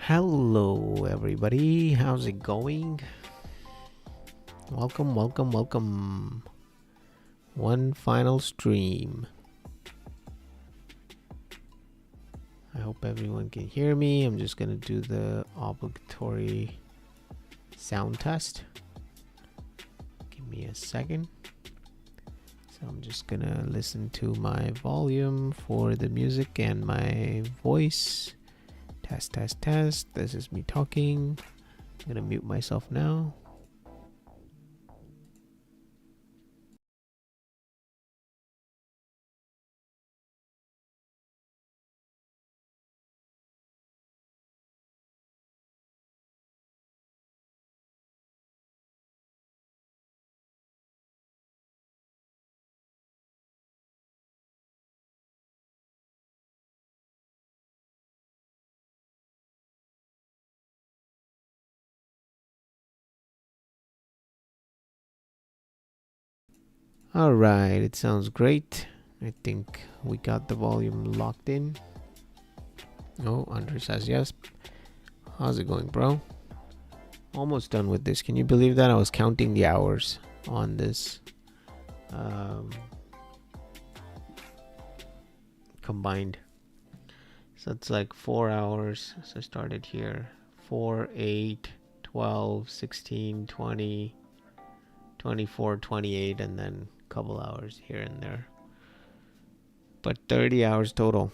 Hello everybody, how's it going? Welcome. One final stream. I hope everyone can hear me. I'm just gonna do the obligatory sound test. Give me a second. So I'm just gonna listen to my volume for the music and my voice. Test. This is me talking. I'm gonna mute myself now. Alright, it sounds great. I think we got the volume locked in. Oh, Andre says yes. How's it going, bro? Almost done with this. Can you believe that? I was counting the hours on this combined. So it's like 4 hours. So I started here. 4, 8, 12, 16, 20, 24, 28, and then a couple hours here and there. But 30 hours total.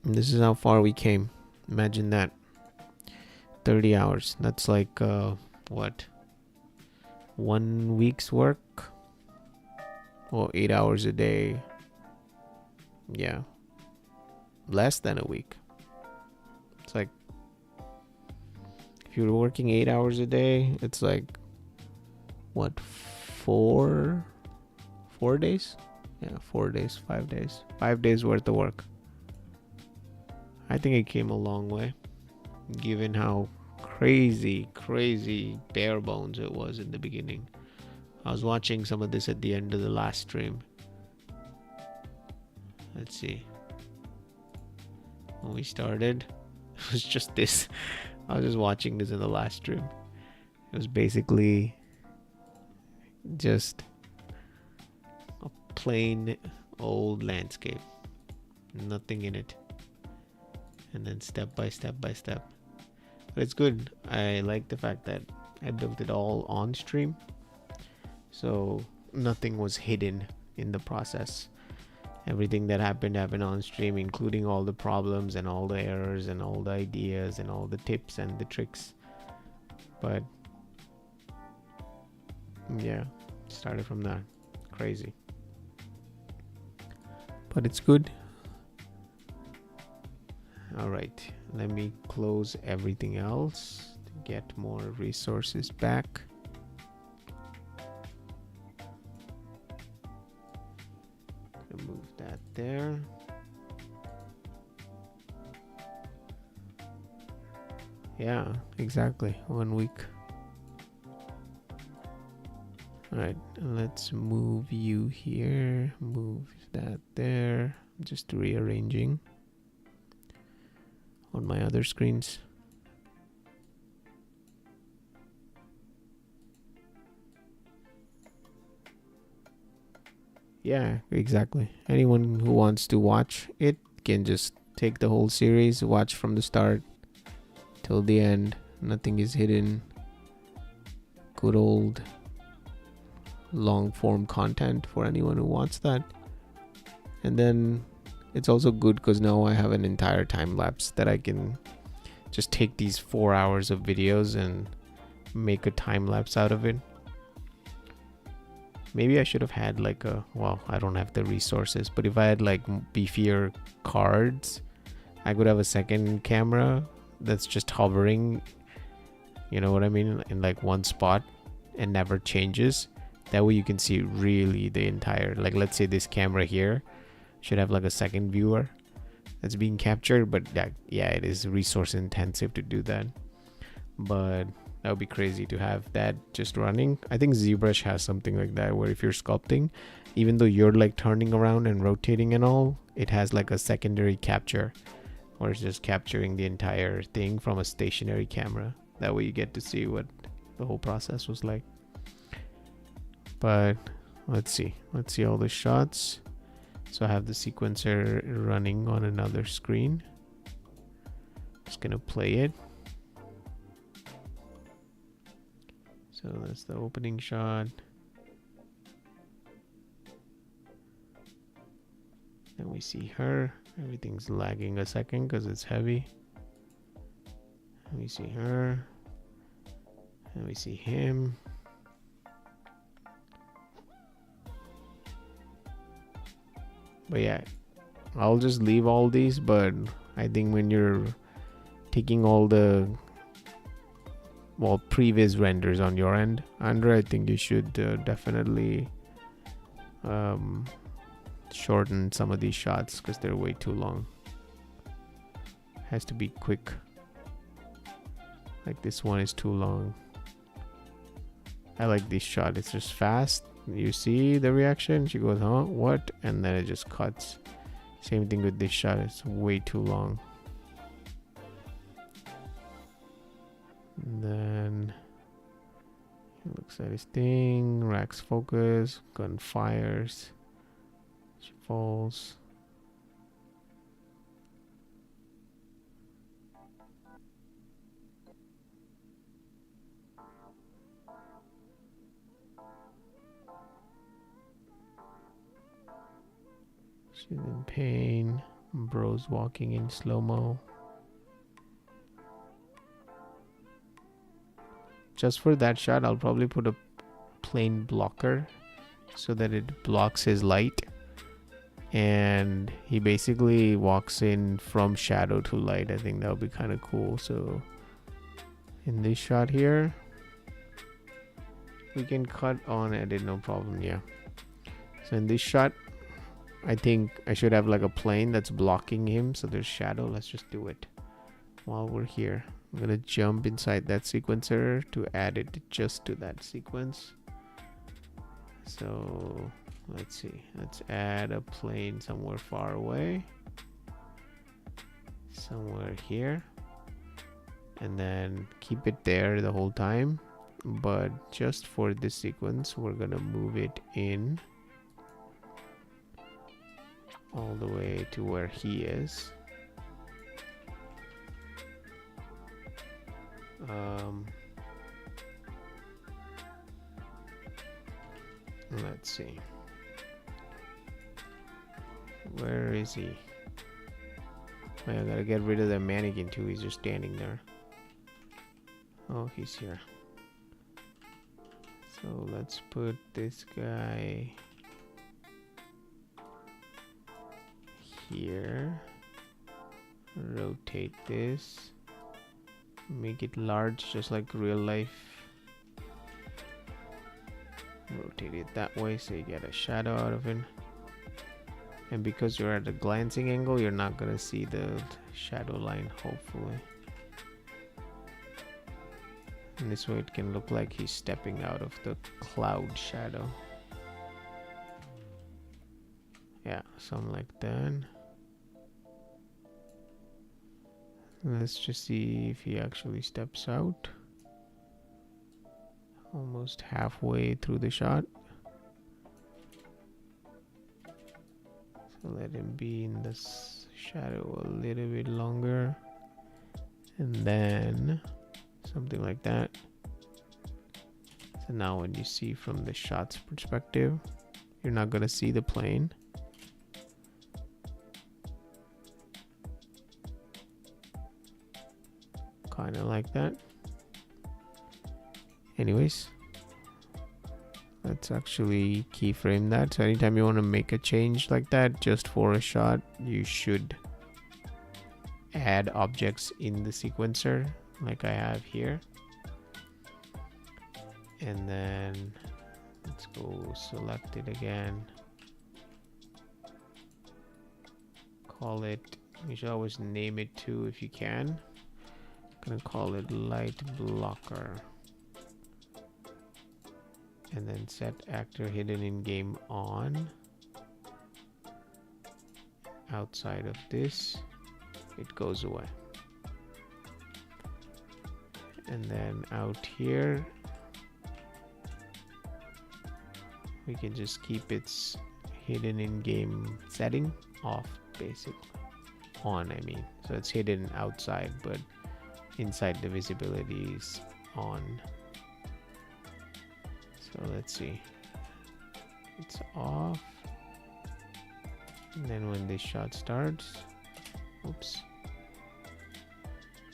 And this is how far we came. Imagine that. 30 hours. That's like, what? 1 week's work? Well, 8 hours a day. Yeah. Less than a week. It's like, if you're working 8 hours a day, it's like, what, 4 days? Yeah, 4 days, 5 days. 5 days worth of work. I think it came a long way, given how crazy bare bones it was in the beginning. I was watching some of this at the end of the last stream. Let's see. When we started, it was just this. I was just watching this in the last stream. It was basically just a plain old landscape. Nothing in it. And then step by step. But it's good. I like the fact that I built it all on stream. So nothing was hidden in the process. Everything that happened on stream, including all the problems and all the errors and all the ideas and all the tips and the tricks. But yeah, started from that. Crazy. But it's good. Alright, let me close everything else to get more resources back. Move that there. Yeah, exactly. 1 week. Alright, let's move you here. Move that there. Just rearranging on my other screens. Yeah, exactly. Anyone who wants to watch it can just take the whole series, watch from the start till the end. Nothing is hidden. Good old long form content for anyone who wants that. And then it's also good because now I have an entire time lapse that I can just take these 4 hours of videos and make a time lapse out of it. Maybe I should have had like a, well, I don't have the resources, but if I had like beefier cards, I could have a second camera that's just hovering, you know what I mean, in like one spot and never changes. That way you can see really the entire, like let's say this camera here should have like a second viewer that's being captured, but yeah, it is resource intensive to do that. But that would be crazy to have that just running. I think ZBrush has something like that where if you're sculpting, even though you're like turning around and rotating and all, it has like a secondary capture or it's just capturing the entire thing from a stationary camera. That way you get to see what the whole process was like. But let's see all the shots. So I have the sequencer running on another screen. Just gonna play it. So that's the opening shot. Then we see her. Everything's lagging a second because it's heavy. And we see her. And we see him. But yeah, I'll just leave all these, but I think when you're taking all the previous renders on your end, Andrea, I think you should definitely shorten some of these shots because they're way too long. Has to be quick. Like this one is too long. I like this shot. It's just fast. You see the reaction. She goes, huh? What? And then it just cuts. Same thing with this shot. It's way too long. And then he looks at his thing. Racks focus. Gun fires. She falls. She's in pain. Bro's walking in slow-mo. Just for that shot, I'll probably put a plane blocker so that it blocks his light. And he basically walks in from shadow to light. I think that would be kind of cool. So in this shot here, we can cut on edit, no problem. Yeah. So in this shot, I think I should have like a plane that's blocking him. So there's shadow. Let's just do it while we're here. I'm going to jump inside that sequencer to add it just to that sequence. So let's see. Let's add a plane somewhere far away. Somewhere here. And then keep it there the whole time. But just for this sequence, we're going to move it in all the way to where he is. Let's see. Where is he? I gotta get rid of the mannequin too. He's just standing there. Oh, he's here. So let's put this guy here. Rotate this. Make it large, just like real life. Rotate it that way so you get a shadow out of it. And because you're at a glancing angle, you're not gonna see the shadow line, hopefully. And this way it can look like he's stepping out of the cloud shadow. Yeah, something like that. Let's just see if he actually steps out. Almost halfway through the shot. So let him be in the shadow a little bit longer. And then something like that. So now when you see from the shot's perspective, you're not gonna see the plane. Kind of like that. Anyways, let's actually keyframe that. So anytime you want to make a change like that just for a shot, you should add objects in the sequencer like I have here. And then let's go select it again. Call it, you should always name it too if you can. I'm gonna call it light blocker. And then set actor hidden in game on. Outside of this, it goes away. And then out here we can just keep its hidden in-game setting off, basically. On, I mean. So it's hidden outside, but inside the visibility is on. So let's see. It's off. And then when this shot starts, oops.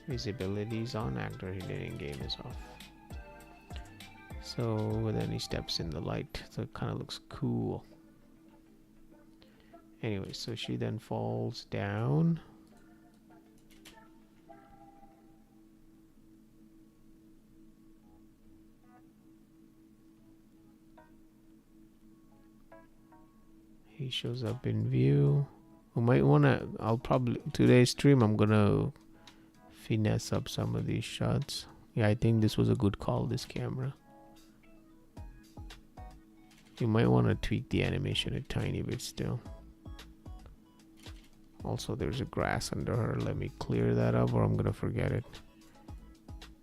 Visibility is on, actor hidden in-game is off. So with any steps in the light, so it kind of looks cool. Anyway, so she then falls down. He shows up in view. We might wanna, I'll probably, today's stream, I'm gonna finesse up some of these shots. Yeah, I think this was a good call, this camera. You might want to tweak the animation a tiny bit still. Also, there's a grass under her. Let me clear that up or I'm gonna forget it.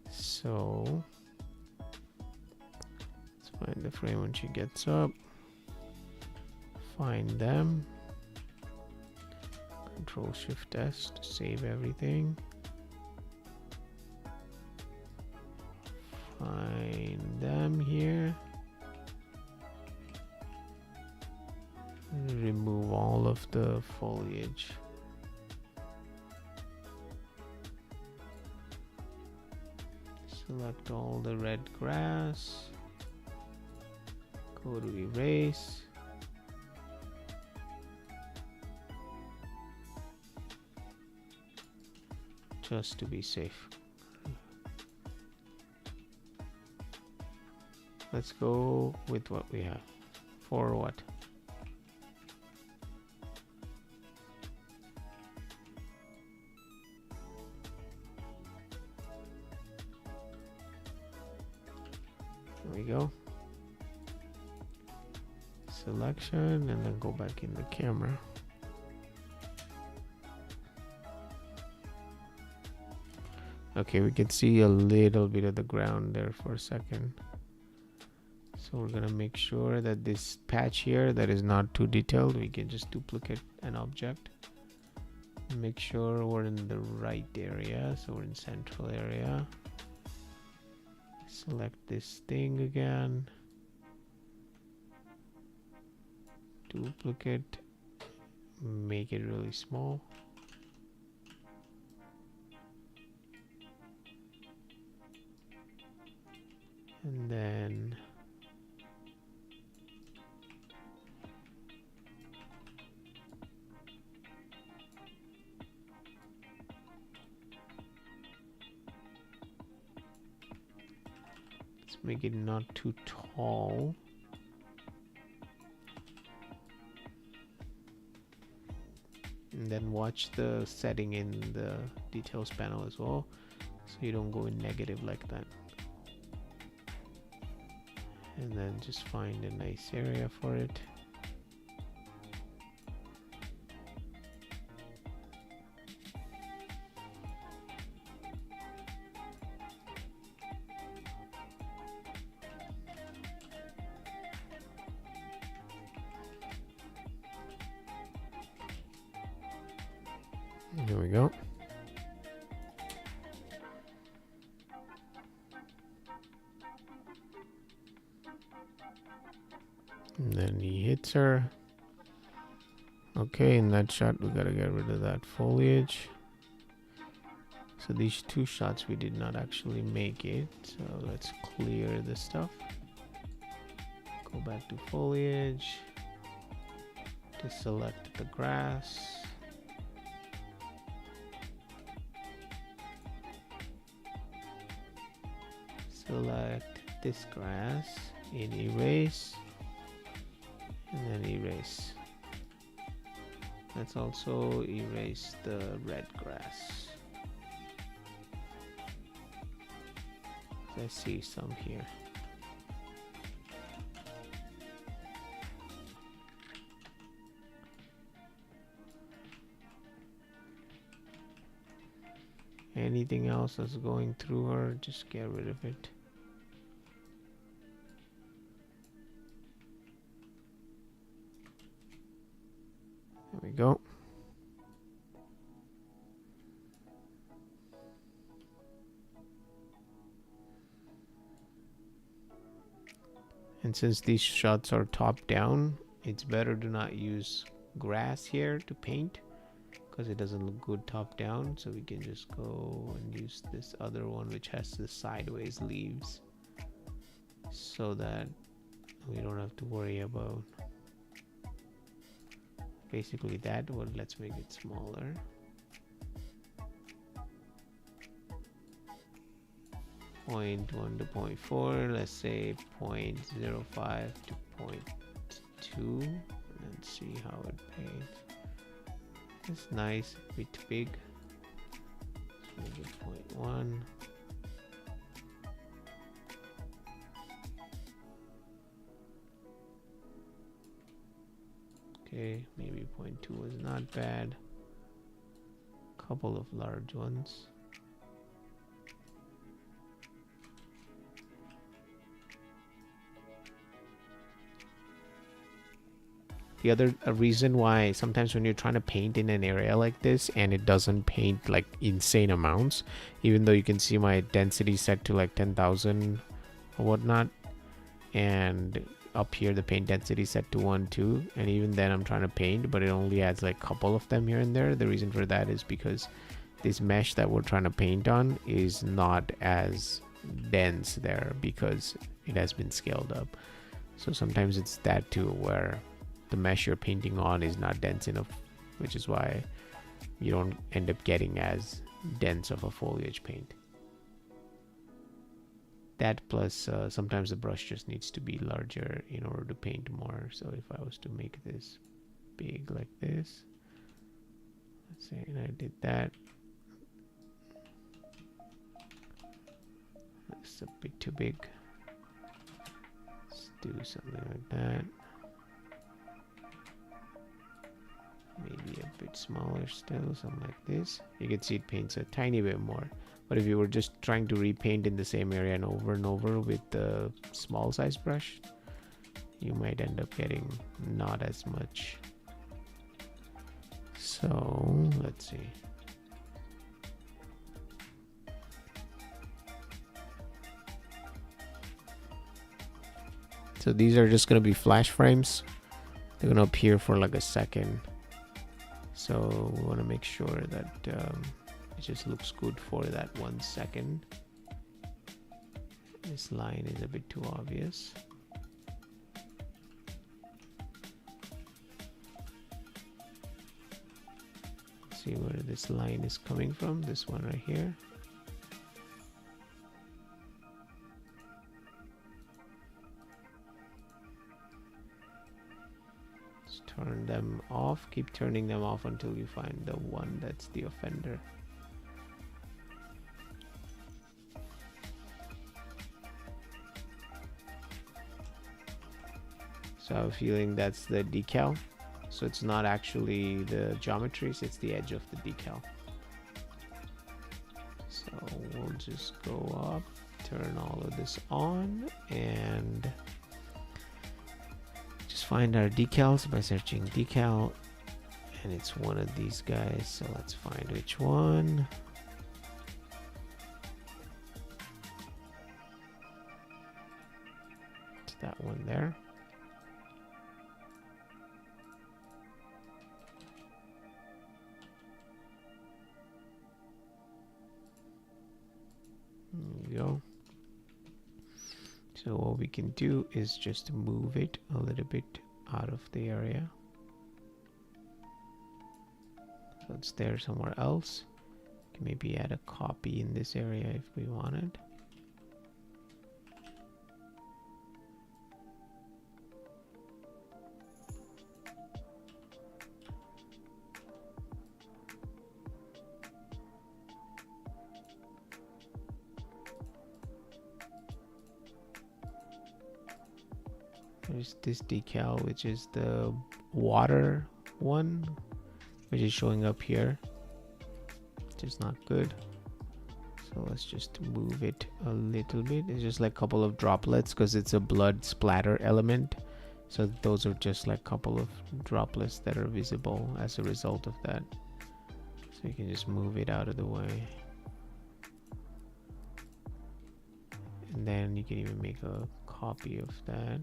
So let's find the frame when she gets up. Find them. Control Shift S to save everything. Find them here. Remove all of the foliage. Select all the red grass. Go to erase. Just to be safe. Let's go with what we have. For what? There we go. Selection and then go back in the camera. Okay, we can see a little bit of the ground there for a second. So we're gonna make sure that this patch here that is not too detailed, we can just duplicate an object. Make sure we're in the right area, so we're in central area. Select this thing again. Duplicate. Make it really small. And then let's make it not too tall. And then watch the setting in the details panel as well, so you don't go in negative like that. And then just find a nice area for it. Here we go. And then he hits her. Okay, in that shot we gotta get rid of that foliage. So these two shots we did not actually make it. So let's clear this stuff. Go back to foliage. To select the grass. Select this grass in erase. And then erase. Let's also erase the red grass. I see some here. Anything else that's going through her, just get rid of it. There we go. And since these shots are top down, it's better to not use grass here to paint because it doesn't look good top down. So we can just go and use this other one which has the sideways leaves so that we don't have to worry about basically that. Well, let's make it smaller. Point 1 to 0.4, let's say 0.05 to 0.2, and see how it paints. It's nice, a bit big. Let's make it 0.1. Okay, maybe 0.2 was not bad. Couple of large ones. The other reason why sometimes when you're trying to paint in an area like this and it doesn't paint like insane amounts, even though you can see my density set to like 10,000 or whatnot, and up here the paint density set to 1, 2, and even then I'm trying to paint, but it only adds like a couple of them here and there. The reason for that is because this mesh that we're trying to paint on is not as dense there because it has been scaled up. So sometimes it's that too, where the mesh you're painting on is not dense enough, which is why you don't end up getting as dense of a foliage paint. That plus sometimes the brush just needs to be larger in order to paint more. So if I was to make this big like this, let's say, and I did that, that's a bit too big. Let's do something like that. Maybe a bit smaller still, something like this. You can see it paints a tiny bit more. But if you were just trying to repaint in the same area and over with the small size brush, you might end up getting not as much. So let's see. So these are just going to be flash frames. They're going to appear for like a second. So we want to make sure that it just looks good for that 1 second. This line is a bit too obvious. See where this line is coming from, this one right here. Turn them off, keep turning them off until you find the one that's the offender. So I have a feeling that's the decal. So it's not actually the geometries, it's the edge of the decal. So we'll just go up, turn all of this on, and find our decals by searching decal, and it's one of these guys. So let's find which one. It's that one there. There we go. So what we can do is just move it a little bit out of the area. So it's there somewhere else. Can maybe add a copy in this area if we wanted. There's this decal, which is the water one, which is showing up here, which is not good. So let's just move it a little bit. It's just like a couple of droplets because it's a blood splatter element. So those are just like a couple of droplets that are visible as a result of that. So you can just move it out of the way. And then you can even make a copy of that.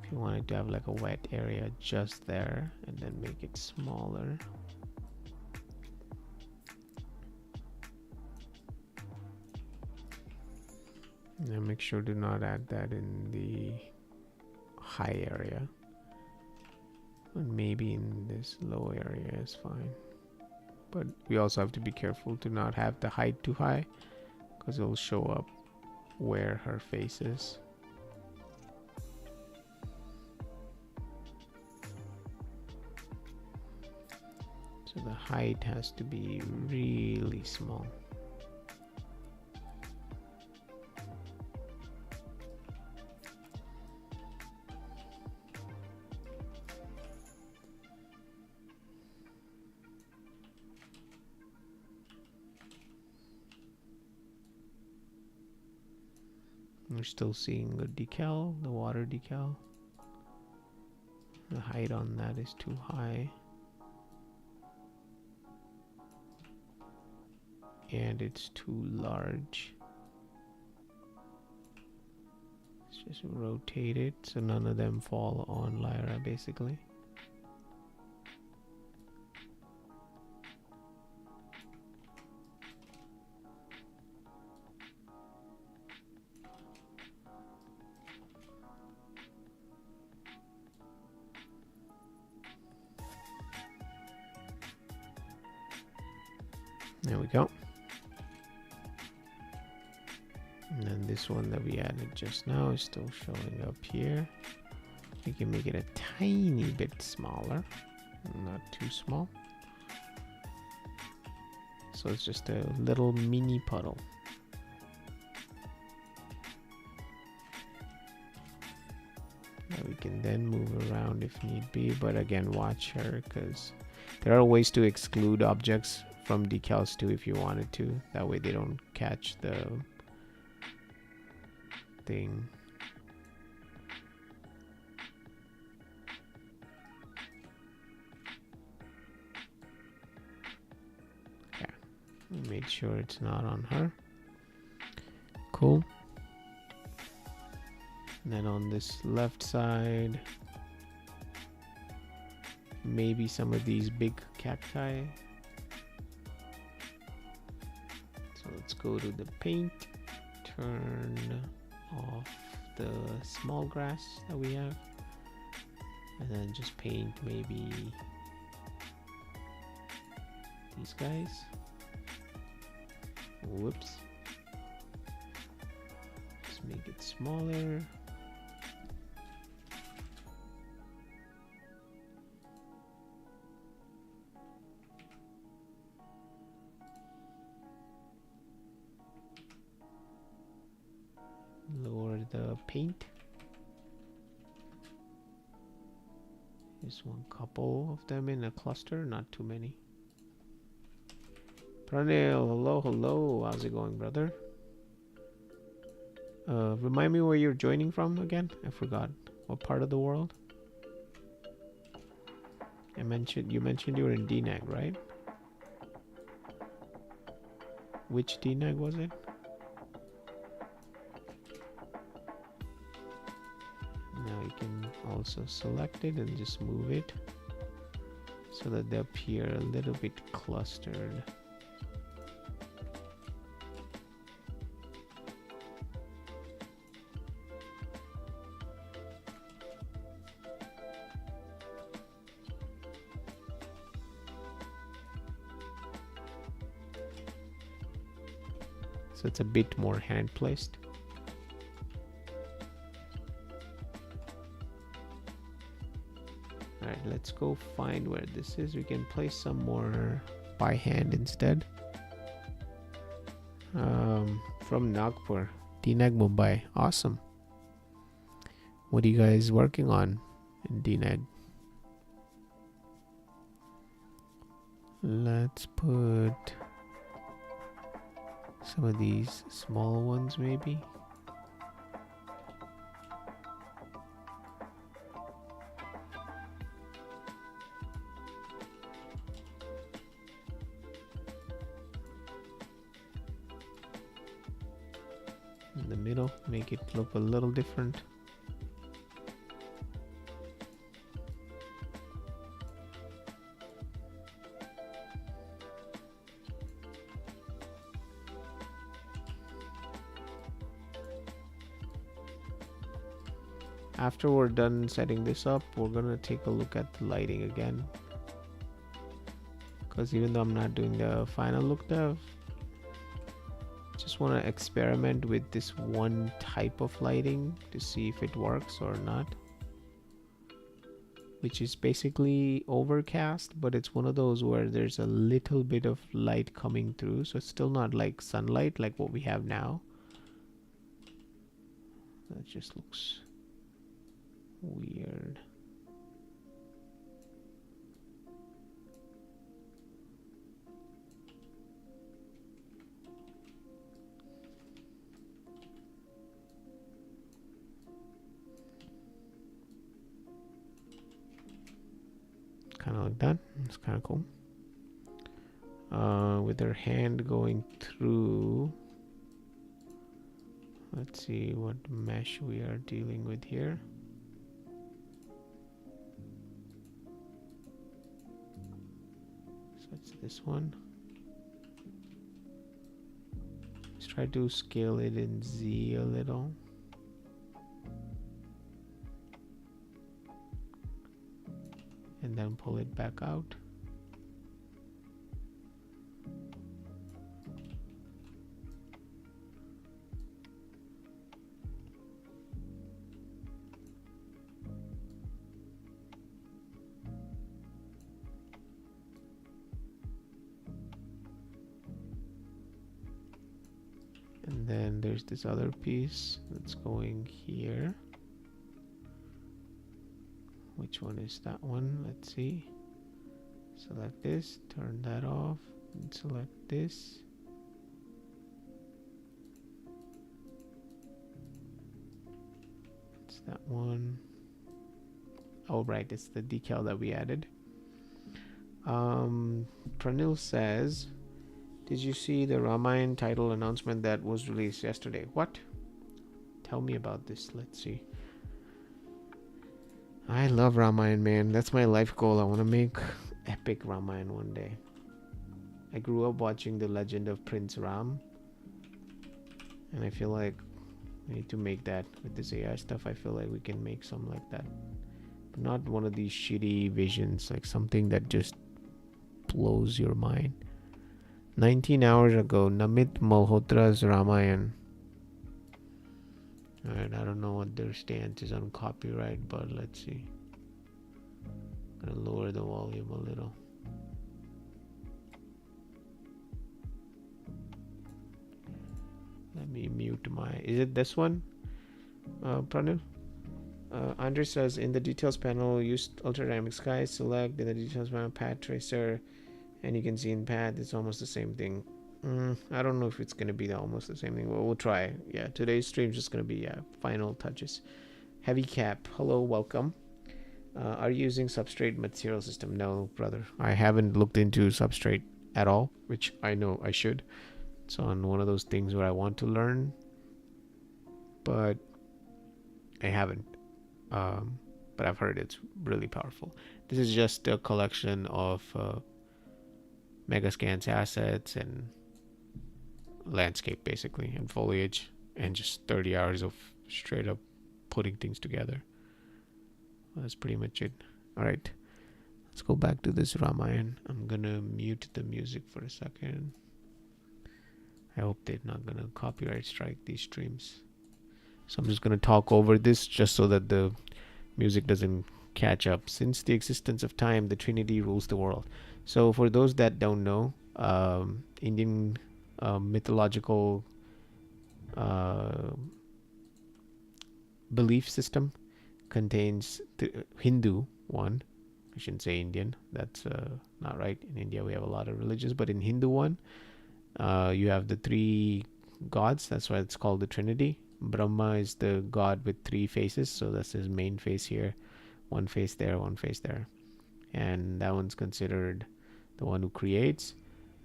If you wanted to have like a wet area just there and then make it smaller. Now make sure to not add that in the high area. And maybe in this low area is fine. But we also have to be careful to not have the height too high because it'll show up where her face is. So the height has to be really small. We're still seeing the decal, the water decal. The height on that is too high. And it's too large. Let's just rotate it so none of them fall on Lyra basically. There we go. And then this one that we added just now is still showing up here. We can make it a tiny bit smaller, not too small. So it's just a little mini puddle. That we can then move around if need be, but again watch her because there are ways to exclude objects from decals too if you wanted to. That way they don't catch the thing. Yeah, we made sure it's not on her. Cool. And then on this left side, maybe some of these big cacti. So let's go to the paint, turn off the small grass that we have, and then just paint maybe these guys. Whoops. Let's make it smaller. Lower the paint. Just one couple of them in a cluster, not too many. Pranil, hello. How's it going, brother? Remind me where you're joining from again? I forgot. What part of the world? You mentioned you were in DNAG, right? Which DNAG was it? Now you can also select it and just move it so that they appear a little bit clustered. So it's a bit more hand placed. Alright, let's go find where this is. We can place some more by hand instead. From Nagpur, DNAG Mumbai. Awesome. What are you guys working on in DNAG? Let's put some of these small ones maybe. In the middle, make it look a little different. After we're done setting this up, we're gonna take a look at the lighting again, because even though I'm not doing the final look dev, just want to experiment with this one type of lighting to see if it works or not, which is basically overcast, but it's one of those where there's a little bit of light coming through, so it's still not like sunlight like what we have now. That just looks weird. Kind of like that. It's kind of cool. With her hand going through, let's see what mesh we are dealing with here. So it's this one. Let's try to scale it in Z a little. And then pull it back out. And then there's this other piece that's going here. Which one is that one? Let's see. Select this, turn that off, and select this. It's that one. Oh, right, it's the decal that we added. Pranil says, did you see the Ramayana title announcement that was released yesterday? What? Tell me about this. Let's see. I love Ramayana, man. That's my life goal. I want to make epic Ramayana one day. I grew up watching The Legend of Prince Ram, and I feel like we need to make that. With this AI stuff, I feel like we can make something like that. But not one of these shitty visions, like something that just blows your mind. 19 hours ago, Namit Malhotra's Ramayana. Alright, I don't know what their stance is on copyright, but let's see. I'm gonna lower the volume a little. Let me mute my... Is it this one? Pranil? Andre says, in the details panel, use ultra dynamic sky, select in the details panel, path tracer, and you can see in path, it's almost the same thing. I don't know if it's gonna be almost the same thing, but we'll try. Yeah, today's stream is just gonna be final touches. Heavy cap, hello, welcome. Are you using substrate material system? No, brother, I haven't looked into substrate at all, which I know I should. It's on one of those things where I want to learn, but I haven't. But I've heard it's really powerful. This is just a collection of Megascan's assets and landscape basically, and foliage, and just 30 hours of straight up putting things together. That's pretty much it. Alright, let's go back to this Ramayana. I'm gonna mute the music for a second. I hope they're not gonna copyright strike these streams. So I'm just gonna talk over this just so that the music doesn't catch up. Since the existence of time, the Trinity rules the world. So for those that don't know, Indian mythological belief system contains the Hindu one. I shouldn't say Indian. That's not right. In India we have a lot of religions, but in Hindu one, You have the three gods. That's why it's called the Trinity. Brahma is the god with three faces, so that's his main face here. One face there, one face there. And that one's considered the one who creates.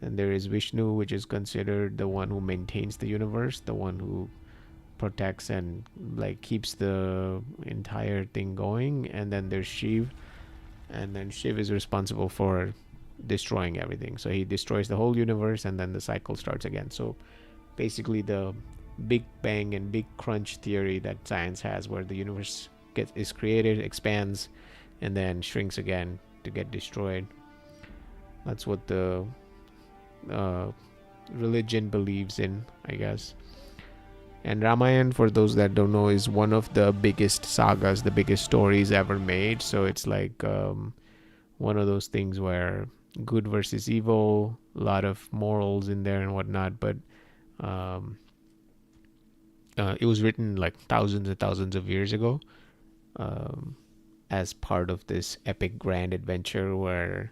Then there is Vishnu, which is considered the one who maintains the universe, the one who protects and like keeps the entire thing going. And then there's Shiv, and then Shiv is responsible for destroying everything. So he destroys the whole universe, and then the cycle starts again. So basically the Big Bang and Big Crunch theory that science has, where the universe is created, expands, and then shrinks again to get destroyed. That's what the religion believes in, I guess. And Ramayana, for those that don't know, is one of the biggest sagas, the biggest stories ever made. So it's like one of those things where good versus evil, a lot of morals in there and whatnot. But it was written like thousands and thousands of years ago, as part of this epic grand adventure where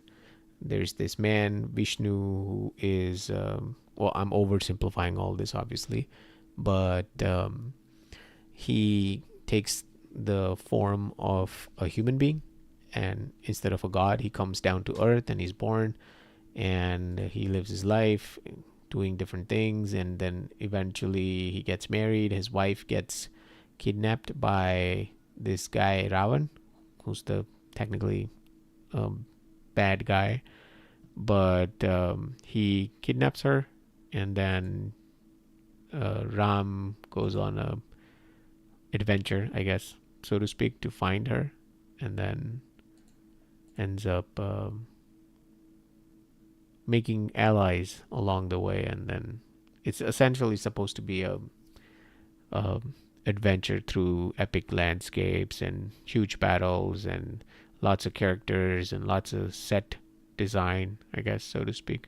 there's this man, Vishnu, who is, well, I'm oversimplifying all this, obviously, but he takes the form of a human being, and instead of a god, he comes down to earth and he's born, and he lives his life doing different things, and then eventually he gets married. His wife gets kidnapped by this guy Ravan, who's the technically bad guy, but he kidnaps her, and then Ram goes on a adventure, I guess, so to speak, to find her, and then ends up making allies along the way. And then it's essentially supposed to be a adventure through epic landscapes and huge battles and lots of characters and lots of set design, I guess, so to speak.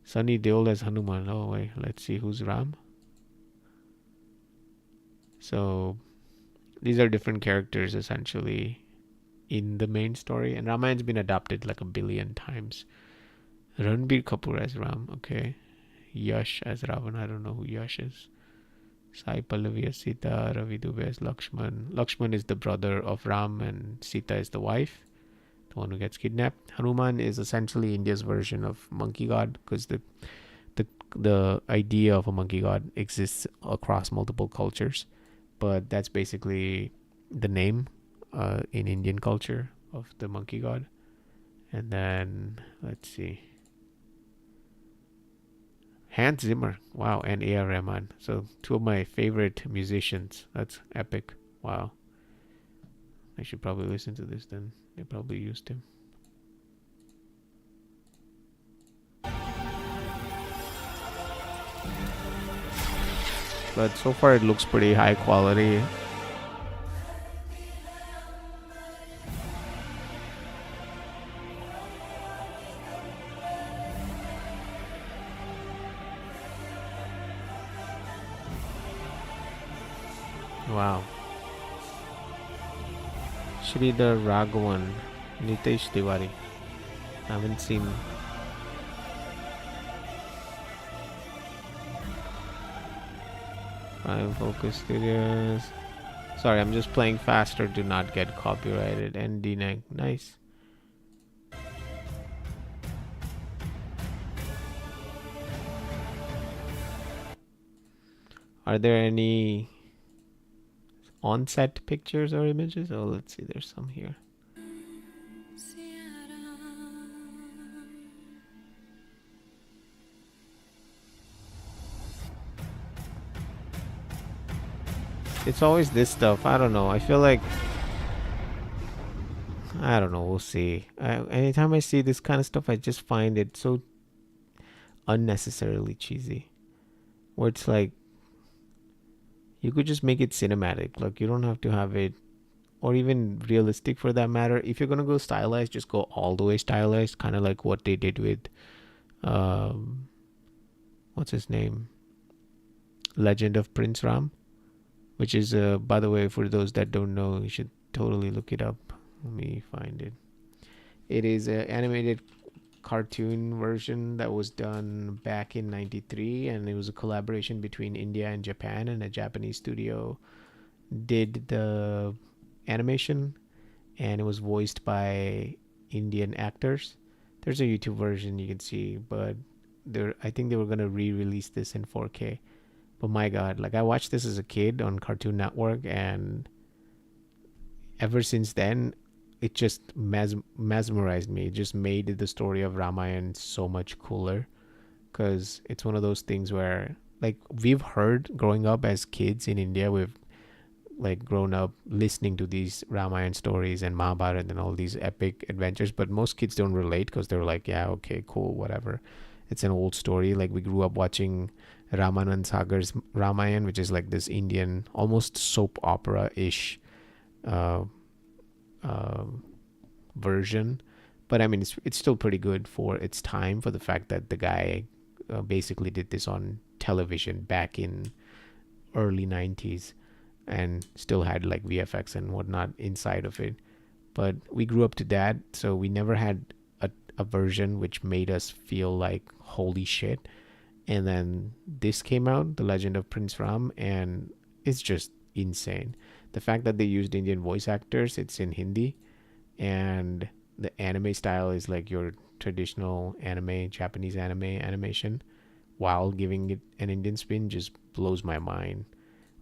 Sunny Deol as Hanuman. Oh wait, let's see who's Ram. So these are different characters essentially in the main story, and Ramayan's been adapted like 1 billion times. Ranbir Kapoor as Ram, okay. Yash as Ravan, I don't know who Yash is. Sai Pallavi as Sita, Ravi Dubey as Lakshman. Lakshman is the brother of Ram, and Sita is the wife, the one who gets kidnapped. Hanuman is essentially India's version of monkey god, because the idea of a monkey god exists across multiple cultures, but that's basically the name in Indian culture of the monkey god. And then let's see, Hans Zimmer, wow, and A.R. Rahman. So two of my favorite musicians. That's epic. Wow. I should probably listen to this then. They probably used him. But so far it looks pretty high quality. Wow. Sridhar Raghavan, Nitesh Tiwari. I haven't seen. Prime Focus Studios. Sorry, I'm just playing faster to not get copyrighted. And DNEG. Nice. Are there any on-set pictures or images? Oh, let's see, there's some here. It's always this stuff. I don't know. I feel like, I don't know. We'll see. Anytime I see this kind of stuff, I just find it so unnecessarily cheesy. Where it's like, you could just make it cinematic. Like, you don't have to have it, or even realistic for that matter. If you're gonna go stylized, just go all the way stylized, kind of like what they did with what's his name, Legend of Prince Ram, which is by the way, for those that don't know, you should totally look it up. Let me find it. It is an animated cartoon version that was done back in 93, and it was a collaboration between India and Japan, and a Japanese studio did the animation, and it was voiced by Indian actors. There's a YouTube version you can see, but I think they were gonna re-release this in 4K. But my God, like I watched this as a kid on Cartoon Network, and ever since then, it just mesmerized me. It just made the story of Ramayana so much cooler, because it's one of those things where, like, we've heard growing up as kids in India, we've like grown up listening to these Ramayana stories and Mahabharata and all these epic adventures, but most kids don't relate because they're like, yeah, okay, cool, whatever. It's an old story. Like we grew up watching Ramanand Sagar's Ramayana, which is like this Indian, almost soap opera-ish uh, uh, version. But I mean, it's still pretty good for its time, for the fact that the guy basically did this on television back in early 90s, and still had like VFX and whatnot inside of it. But we grew up to that, so we never had a version which made us feel like holy shit. And then this came out, The Legend of Prince Ram, and it's just insane. The fact that they used Indian voice actors, it's in Hindi, and the anime style is like your traditional anime, Japanese anime animation, while giving it an Indian spin, just blows my mind.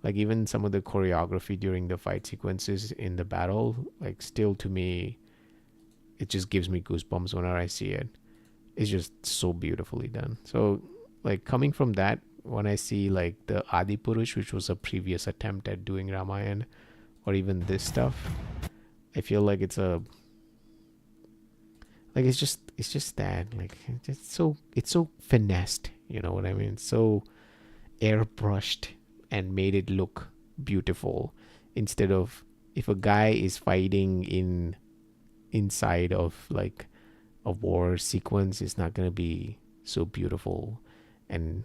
Like even some of the choreography during the fight sequences in the battle, like still to me, it just gives me goosebumps whenever I see it. It's just so beautifully done. So like coming from that, when I see like the Adi Purush, which was a previous attempt at doing Ramayana, or even this stuff, I feel like it's a like it's just that like it's so finessed, you know what I mean? So airbrushed and made it look beautiful, instead of, if a guy is fighting inside of like a war sequence, it's not going to be so beautiful and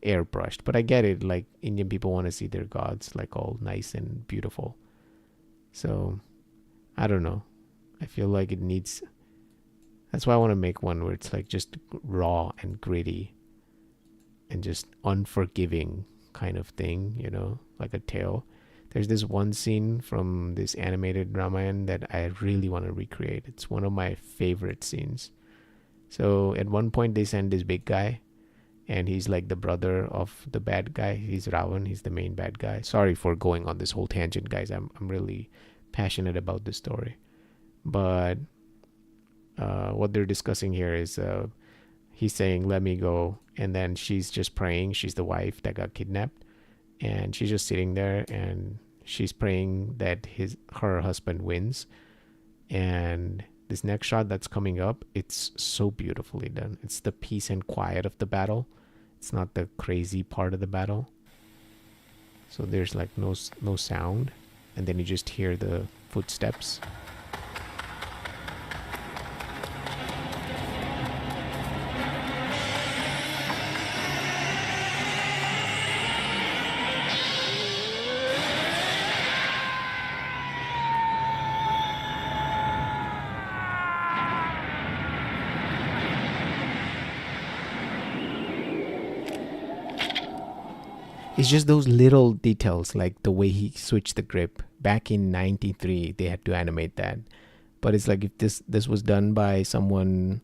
airbrushed. But I get it, like Indian people want to see their gods like all nice and beautiful. So I don't know, I feel like it needs, that's why I want to make one where it's like just raw and gritty and just unforgiving kind of thing, you know, like a tale. There's this one scene from this animated Ramayana that I really want to recreate. It's one of my favorite scenes. So at one point they send this big guy, and he's like the brother of the bad guy. He's Ravan. He's the main bad guy. Sorry for going on this whole tangent, guys. I'm really passionate about this story. But what they're discussing here is he's saying, let me go. And then she's just praying. She's the wife that got kidnapped. And she's just sitting there, and she's praying that her husband wins. And this next shot that's coming up, it's so beautifully done. It's the peace and quiet of the battle. It's not the crazy part of the battle. So there's like no sound. And then you just hear the footsteps. It's just those little details, like the way he switched the grip. Back in 93, they had to animate that. But it's like if this was done by someone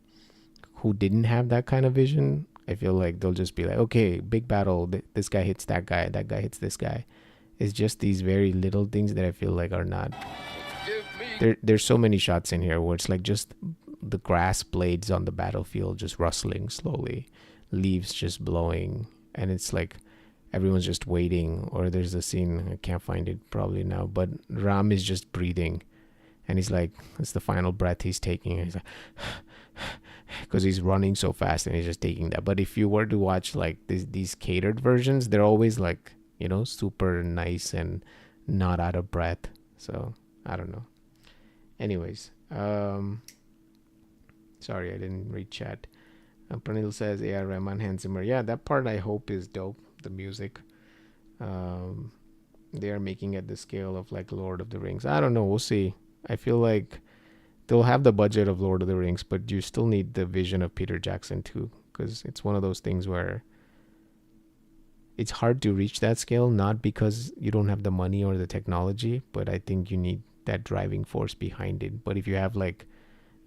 who didn't have that kind of vision, I feel like they'll just be like, okay, big battle, this guy hits that guy hits this guy. It's just these very little things that I feel like are not. There's so many shots in here where it's like just the grass blades on the battlefield just rustling slowly, leaves just blowing, and it's like everyone's just waiting. Or there's a scene, I can't find it probably now, but Ram is just breathing, and he's like, it's the final breath he's taking, and he's like because he's running so fast, and he's just taking that. But if you were to watch like these catered versions, they're always like, you know, super nice and not out of breath. So I don't know. Anyways, sorry, I didn't read chat. Pranil says A.R. Rahman, Hans Zimmer. Yeah, that part I hope is dope. The music, they are making at the scale of like Lord of the Rings. I don't know, we'll see. I feel like they'll have the budget of Lord of the Rings, but you still need the vision of Peter Jackson too, because it's one of those things where it's hard to reach that scale, not because you don't have the money or the technology, but I think you need that driving force behind it. But if you have like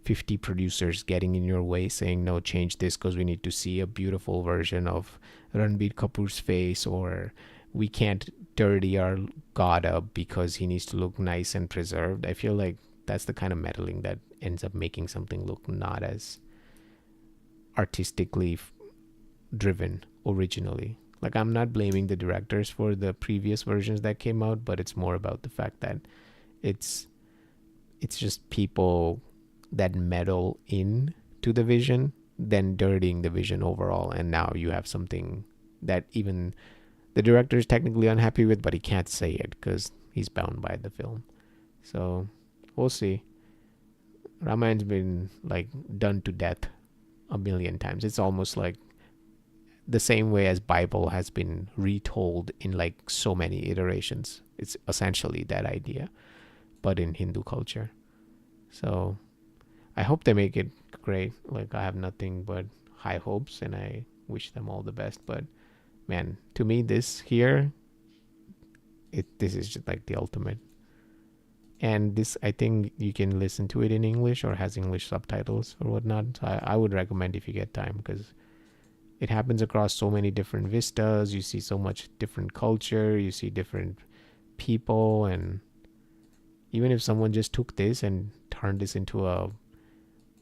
50 producers getting in your way saying, no, change this because we need to see a beautiful version of Ranbir Kapoor's face, or we can't dirty our god up because he needs to look nice and preserved, I feel like that's the kind of meddling that ends up making something look not as artistically driven originally. Like, I'm not blaming the directors for the previous versions that came out, but it's more about the fact that it's just people that meddle in to the vision than dirtying the vision overall. And now you have something that even the director is technically unhappy with, but he can't say it because he's bound by the film. So we'll see. Ramayan's been like done to death a million times. It's almost like the same way as Bible has been retold in like so many iterations. It's essentially that idea, but in Hindu culture. So I hope they make it great. Like, I have nothing but high hopes and I wish them all the best. But man, to me, this here, this is just like the ultimate. And this, I think you can listen to it in English or has English subtitles or whatnot. So I would recommend if you get time, because it happens across so many different vistas. You see so much different culture. You see different people. And even if someone just took this and turned this into a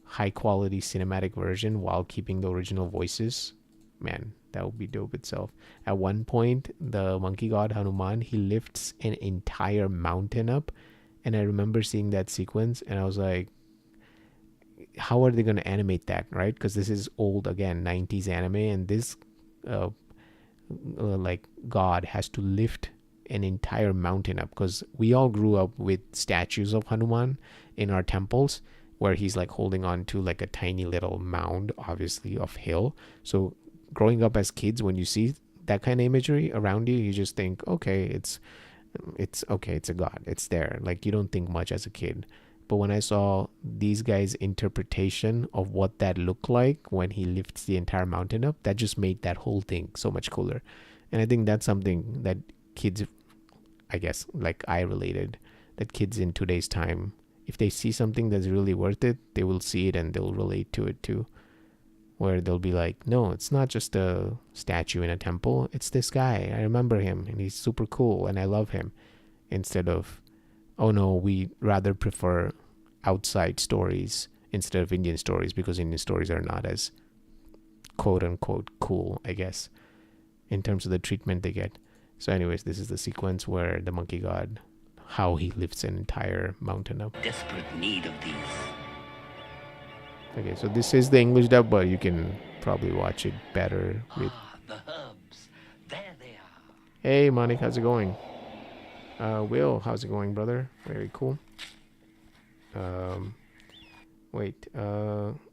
high quality cinematic version while keeping the original voices, man, that would be dope itself. At one point, the monkey god Hanuman, he lifts an entire mountain up. And I remember seeing that sequence and I was like, how are they going to animate that, right? Because this is old, again, 90s anime, and this like god has to lift an entire mountain up, because we all grew up with statues of Hanuman in our temples where he's like holding on to like a tiny little mound, obviously of hill. So growing up as kids, when you see that kind of imagery around you, you just think, okay, it's okay, it's a god, it's there. Like, you don't think much as a kid. But when I saw these guys' interpretation of what that looked like when he lifts the entire mountain up, that just made that whole thing so much cooler. And I think that's something that kids, I guess, like I related, that kids in today's time, if they see something that's really worth it, they will see it and they'll relate to it too. Where they'll be like, no, it's not just a statue in a temple. It's this guy. I remember him and he's super cool and I love him. Instead of, oh no, we rather prefer outside stories instead of Indian stories because Indian stories are not as quote unquote cool, I guess, in terms of the treatment they get. So anyways, this is the sequence where the monkey god, how he lifts an entire mountain up. Desperate need of these. Okay, so this is the English dub, but you can probably watch it better with... the herbs. There they are. Hey, Monik, how's it going? Will, how's it going, brother? Very cool. Wait,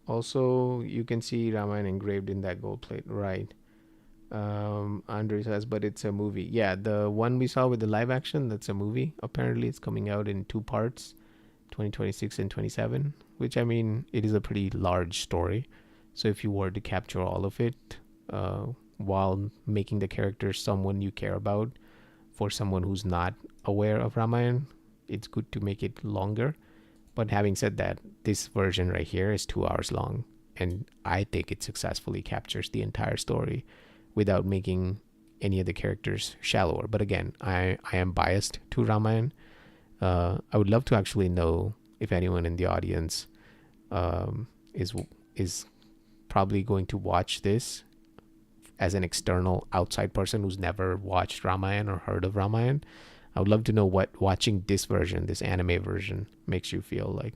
also, you can see Ramayana engraved in that gold plate, right? Andre says, but it's a movie. Yeah, the one we saw with the live action, that's a movie. Apparently, it's coming out in 2 parts, 2026 and 27, which, I mean, it is a pretty large story. So if you were to capture all of it, while making the characters someone you care about, for someone who's not aware of Ramayana, it's good to make it longer. But having said that, this version right here is 2 hours long, and I think it successfully captures the entire story without making any of the characters shallower. But again, I am biased to Ramayana. I would love to actually know if anyone in the audience is probably going to watch this as an external outside person who's never watched Ramayana or heard of Ramayana. I would love to know what watching this version, this anime version, makes you feel like.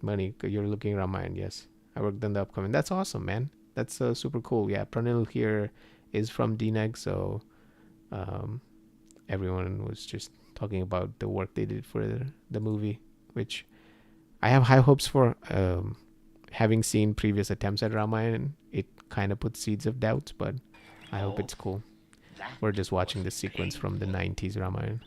Money, you're looking Ramayana, yes. I worked on the upcoming. That's awesome, man. That's super cool. Yeah, Pranil here is from DNEG, so everyone was just talking about the work they did for the movie, which I have high hopes for. Having seen previous attempts at Ramayana, it kind of puts seeds of doubts, but I hope it's cool. We're just watching the sequence from the 90s Ramayana.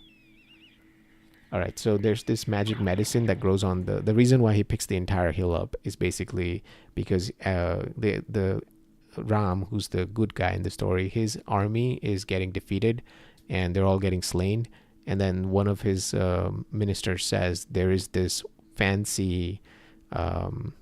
All right, so there's this magic medicine that grows on the reason why he picks the entire hill up is basically because the Ram, who's the good guy in the story, his army is getting defeated and they're all getting slain. And then one of his ministers says there is this fancy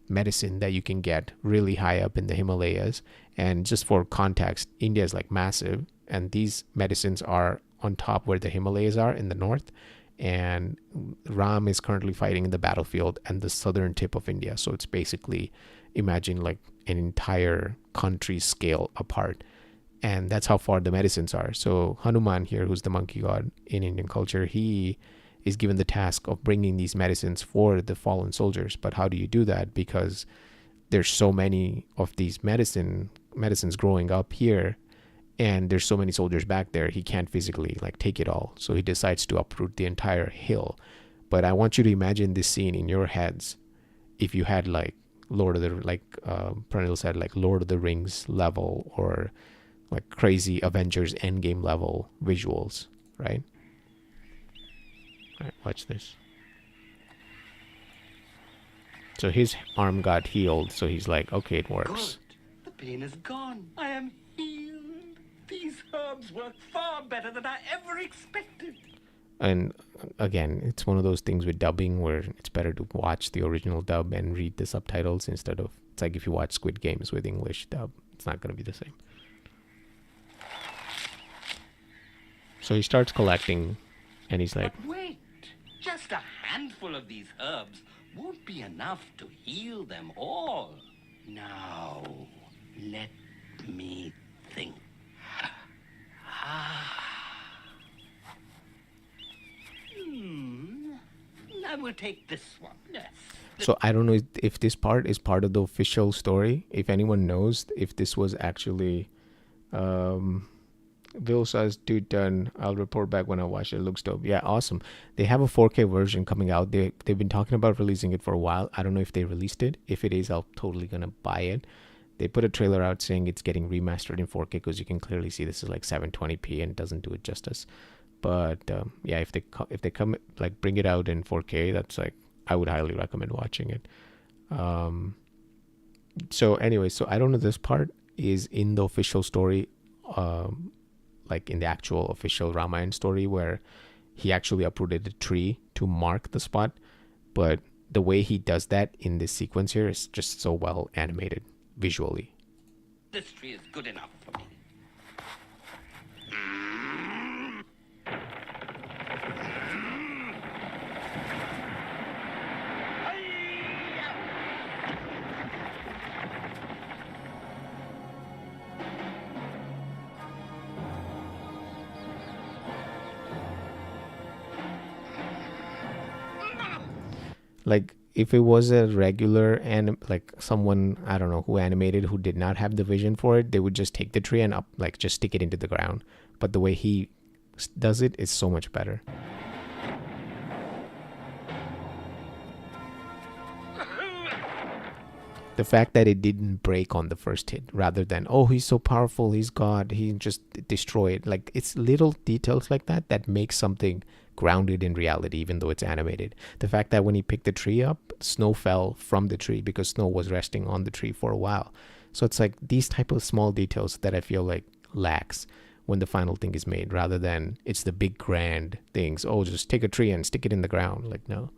medicine that you can get really high up in the Himalayas. And just for context, India is like massive, and these medicines are on top where the Himalayas are in the north. And Ram is currently fighting in the battlefield and the southern tip of India. So it's basically, imagine like an entire country scale apart. And that's how far the medicines are. So Hanuman here, who's the monkey god in Indian culture, he is given the task of bringing these medicines for the fallen soldiers. But how do you do that? Because there's so many of these medicines growing up here, and there's so many soldiers back there, he can't physically like take it all. So he decides to uproot the entire hill. But I want you to imagine this scene in your heads if you had like Pranil said, like Lord of the Rings level or like crazy Avengers Endgame level visuals, right? All right, watch this. So his arm got healed, so he's like, okay, it works. Good. The pain is gone. I am healed. These herbs work far better than I ever expected. And again, it's one of those things with dubbing where it's better to watch the original dub and read the subtitles instead of, it's like if you watch Squid Games with English dub, it's not going to be the same. So he starts collecting, and he's like, but wait, just a handful of these herbs won't be enough to heal them all. Now, let me think. I will take this one. Yes. So I don't know if this part is part of the official story. If anyone knows if this was actually, Bill says, dude, done. I'll report back when I watch it. It looks dope. Yeah, awesome. They have a 4K version coming out. They've been talking about releasing it for a while. I don't know if they released it. If it is, I'll totally gonna buy it. They put a trailer out saying it's getting remastered in 4K because you can clearly see this is like 720p and it doesn't do it justice. But yeah, if they come like bring it out in 4K, that's like, I would highly recommend watching it. So anyway, so I don't know, this part is in the official story, like in the actual official Ramayana story where he actually uprooted a tree to mark the spot. But the way he does that in this sequence here is just so well animated visually. This tree is good enough for me. Like if it was a regular and like someone, I don't know, who animated, who did not have the vision for it, they would just take the tree and just stick it into the ground. But the way he does it is so much better. The fact that it didn't break on the first hit, rather than, oh, he's so powerful, he's God, he just destroyed. Like, it's little details like that that make something grounded in reality, even though it's animated. The fact that when he picked the tree up, snow fell from the tree because snow was resting on the tree for a while. So it's like these type of small details that I feel like lacks when the final thing is made, rather than it's the big grand things. Oh, just take a tree and stick it in the ground. Like, no.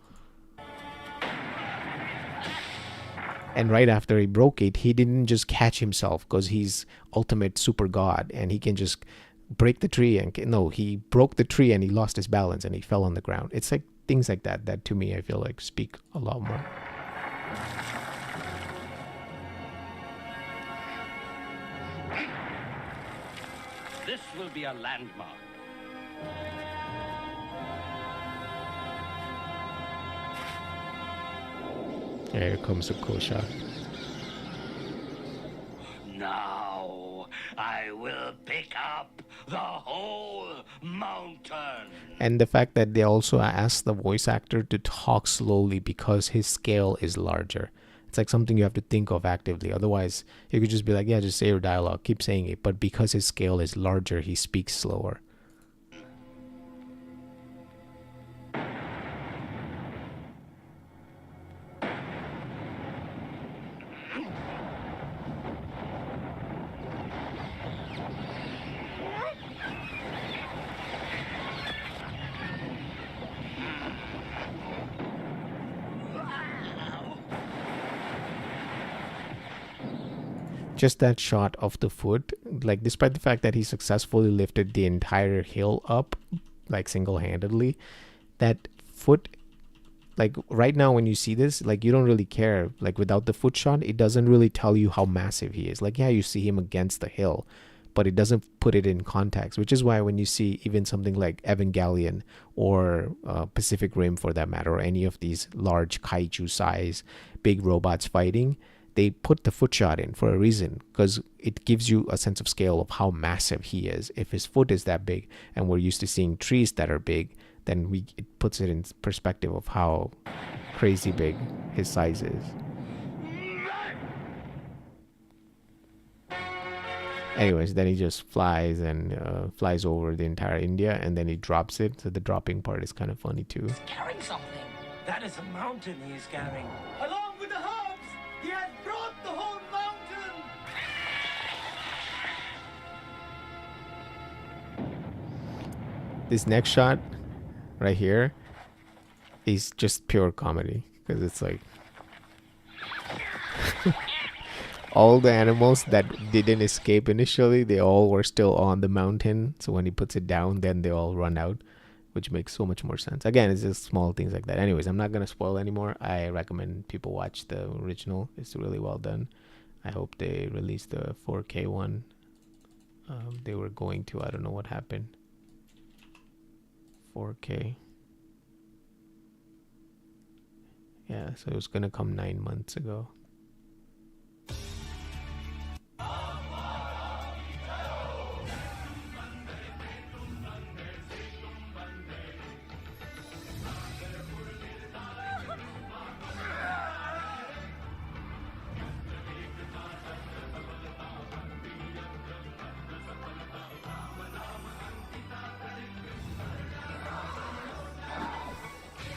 And right after he broke it, he didn't just catch himself because he's ultimate super god and he can just break the tree. And no, he broke the tree and he lost his balance and he fell on the ground. It's like things like that that to me I feel like speak a lot more. This will be a landmark. Here comes a cool shot. Now I will pick up the whole mountain. And the fact that they also ask the voice actor to talk slowly because his scale is larger. It's like something you have to think of actively. Otherwise, you could just be like, yeah, just say your dialogue, keep saying it. But because his scale is larger, he speaks slower. just that shot of the foot, like despite the fact that he successfully lifted the entire hill up, like single-handedly, that foot, like right now when you see this, like you don't really care. Like without the foot shot, it doesn't really tell you how massive he is. Like yeah, you see him against the hill, but it doesn't put it in context, which is why when you see even something like Evangelion or Pacific Rim for that matter, or any of these large kaiju size big robots fighting, they put the foot shot in for a reason, because it gives you a sense of scale of how massive he is. If his foot is that big and we're used to seeing trees that are big, then it puts it in perspective of how crazy big his size is. Anyways, then he just flies and flies over the entire India, and then he drops it. So the dropping part is kind of funny too. He's carrying something. That is a mountain he is carrying. Along with the herbs, he has brought the whole mountain. This next shot right here is just pure comedy, because it's like all the animals that didn't escape initially, they all were still on the mountain. So when he puts it down, then they all run out, which makes so much more sense. Again, it's just small things like that. Anyways, I'm not going to spoil anymore. I recommend people watch the original. It's really well done. I hope they release the 4K one. They were going to. I don't know what happened. 4K. Yeah, so it was going to come 9 months ago.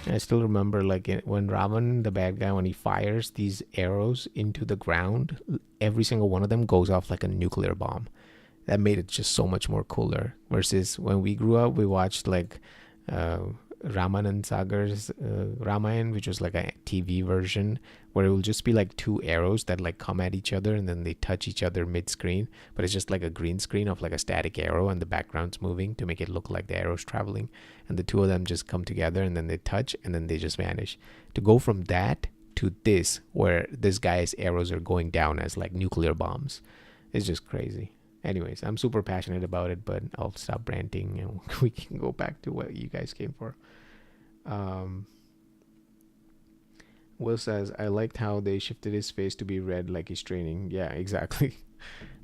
I still remember like when Ravan, the bad guy, when he fires these arrows into the ground, every single one of them goes off like a nuclear bomb. That made it just so much more cooler. Versus when we grew up, we watched like Raman Sagar's Ramayan, which was like a TV version where it will just be like two arrows that like come at each other and then they touch each other mid-screen, but it's just like a green screen of like a static arrow and the background's moving to make it look like the arrow's traveling, and the two of them just come together and then they touch and then they just vanish. To go from that to this, where this guy's arrows are going down as like nuclear bombs, is just crazy. Anyways, I'm super passionate about it, but I'll stop ranting and we can go back to what you guys came for. Will says, I liked how they shifted his face to be red like he's training. Yeah, exactly.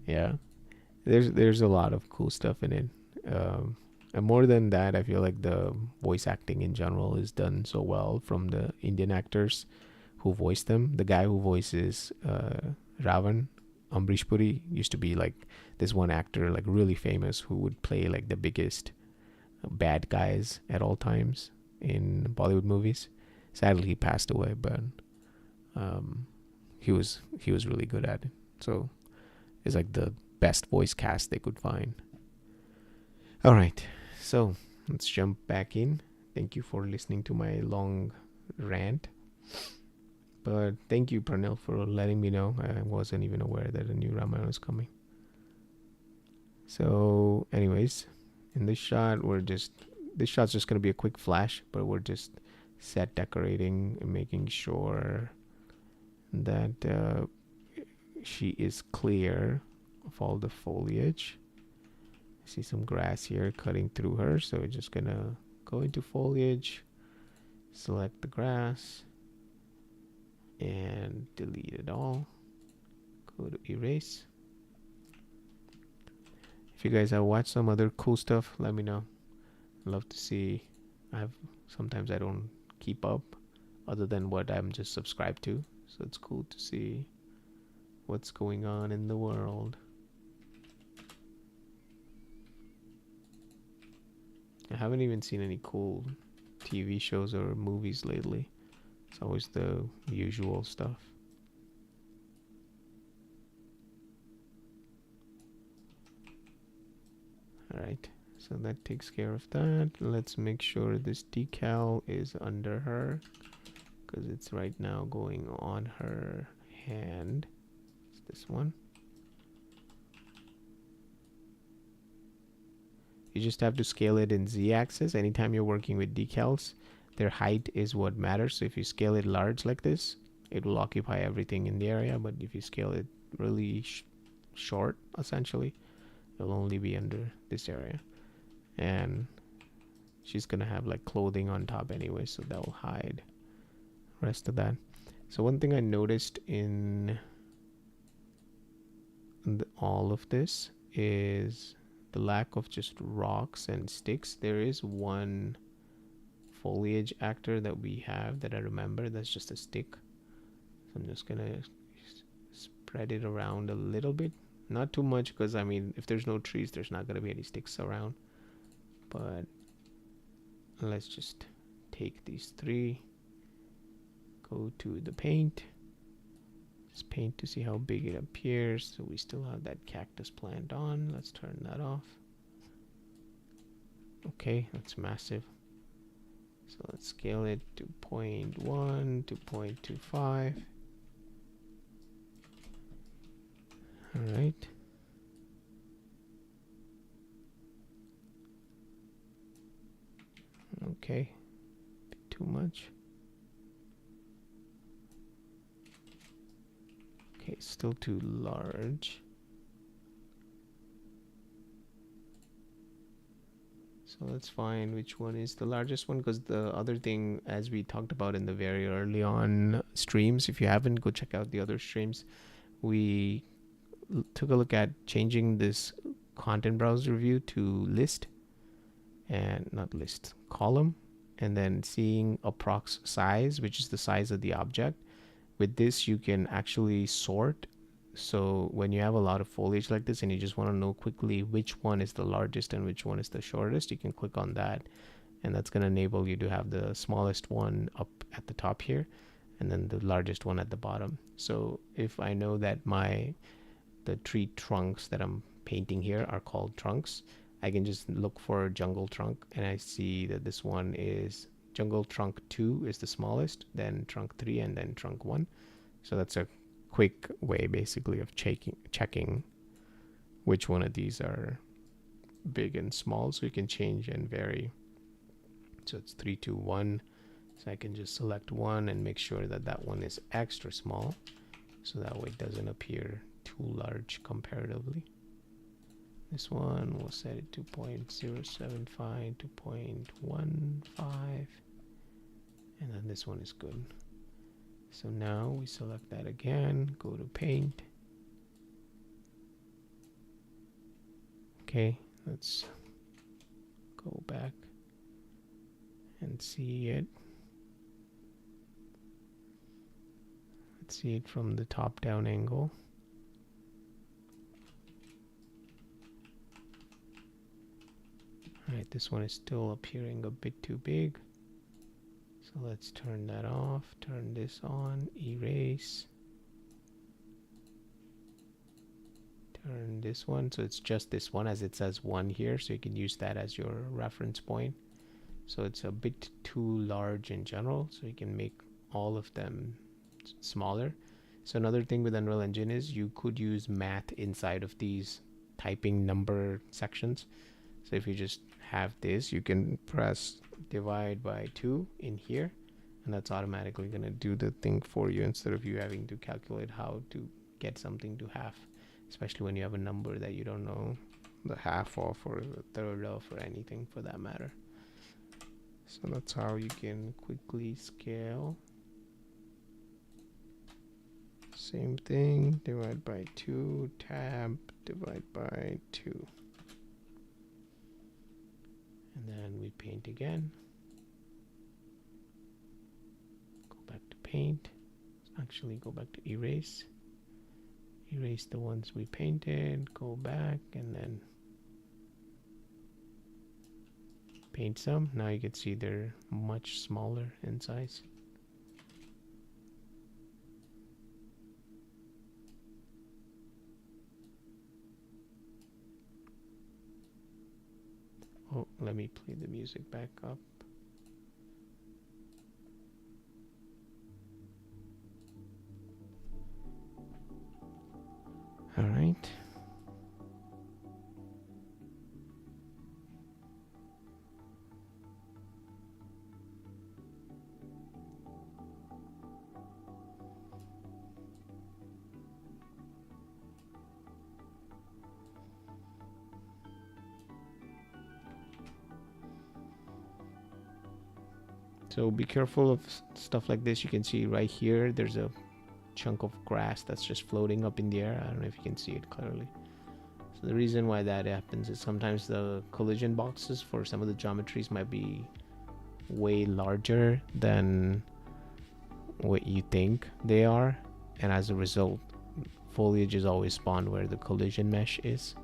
Yeah. There's a lot of cool stuff in it. And more than that, I feel like the voice acting in general is done so well from the Indian actors who voice them. The guy who voices Ravan, Ambrish Puri, used to be like this one actor, like really famous, who would play like the biggest bad guys at all times in Bollywood movies. Sadly, he passed away, but he was really good at it. So it's like the best voice cast they could find. All right, so let's jump back in. Thank you for listening to my long rant. But thank you, Pranil, for letting me know. I wasn't even aware that a new Ramayana was coming. So, anyways, in this shot, this shot's just going to be a quick flash, but we're just set decorating and making sure that she is clear of all the foliage. I see some grass here cutting through her, so we're just going to go into foliage, select the grass, and delete it all. Go to erase. If you guys have watched some other cool stuff, let me know. I'd love to see. Sometimes I don't keep up other than what I'm just subscribed to, so it's cool to see what's going on in the world. I haven't even seen any cool TV shows or movies lately. It's always the usual stuff. Alright, so that takes care of that. Let's make sure this decal is under her, because it's right now going on her hand. It's this one. you just have to scale it in z-axis. Anytime you're working with decals, their height is what matters. So if you scale it large like this, it will occupy everything in the area. But if you scale it really short, essentially, it'll only be under this area. And she's gonna have like clothing on top anyway, so that will hide the rest of that. So one thing I noticed in all of this is the lack of just rocks and sticks. There is one foliage actor that we have that I remember, that's just a stick. So I'm just gonna spread it around a little bit, not too much, because I mean, if there's no trees, there's not gonna be any sticks around. But let's just take these three, go to the paint, just paint to see how big it appears. So we still have that cactus plant on. Let's turn that off. Okay, that's massive. So let's scale it to 0.1 to 0.25. All right. Okay, bit too much. Okay, still too large. So let's find which one is the largest one, because the other thing, as we talked about in the very early on streams, if you haven't, go check out the other streams. We took a look at changing this content browser view to list, and not list, column, and then seeing approx size, which is the size of the object. With this, you can actually sort. So when you have a lot of foliage like this and you just want to know quickly which one is the largest and which one is the shortest, you can click on that, and that's going to enable you to have the smallest one up at the top here and then the largest one at the bottom. So if I know that the tree trunks that I'm painting here are called trunks, I can just look for jungle trunk, and I see that this one is jungle trunk 2 is the smallest, then trunk 3, and then trunk 1. So that's a quick way basically of checking which one of these are big and small, so you can change and vary. So it's 3, 2, 1. So I can just select one and make sure that that one is extra small, so that way it doesn't appear too large comparatively. This one, we'll set it to 0.075 to 0.15, and then this one is good. So now we select that again, go to paint. Okay, let's go back and see it. Let's see it from the top down angle. Alright, this one is still appearing a bit too big. So let's turn that off, turn this on, erase. Turn this one, so it's just this one, as it says 1 here, so you can use that as your reference point. So it's a bit too large in general, so you can make all of them smaller. So another thing with Unreal Engine is you could use math inside of these typing number sections. So if you just have this, you can press divide by 2 in here, and that's automatically going to do the thing for you, instead of you having to calculate how to get something to half, especially when you have a number that you don't know the half of or the third of or anything for that matter. So that's how you can quickly scale. Same thing, divide by 2, tab, divide by 2. And then we paint again. Go back to paint. Actually, go back to erase. Erase the ones we painted. Go back and then paint some. Now you can see they're much smaller in size. Oh, let me play the music back up. All right. So be careful of stuff like this. You can see right here, there's a chunk of grass that's just floating up in the air. I don't know if you can see it clearly. So the reason why that happens is sometimes the collision boxes for some of the geometries might be way larger than what you think they are, and as a result foliage is always spawned where the collision mesh is.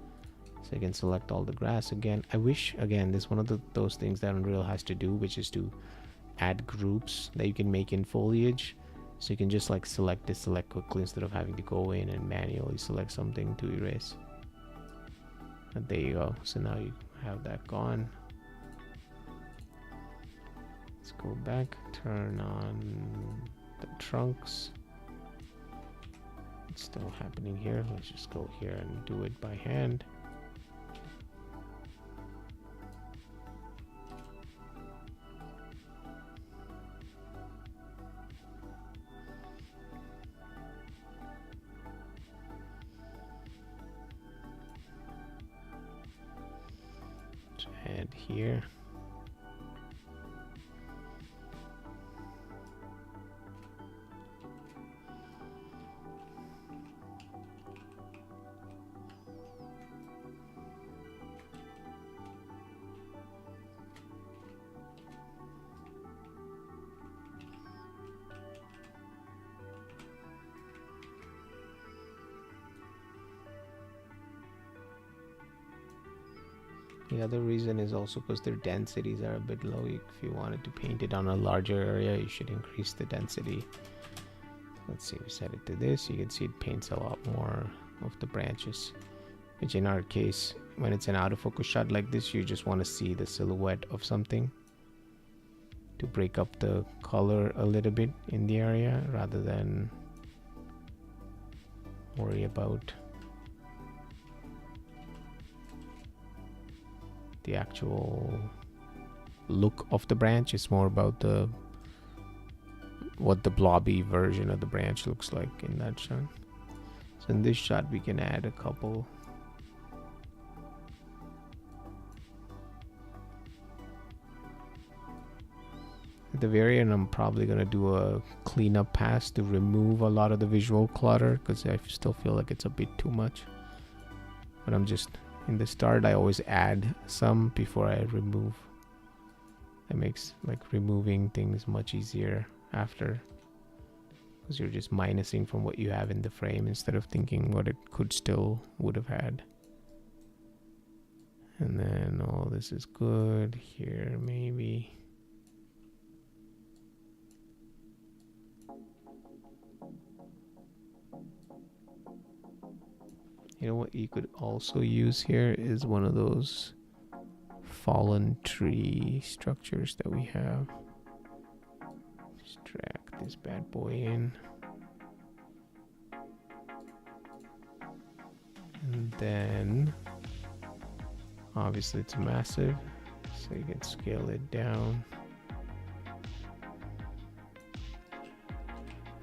So you can select all the grass again. I wish, again, this is one of those things that Unreal has to do, which is to add groups that you can make in foliage, so you can just like select quickly instead of having to go in and manually select something to erase. And there you go. So now you have that gone. Let's go back, turn on the trunks. It's still happening here. Let's just go here and do it by hand. Let's add here. The other reason is also because their densities are a bit low. If you wanted to paint it on a larger area, you should increase the density. Let's see, we set it to this. You can see it paints a lot more of the branches, which in our case, when it's an out of focus shot like this, you just want to see the silhouette of something to break up the color a little bit in the area rather than worry about the actual look of the branch. It's more about what the blobby version of the branch looks like in that shot. So in this shot we can add a couple. At the very end, I'm probably gonna do a cleanup pass to remove a lot of the visual clutter, because I still feel like it's a bit too much. But I'm just, in the start I always add some before I remove. That makes like removing things much easier after, because you're just minusing from what you have in the frame instead of thinking what it would have had. And then all this is good here, maybe. You know what you could also use here is one of those fallen tree structures that we have. Just drag this bad boy in. And then obviously it's massive, so you can scale it down.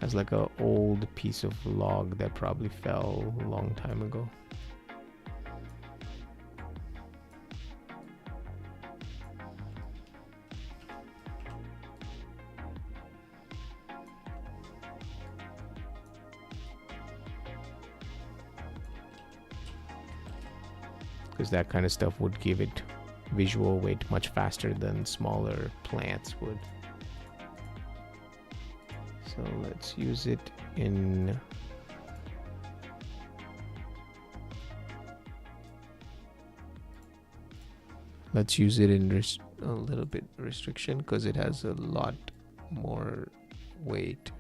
Has like a old piece of log that probably fell a long time ago. Because that kind of stuff would give it visual weight much faster than smaller plants would. So let's use it in a little bit restriction, because it has a lot more weight.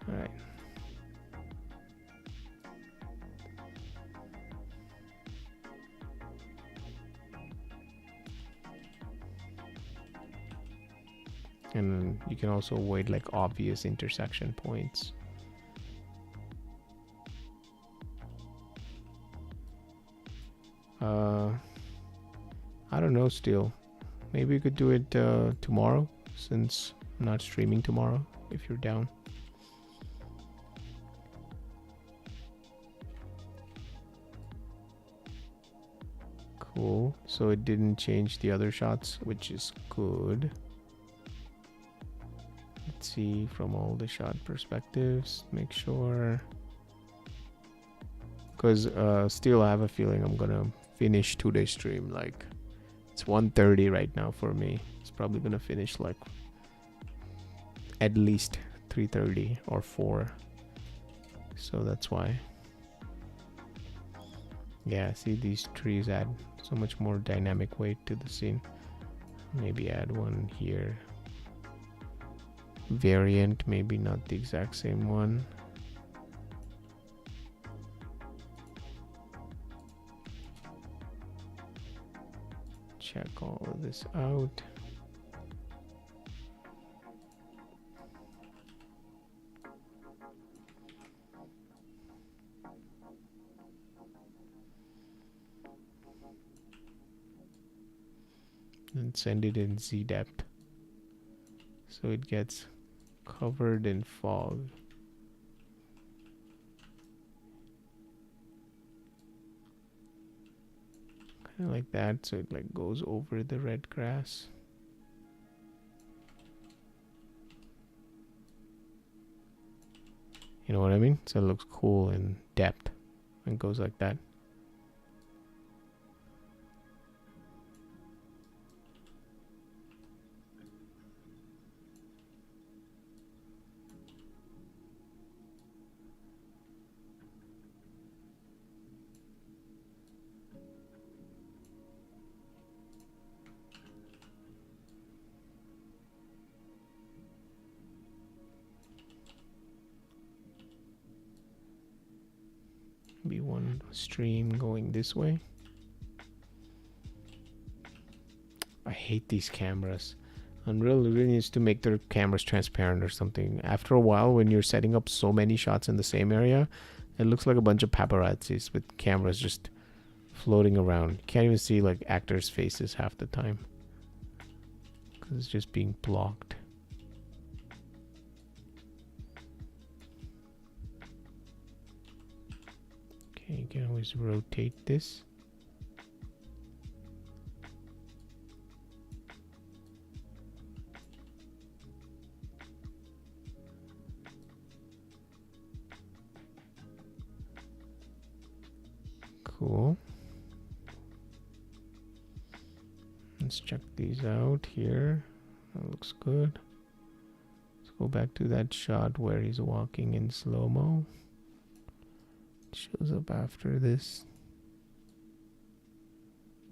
All right. And you can also avoid like obvious intersection points. I don't know still. Maybe we could do it tomorrow, since I'm not streaming tomorrow, if you're down. Cool. So it didn't change the other shots, which is good. Let's see from all the shot perspectives, make sure. Because still I have a feeling I'm gonna finish today's stream. Like it's 1:30 right now for me. It's probably gonna finish like at least 3:30 or 4. So that's why. Yeah, see, these trees add so much more dynamic weight to the scene. Maybe add one here. Variant, maybe not the exact same one. Check all of this out. And send it in Z depth so it gets covered in fog. Kind of like that, so it like goes over the red grass. You know what I mean? So it looks cool in depth and goes like that. Be one stream going this way. I hate these cameras. Unreal really needs to make their cameras transparent or something. After a while, when you're setting up so many shots in the same area, it looks like a bunch of paparazzis with cameras just floating around. You can't even see like actors' faces half the time because it's just being blocked. Okay, you can always rotate this. Cool. Let's check these out here. That looks good. Let's go back to that shot where he's walking in slow-mo. Shows up after this.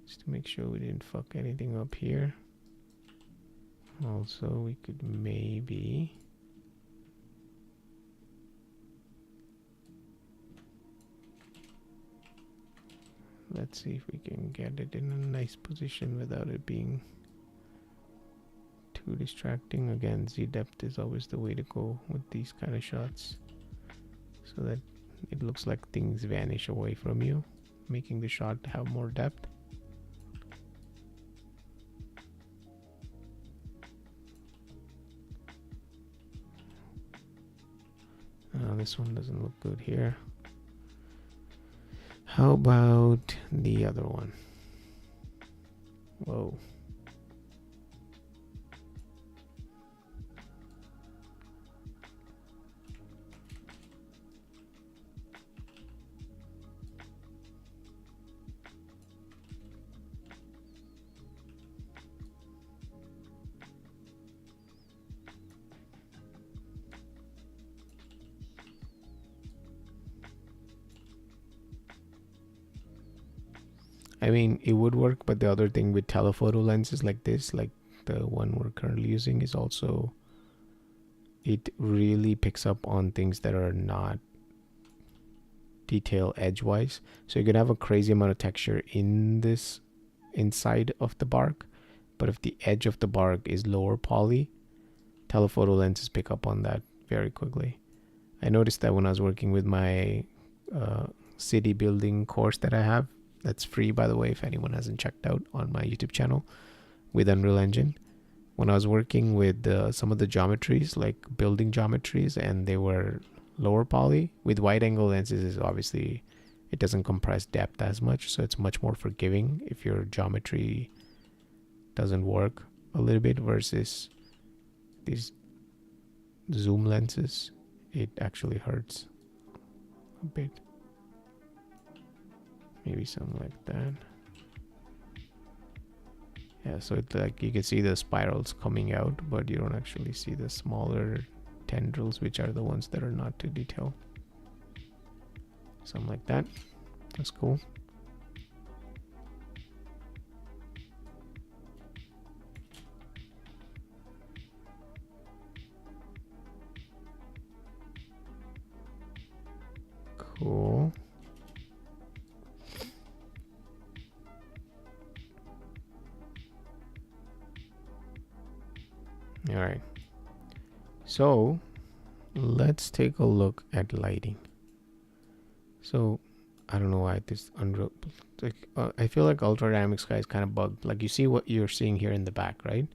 Just to make sure we didn't fuck anything up here. Also, we could maybe... Let's see if we can get it in a nice position without it being too distracting. Again, Z depth is always the way to go with these kind of shots, so that it looks like things vanish away from you, making the shot have more depth. This one doesn't look good here. How about the other one? Whoa. I mean, it would work, but the other thing with telephoto lenses like this, like the one we're currently using, is also it really picks up on things that are not detail edge-wise. So you could have a crazy amount of texture in this inside of the bark, but if the edge of the bark is lower poly, telephoto lenses pick up on that very quickly. I noticed that when I was working with my city building course that I have, that's free, by the way, if anyone hasn't checked out on my YouTube channel, with Unreal Engine. When I was working with some of the geometries, like building geometries, and they were lower poly, with wide angle lenses is obviously it doesn't compress depth as much, so it's much more forgiving if your geometry doesn't work a little bit, versus these zoom lenses, it actually hurts a bit. Maybe something like that. Yeah, so it's like you can see the spirals coming out, but you don't actually see the smaller tendrils, which are the ones that are not too detailed. Something like that. That's cool. Cool. All right. So let's take a look at lighting. So I don't know why this Unreal, like, I feel like Ultra Dynamic Sky is kind of bugged. Like, you see what you're seeing here in the back, right?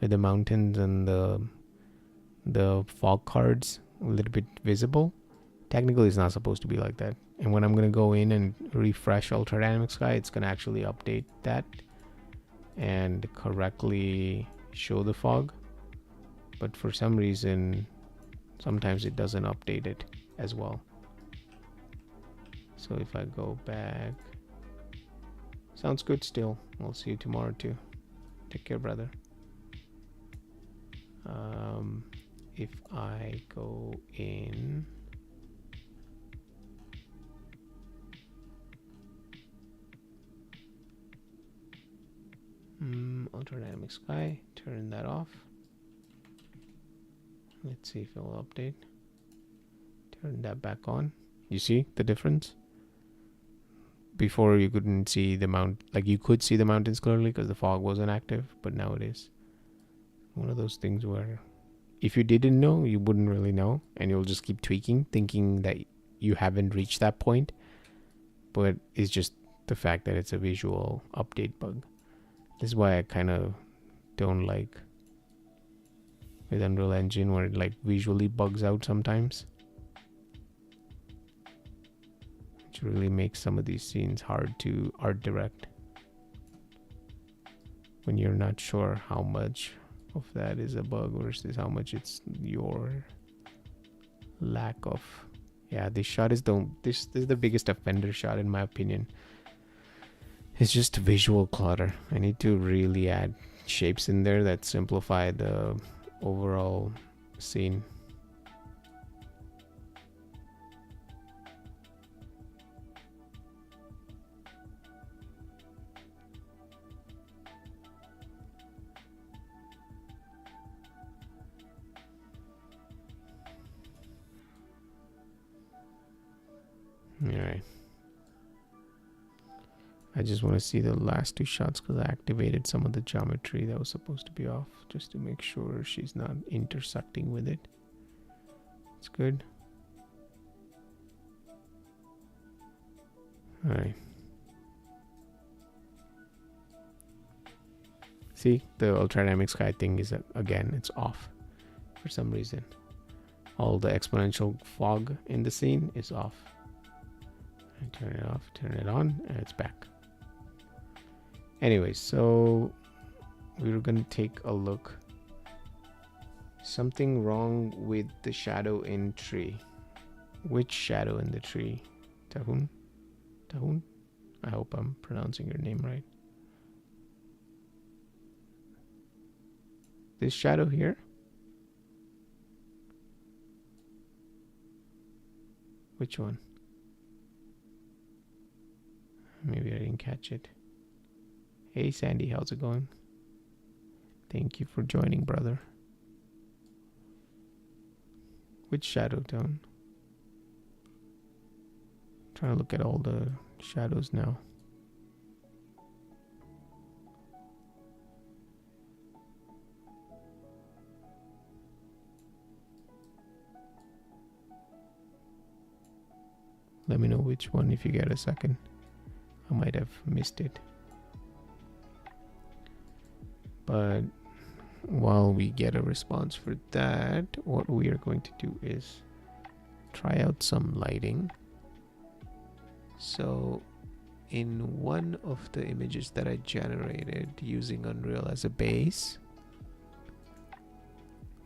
With the mountains and the fog cards a little bit visible. Technically, it's not supposed to be like that. And when I'm gonna go in and refresh Ultra Dynamic Sky, it's gonna actually update that and correctly show the fog. But for some reason, sometimes it doesn't update it as well. So if I go back, sounds good still. I'll see you tomorrow too. Take care, brother. If I go in, Ultra Dynamic Sky, turn that off. Let's see if it will update. Turn that back on. You see the difference? Before you couldn't see the like you could see the mountains clearly because the fog wasn't active, but now it is. One of those things where if you didn't know, you wouldn't really know, and you'll just keep tweaking, thinking that you haven't reached that point. But it's just the fact that it's a visual update bug. This is why I kind of don't like with Unreal Engine, where it like visually bugs out sometimes. Which really makes some of these scenes hard to art direct when you're not sure how much of that is a bug versus how much it's your lack of. Yeah, this shot is this is the biggest offender shot in my opinion. It's just visual clutter. I need to really add shapes in there that simplify the overall scene. Alright. I just want to see the last two shots because I activated some of the geometry that was supposed to be off just to make sure she's not intersecting with it. It's good. Alright. See, the Ultra Dynamic Sky thing is, again, it's off for some reason. All the exponential fog in the scene is off. I turn it off, turn it on, and it's back. Anyways, so we were going to take a look. Something wrong with the shadow in tree. Which shadow in the tree? Tahun? Tahun? I hope I'm pronouncing your name right. This shadow here? Which one? Maybe I didn't catch it. Hey Sandy, how's it going? Thank you for joining, brother. Which shadow tone? Trying to look at all the shadows now. Let me know which one if you get a second. I might have missed it. But while we get a response for that, what we are going to do is try out some lighting. So in one of the images that I generated using Unreal as a base,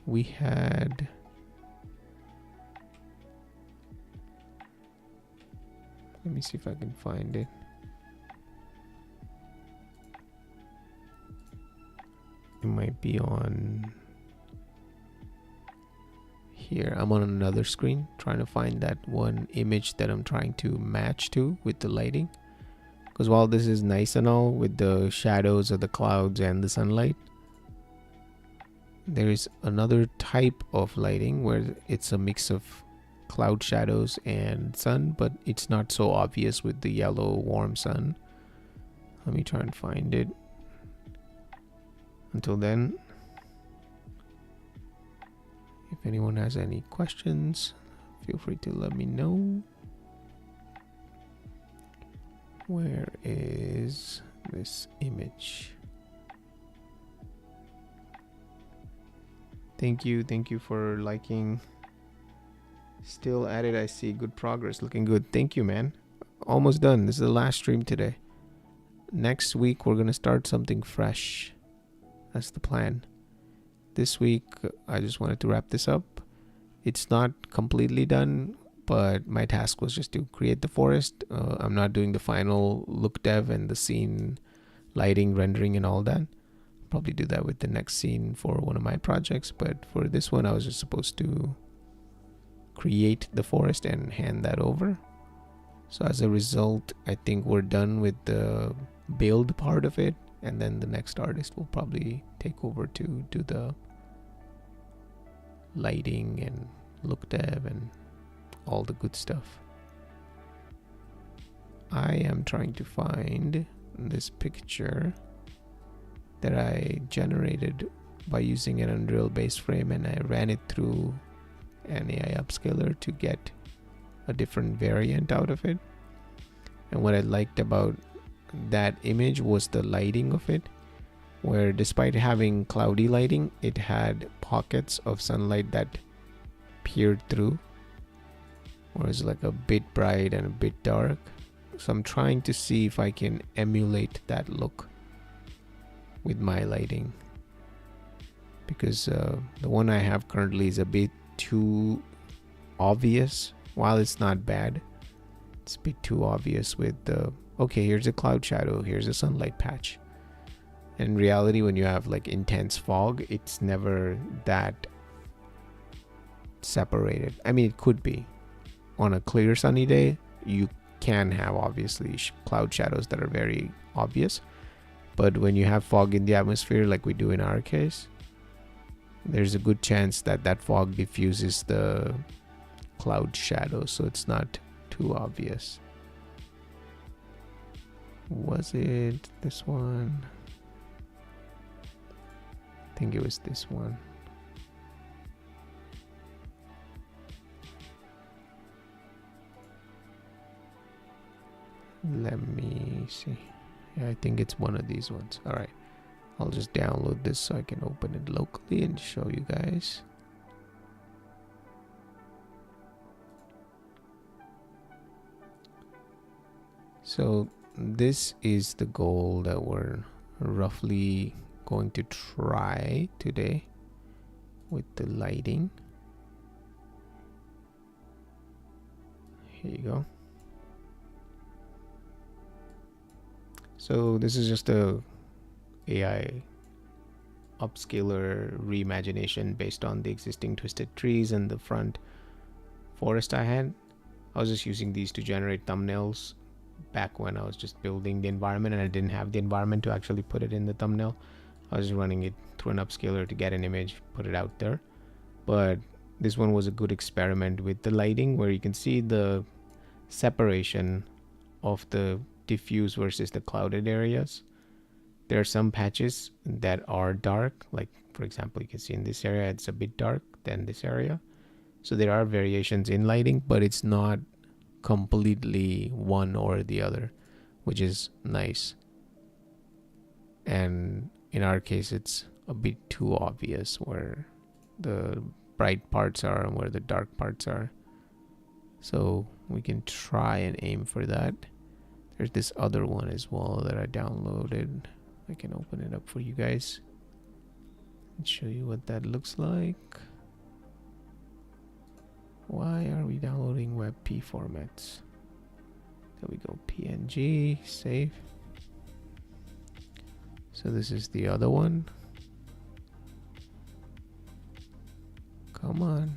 we had let me see if I can find it. It might be on here. I'm on another screen trying to find that one image that I'm trying to match to with the lighting. Because while this is nice and all with the shadows of the clouds and the sunlight, there is another type of lighting where it's a mix of cloud shadows and sun, but it's not so obvious with the yellow warm sun. Let me try and find it. Until then, if anyone has any questions, feel free to let me know. Where is this image? Thank you for liking. Still at it, I see good progress, looking good. Thank you, man. Almost done. This is the last stream today. Next week we're gonna start something fresh. That's the plan. This week I just wanted to wrap this up. It's not completely done, but my task was just to create the forest. I'm not doing the final look dev and the scene lighting, rendering and all that. Probably do that with the next scene for one of my projects, but for this one I was just supposed to create the forest and hand that over. So as a result, I think we're done with the build part of it, and then the next artist will probably take over to do the lighting and look dev and all the good stuff. I am trying to find this picture that I generated by using an Unreal base frame, and I ran it through an AI upscaler to get a different variant out of it. And what I liked about that image was the lighting of it, where despite having cloudy lighting, it had pockets of sunlight that peered through, whereas like a bit bright and a bit dark. So I'm trying to see if I can emulate that look with my lighting, because the one I have currently is a bit too obvious. While it's not bad, it's a bit too obvious with the okay, here's a cloud shadow, here's a sunlight patch. In reality, when you have like intense fog, it's never that separated. I mean, it could be on a clear sunny day. You can have obviously cloud shadows that are very obvious, but when you have fog in the atmosphere like we do in our case, there's a good chance that that fog diffuses the cloud shadow, so it's not too obvious. Was it this one? I think it was this one. Let me see. Yeah, I think it's one of these ones. All right, I'll just download this so I can open it locally and show you guys. So this is the goal that we're roughly going to try today with the lighting. Here you go. So this is just a AI upscaler reimagination based on the existing twisted trees and the front forest I had. I was just using these to generate thumbnails back when I was just building the environment and I didn't have the environment to actually put it in the thumbnail. I was just running it through an upscaler to get an image, put it out there. But this one was a good experiment with the lighting, where you can see the separation of the diffuse versus the clouded areas. There are some patches that are dark, like for example, you can see in this area it's a bit dark than this area. So there are variations in lighting, but it's not completely one or the other, which is nice. And in our case, it's a bit too obvious where the bright parts are and where the dark parts are. So we can try and aim for that. There's this other one as well that I downloaded. I can open it up for you guys and show you what that looks like. Why are we downloading WebP formats? There we go, PNG, save. So this is the other one. Come on.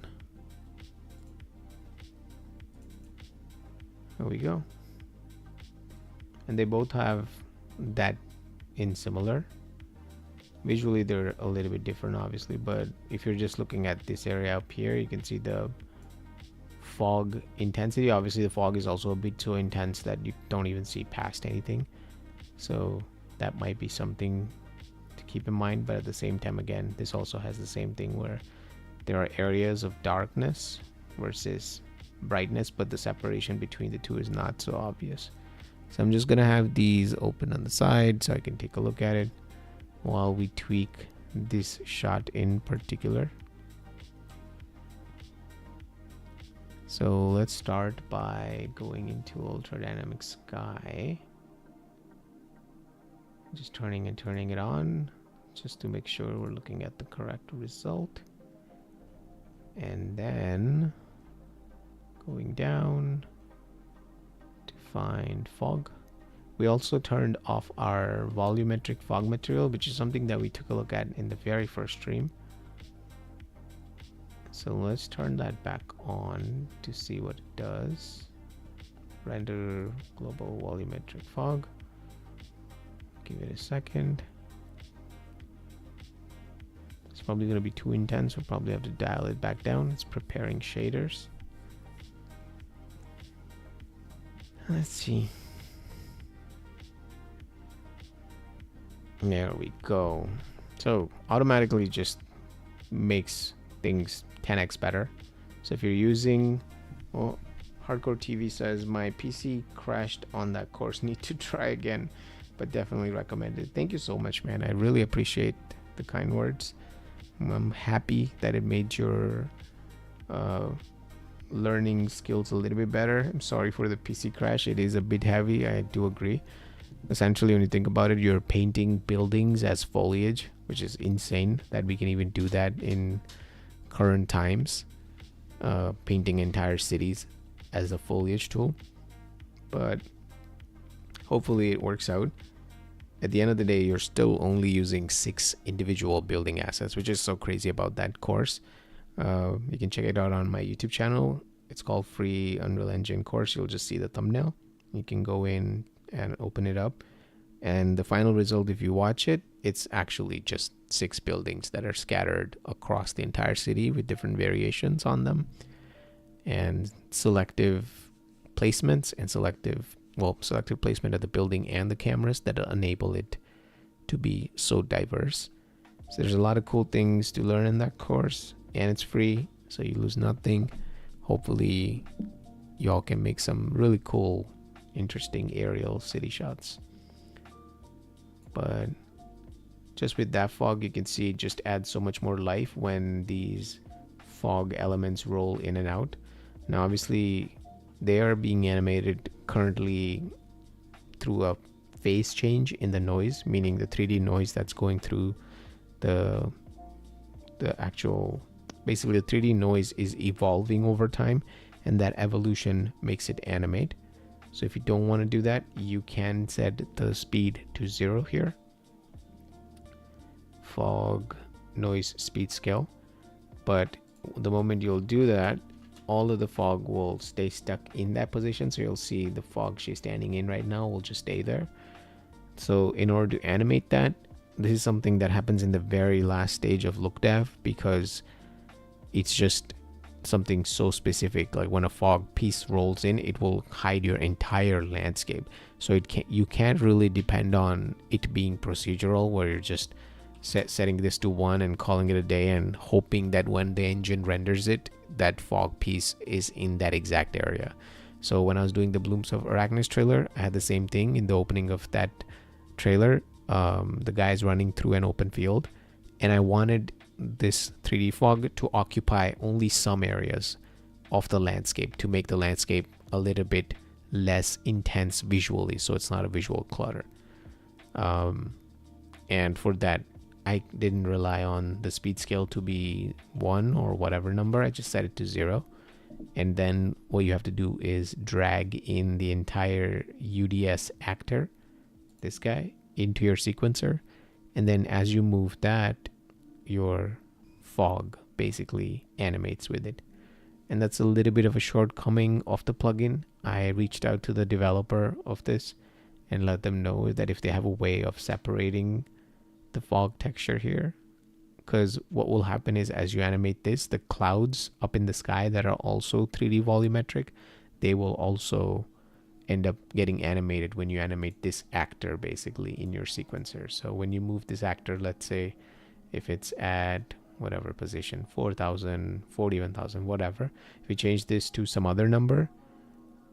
There we go. And they both have that in similar. Visually they're a little bit different obviously, but if you're just looking at this area up here, you can see the fog intensity. Obviously the fog is also a bit so intense that you don't even see past anything. So that might be something to keep in mind, but at the same time, again, this also has the same thing where there are areas of darkness versus brightness, but the separation between the two is not so obvious. So I'm just gonna have these open on the side so I can take a look at it while we tweak this shot in particular. So let's start by going into ultra dynamic sky, just turning it on just to make sure we're looking at the correct result, and then going down to find fog. We also turned off our volumetric fog material, which is something that we took a look at in the very first stream. So let's turn that back on to see what it does. Render global volumetric fog. Give it a second. It's probably going to be too intense. We'll probably have to dial it back down. It's preparing shaders. Let's see. There we go. So automatically just makes things 10x better. So if you're using, well, Hardcore TV says my PC crashed on that course, need to try again, but definitely recommend it. Thank you so much, man. I really appreciate the kind words. I'm happy that it made your learning skills a little bit better. I'm sorry for the PC crash. It is a bit heavy, I do agree. Essentially, when you think about it, you're painting buildings as foliage, which is insane that we can even do that in current times. Painting entire cities as a foliage tool, but hopefully it works out. At the end of the day, you're still only using 6 individual building assets, which is so crazy about that course. You can check it out on my YouTube channel. It's called Free Unreal Engine Course. You'll just see the thumbnail. You can go in and open it up, and the final result, if you watch it, it's actually just 6 buildings that are scattered across the entire city with different variations on them, and selective placements and selective placement of the building and the cameras that enable it to be so diverse. So there's a lot of cool things to learn in that course, and it's free, so you lose nothing. Hopefully y'all can make some really cool, interesting aerial city shots. But just with that fog, you can see it just adds so much more life when these fog elements roll in and out. Now obviously they are being animated currently through a phase change in the noise, meaning the 3D noise that's going through the actual, basically the 3D noise is evolving over time, and that evolution makes it animate. So if you don't want to do that, you can set the speed to 0 here. Fog noise speed scale. But the moment you'll do that, all of the fog will stay stuck in that position. So you'll see the fog she's standing in right now will just stay there. So in order to animate that, this is something that happens in the very last stage of look dev, because it's just something so specific. Like when a fog piece rolls in, it will hide your entire landscape. So you can't really depend on it being procedural, where you're just setting this to 1 and calling it a day and hoping that when the engine renders it, that fog piece is in that exact area. So when I was doing the Blooms of Arachnis trailer, I had the same thing in the opening of that trailer. The guy's running through an open field, and I wanted this 3D fog to occupy only some areas of the landscape to make the landscape a little bit less intense visually, so it's not a visual clutter. And for that, I didn't rely on the speed scale to be 1 or whatever number. I just set it to 0. And then what you have to do is drag in the entire UDS actor, this guy, into your sequencer. And then as you move that, your fog basically animates with it. And that's a little bit of a shortcoming of the plugin. I reached out to the developer of this and let them know that if they have a way of separating the fog texture here, because what will happen is as you animate this, the clouds up in the sky that are also 3D volumetric, they will also end up getting animated when you animate this actor basically in your sequencer. So when you move this actor, let's say if it's at whatever position, 4,000, 41,000, whatever, if you change this to some other number,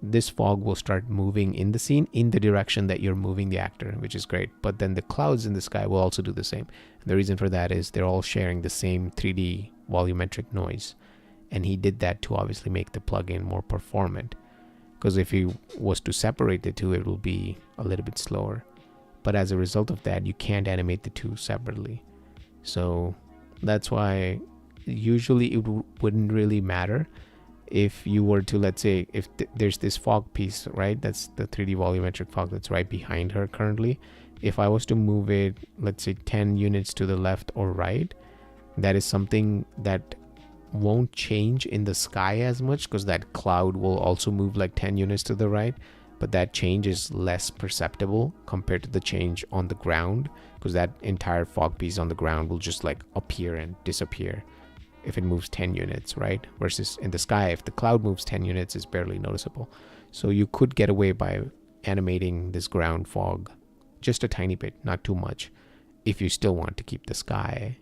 this fog will start moving in the scene in the direction that you're moving the actor, which is great. But then the clouds in the sky will also do the same. And the reason for that is they're all sharing the same 3D volumetric noise. And he did that to obviously make the plugin more performant. Because if he was to separate the two, it will be a little bit slower. But as a result of that, you can't animate the two separately. So that's why usually it wouldn't really matter if you were to, let's say, if there's this fog piece, right? That's the 3D volumetric fog that's right behind her currently. If I was to move it, let's say 10 units to the left or right, that is something that won't change in the sky as much because that cloud will also move like 10 units to the right. But that change is less perceptible compared to the change on the ground, because that entire fog piece on the ground will just like appear and disappear if it moves 10 units, right? Versus in the sky, if the cloud moves 10 units, it's barely noticeable. So you could get away by animating this ground fog just a tiny bit, not too much, if you still want to keep the sky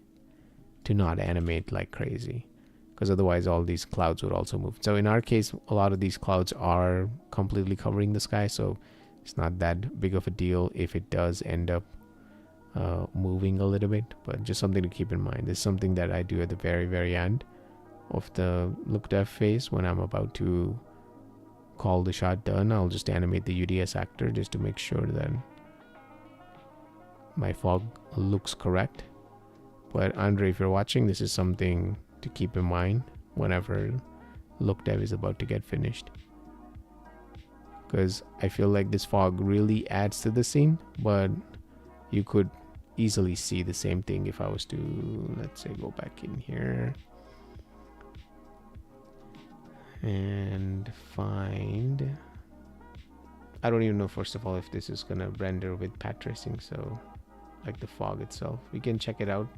to not animate like crazy, because otherwise all these clouds would also move. So in our case, a lot of these clouds are completely covering the sky, so it's not that big of a deal if it does end up moving a little bit. But just something to keep in mind. This is something that I do at the very, very end of the look dev phase. When I'm about to call the shot done, I'll just animate the UDS actor just to make sure that my fog looks correct. But Andre, if you're watching, this is something to keep in mind whenever look dev is about to get finished, because I feel like this fog really adds to the scene, but you could easily see the same thing if I was to, let's say, go back in here and find, I don't even know first of all if this is gonna render with path tracing, so like the fog itself, we can check it out.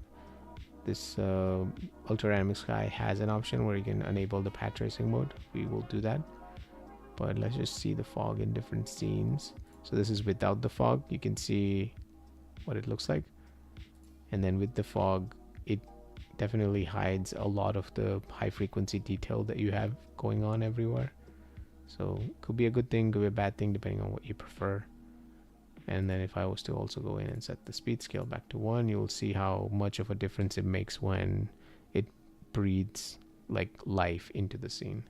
This ultra dynamic sky has an option where you can enable the path tracing mode. We will do that, but let's just see the fog in different scenes. So this is without the fog. You can see what it looks like, and then with the fog, it definitely hides a lot of the high frequency detail that you have going on everywhere. So could be a good thing, could be a bad thing, depending on what you prefer. And then if I was to also go in and set the speed scale back to 1, you'll see how much of a difference it makes when it breathes like life into the scene.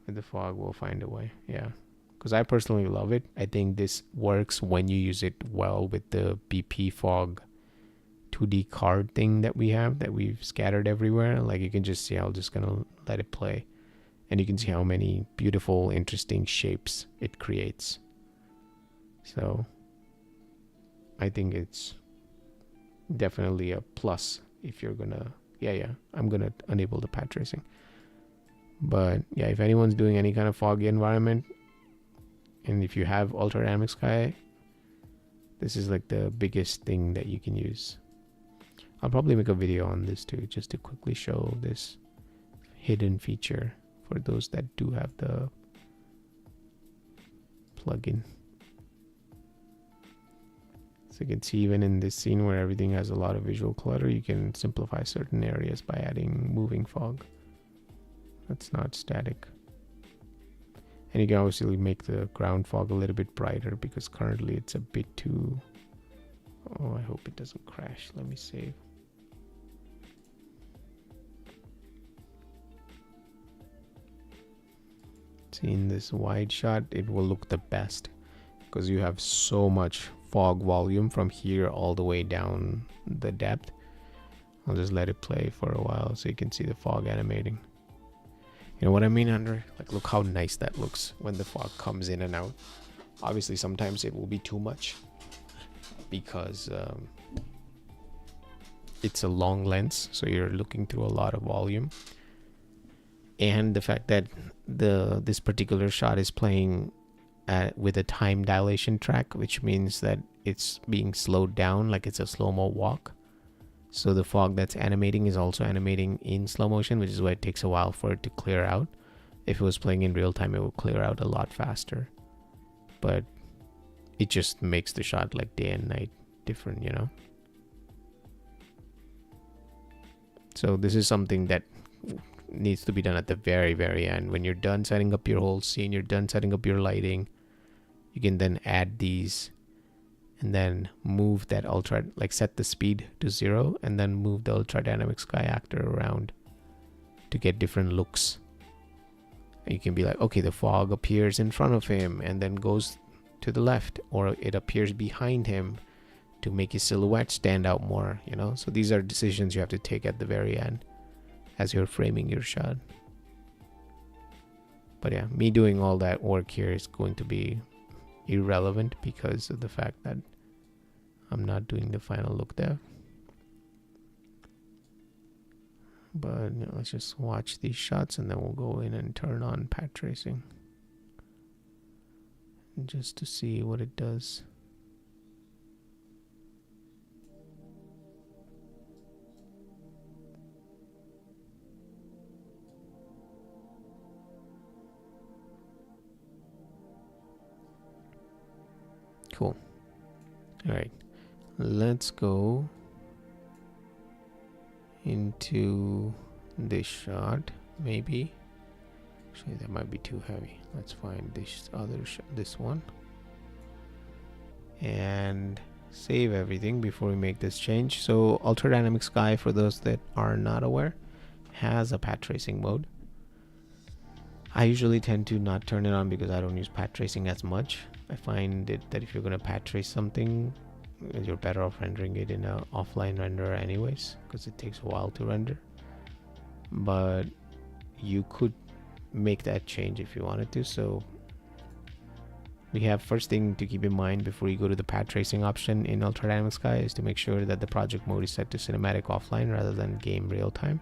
With the fog, we'll find a way. Yeah, because I personally love it. I think this works when you use it well with the BP fog 2D card thing that we have, that we've scattered everywhere. Like you can just see, I'm just gonna let it play, and you can see how many beautiful, interesting shapes it creates. So I think it's definitely a plus if you're gonna, I'm gonna enable the path tracing. But yeah, if anyone's doing any kind of foggy environment, and if you have ultra dynamic sky, this is like the biggest thing that you can use. I'll probably make a video on this too, just to quickly show this hidden feature for those that do have the plugin. So you can see even in this scene where everything has a lot of visual clutter, you can simplify certain areas by adding moving fog. That's not static. And you can obviously make the ground fog a little bit brighter, because currently it's a bit too... Oh, I hope it doesn't crash. Let me save. See, in this wide shot, it will look the best because you have so much fog volume from here all the way down the depth. I'll just let it play for a while so you can see the fog animating. You know what I mean, Hunter? Like, look how nice that looks when the fog comes in and out. Obviously, sometimes it will be too much because it's a long lens, so you're looking through a lot of volume. And the fact that this particular shot is playing with a time dilation track, which means that it's being slowed down like it's a slow-mo walk. So the fog that's animating is also animating in slow motion, which is why it takes a while for it to clear out. If it was playing in real time, it would clear out a lot faster. But it just makes the shot like day and night different, you know? So this is something that needs to be done at the very, very end. When you're done setting up your whole scene, you're done setting up your lighting, you can then add these and then move that set the speed to 0 and then move the ultra dynamic sky actor around to get different looks. And you can be like, okay, the fog appears in front of him and then goes to the left, or it appears behind him to make his silhouette stand out more, you know? So these are decisions you have to take at the very end as you're framing your shot. But yeah, me doing all that work here is going to be irrelevant because of the fact that I'm not doing the final look dev. But you know, let's just watch these shots and then we'll go in and turn on path tracing just to see what it does. Cool. All right, let's go into this shot. Maybe actually that might be too heavy. Let's find this other shot, this one, and save everything before we make this change. So ultra dynamic sky, for those that are not aware, has a path tracing mode. I usually tend to not turn it on because I don't use path tracing as much. I find that if you're going to path trace something, you're better off rendering it in an offline renderer anyways, because it takes a while to render. But you could make that change if you wanted to. So we have, first thing to keep in mind before you go to the path tracing option in Ultra Dynamic Sky is to make sure that the project mode is set to cinematic offline rather than game real time.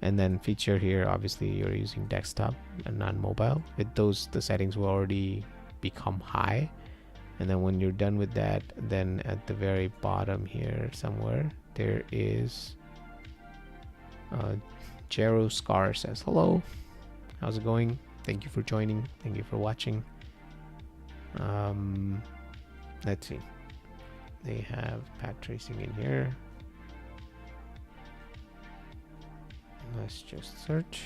And then feature here, obviously you're using desktop and not mobile. With those, the settings will already become high. And then when you're done with that, then at the very bottom here somewhere, there is Jero Scar says, hello, how's it going? Thank you for joining. Thank you for watching. Let's see. They have path tracing in here. Let's just search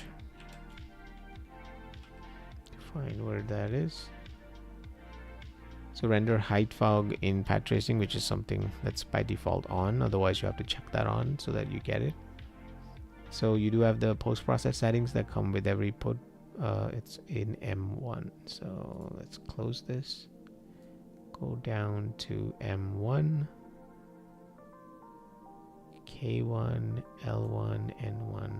to find where that is. So render height fog in path tracing, which is something that's by default on. Otherwise, you have to check that on so that you get it. So you do have the post-process settings that come with every put. It's in M1. So let's close this. Go down to M1, K1, L1, N1,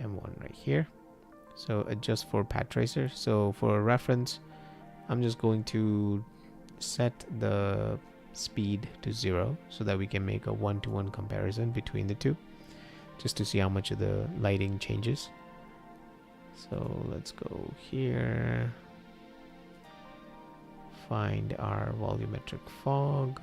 M1 right here. So adjust for path tracer. So for reference, I'm just going to set the speed to 0 so that we can make a one-to-one comparison between the two, just to see how much of the lighting changes. So let's go here, find our volumetric fog,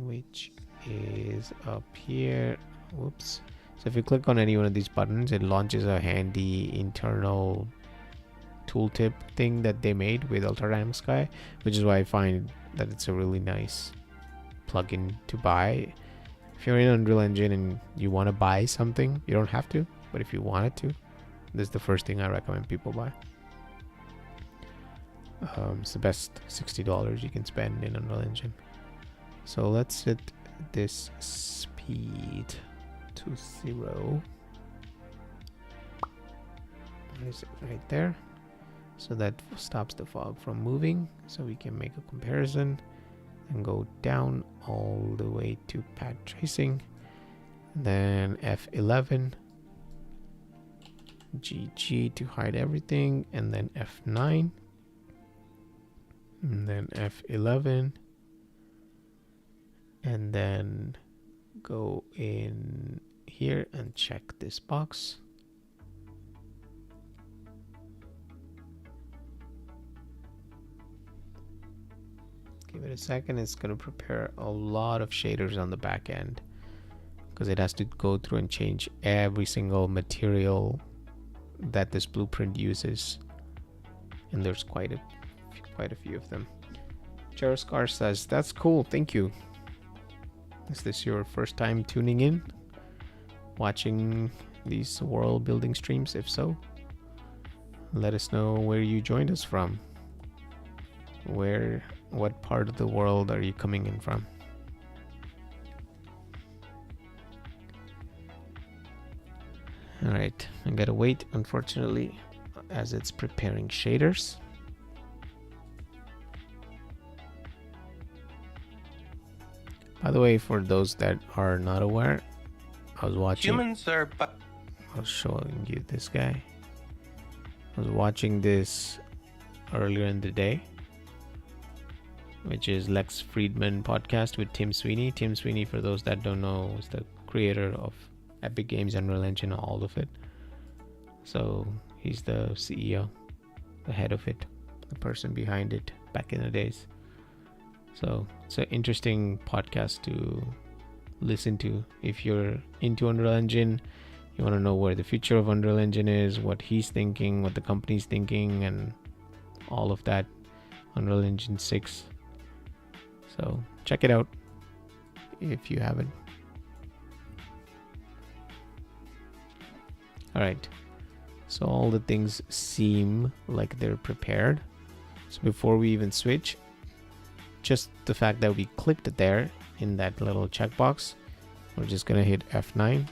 which is up here. Whoops. So if you click on any one of these buttons, it launches a handy internal tooltip thing that they made with Ultra Dynamic Sky, which is why I find that it's a really nice plugin to buy. If you're in Unreal Engine and you want to buy something, you don't have to, but if you wanted to, this is the first thing I recommend people buy. It's the best $60 you can spend in Unreal Engine. So let's set this speed to 0. Is it right there? So that stops the fog from moving. So we can make a comparison and go down all the way to pad tracing. And then F11, GG to hide everything, and then F9, and then F11, and then go in here and check this box. Give it a second. It's going to prepare a lot of shaders on the back end because it has to go through and change every single material that this blueprint uses, and there's quite a few of them. Cheroskar says, that's cool, thank you. Is this your first time tuning in, watching these world building streams? If so, let us know where you joined us from. What part of the world are you coming in from? Alright, I gotta wait, unfortunately, as it's preparing shaders. By the way, for those that are not aware, I was watching... Humans are... I was showing you this guy. I was watching this earlier in the day, which is Lex Friedman podcast with Tim Sweeney. Tim Sweeney, for those that don't know, is the creator of Epic Games, Unreal Engine, all of it. So he's the CEO, the head of it, the person behind it back in the days. So it's an interesting podcast to listen to if you're into Unreal Engine. You want to know where the future of Unreal Engine is, what he's thinking, what the company's thinking, and all of that. Unreal Engine 6. So check it out if you haven't. Alright, so all the things seem like they're prepared. So before we even switch, just the fact that we clicked there in that little checkbox, we're just gonna hit F9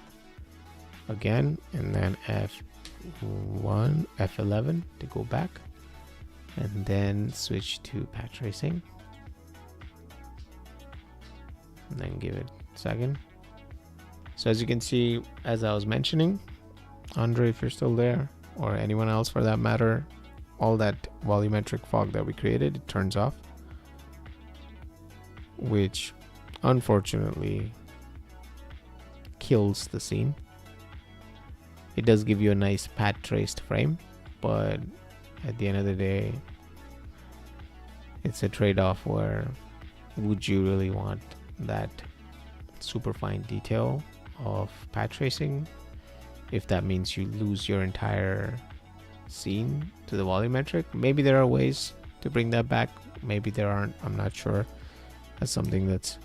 again, and then F1, F11 to go back, and then switch to patch tracing, and then give it a second. So as you can see, as I was mentioning, Andre, if you're still there, or anyone else for that matter, all that volumetric fog that we created, it turns off, which unfortunately kills the scene. It does give you a nice pad traced frame, but at the end of the day, it's a trade-off where would you really want that super fine detail of pad tracing if that means you lose your entire scene to the volumetric? Maybe there are ways to bring that back, maybe there aren't, I'm not sure. That's something that's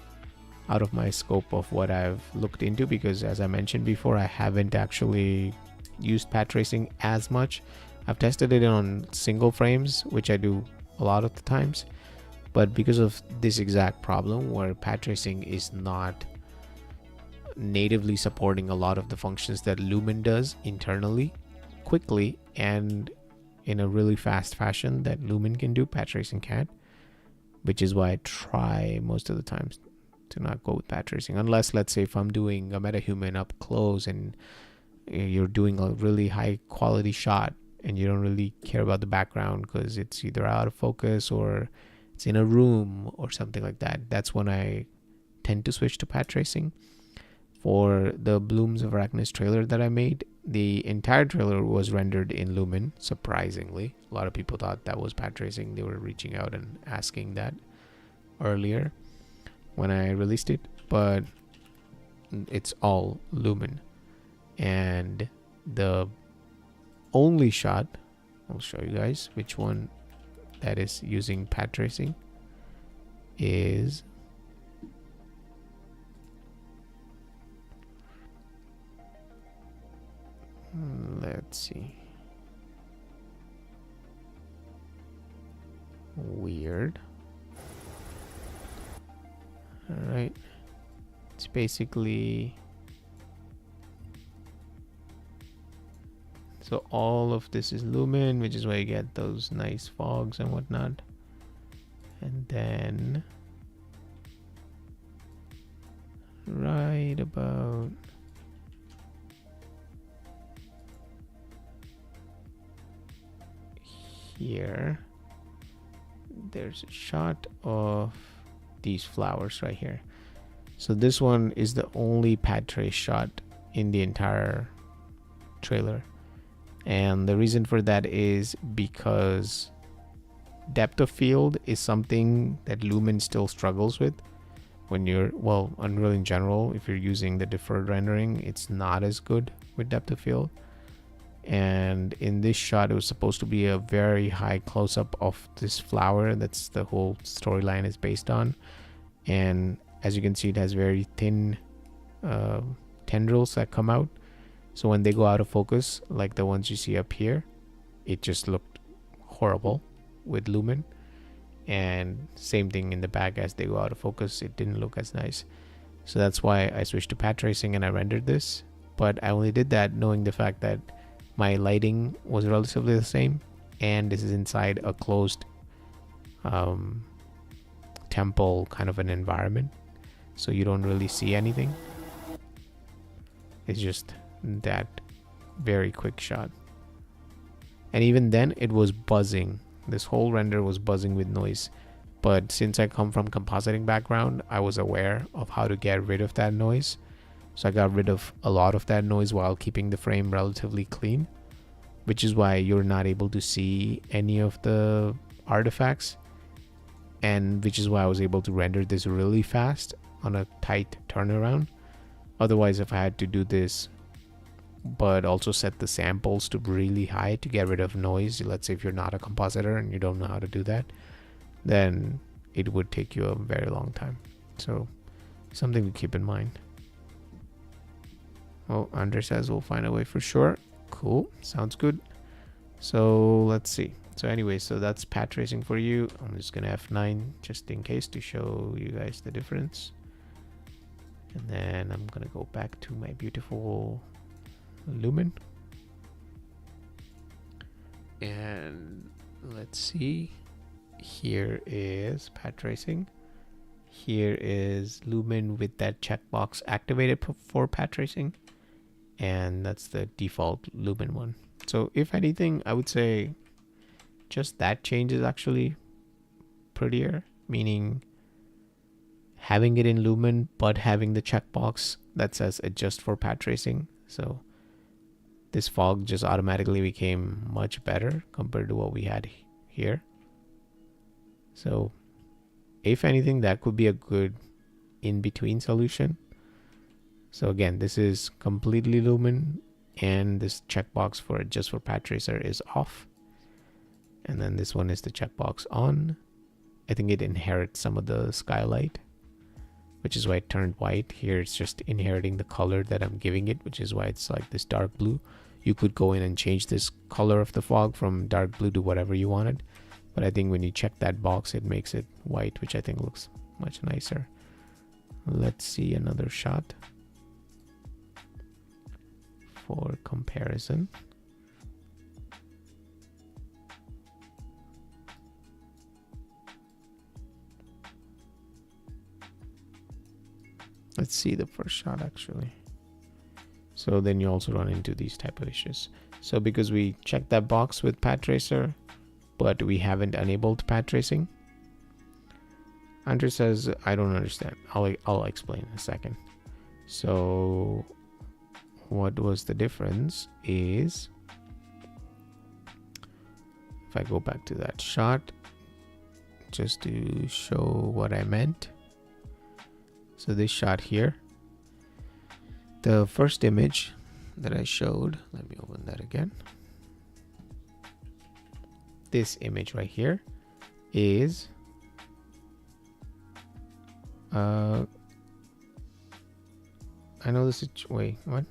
out of my scope of what I've looked into, because as I mentioned before, I haven't actually used pad tracing as much. I've tested it on single frames, which I do a lot of the times, but because of this exact problem where pad tracing is not natively supporting a lot of the functions that Lumen does internally quickly and in a really fast fashion that Lumen can do, pad tracing can't, which is why I try most of the times to not go with pad tracing, unless, let's say, if I'm doing a metahuman up close and you're doing a really high quality shot and you don't really care about the background because it's either out of focus or it's in a room or something like that. That's when I tend to switch to pad tracing. For the Blooms of Arachnis trailer that I made, the entire trailer was rendered in Lumen, surprisingly. A lot of people thought that was pad tracing. They were reaching out and asking that earlier when I released it, but it's all Lumen. And the only shot, I'll show you guys which one that is using pad tracing, is let's see, weird. All right, it's basically, so all of this is lumen, which is why you get those nice fogs and whatnot. And then right about here, there's a shot of these flowers right here. So this one is the only pad trace shot in the entire trailer. And the reason for that is because depth of field is something that Lumen still struggles with. When you're, well, Unreal in general, if you're using the deferred rendering, it's not as good with depth of field. And in this shot, it was supposed to be a very high close-up of this flower. That's the whole storyline is based on. And as you can see, it has very thin tendrils that come out. So when they go out of focus, like the ones you see up here, it just looked horrible with Lumen. And same thing in the back, as they go out of focus, it didn't look as nice. So that's why I switched to pad tracing and I rendered this. But I only did that knowing the fact that my lighting was relatively the same, and this is inside a closed temple kind of an environment, so you don't really see anything. It's just that very quick shot. And even then it was buzzing. This whole render was buzzing with noise. But since I come from compositing background, I was aware of how to get rid of that noise. So I got rid of a lot of that noise while keeping the frame relatively clean, which is why you're not able to see any of the artifacts, and which is why I was able to render this really fast on a tight turnaround. Otherwise, if I had to do this but also set the samples to really high to get rid of noise, let's say if you're not a compositor and you don't know how to do that, then it would take you a very long time. So something to keep in mind. Oh, Andre says we'll find a way for sure. Cool, sounds good. So let's see. So anyway, so that's pad tracing for you. I'm just gonna F9 just in case to show you guys the difference. And then I'm gonna go back to my beautiful Lumen. And let's see. Here is pad tracing. Here is Lumen with that checkbox activated for pad tracing. And that's the default Lumen one. So if anything, I would say just that change is actually prettier, meaning having it in Lumen but having the checkbox that says adjust for pad tracing. So this fog just automatically became much better compared to what we had here. So if anything, that could be a good in-between solution. So again, this is completely Lumen, and this checkbox for adjust for pad tracer is off. And then this one is the checkbox on. I think it inherits some of the skylight, which is why it turned white. Here it's just inheriting the color that I'm giving it, which is why it's like this dark blue. You could go in and change this color of the fog from dark blue to whatever you wanted. But I think when you check that box, it makes it white, which I think looks much nicer. Let's see another shot for comparison. Let's see the first shot actually. So then you also run into these type of issues. So because we checked that box with pad tracer, but we haven't enabled pad tracing. Andrew says, I don't understand. I'll explain in a second. So what was the difference is, if I go back to that shot, just to show what I meant. So this shot here, the first image that I showed, let me open that again. This image right here is I know the wait, what?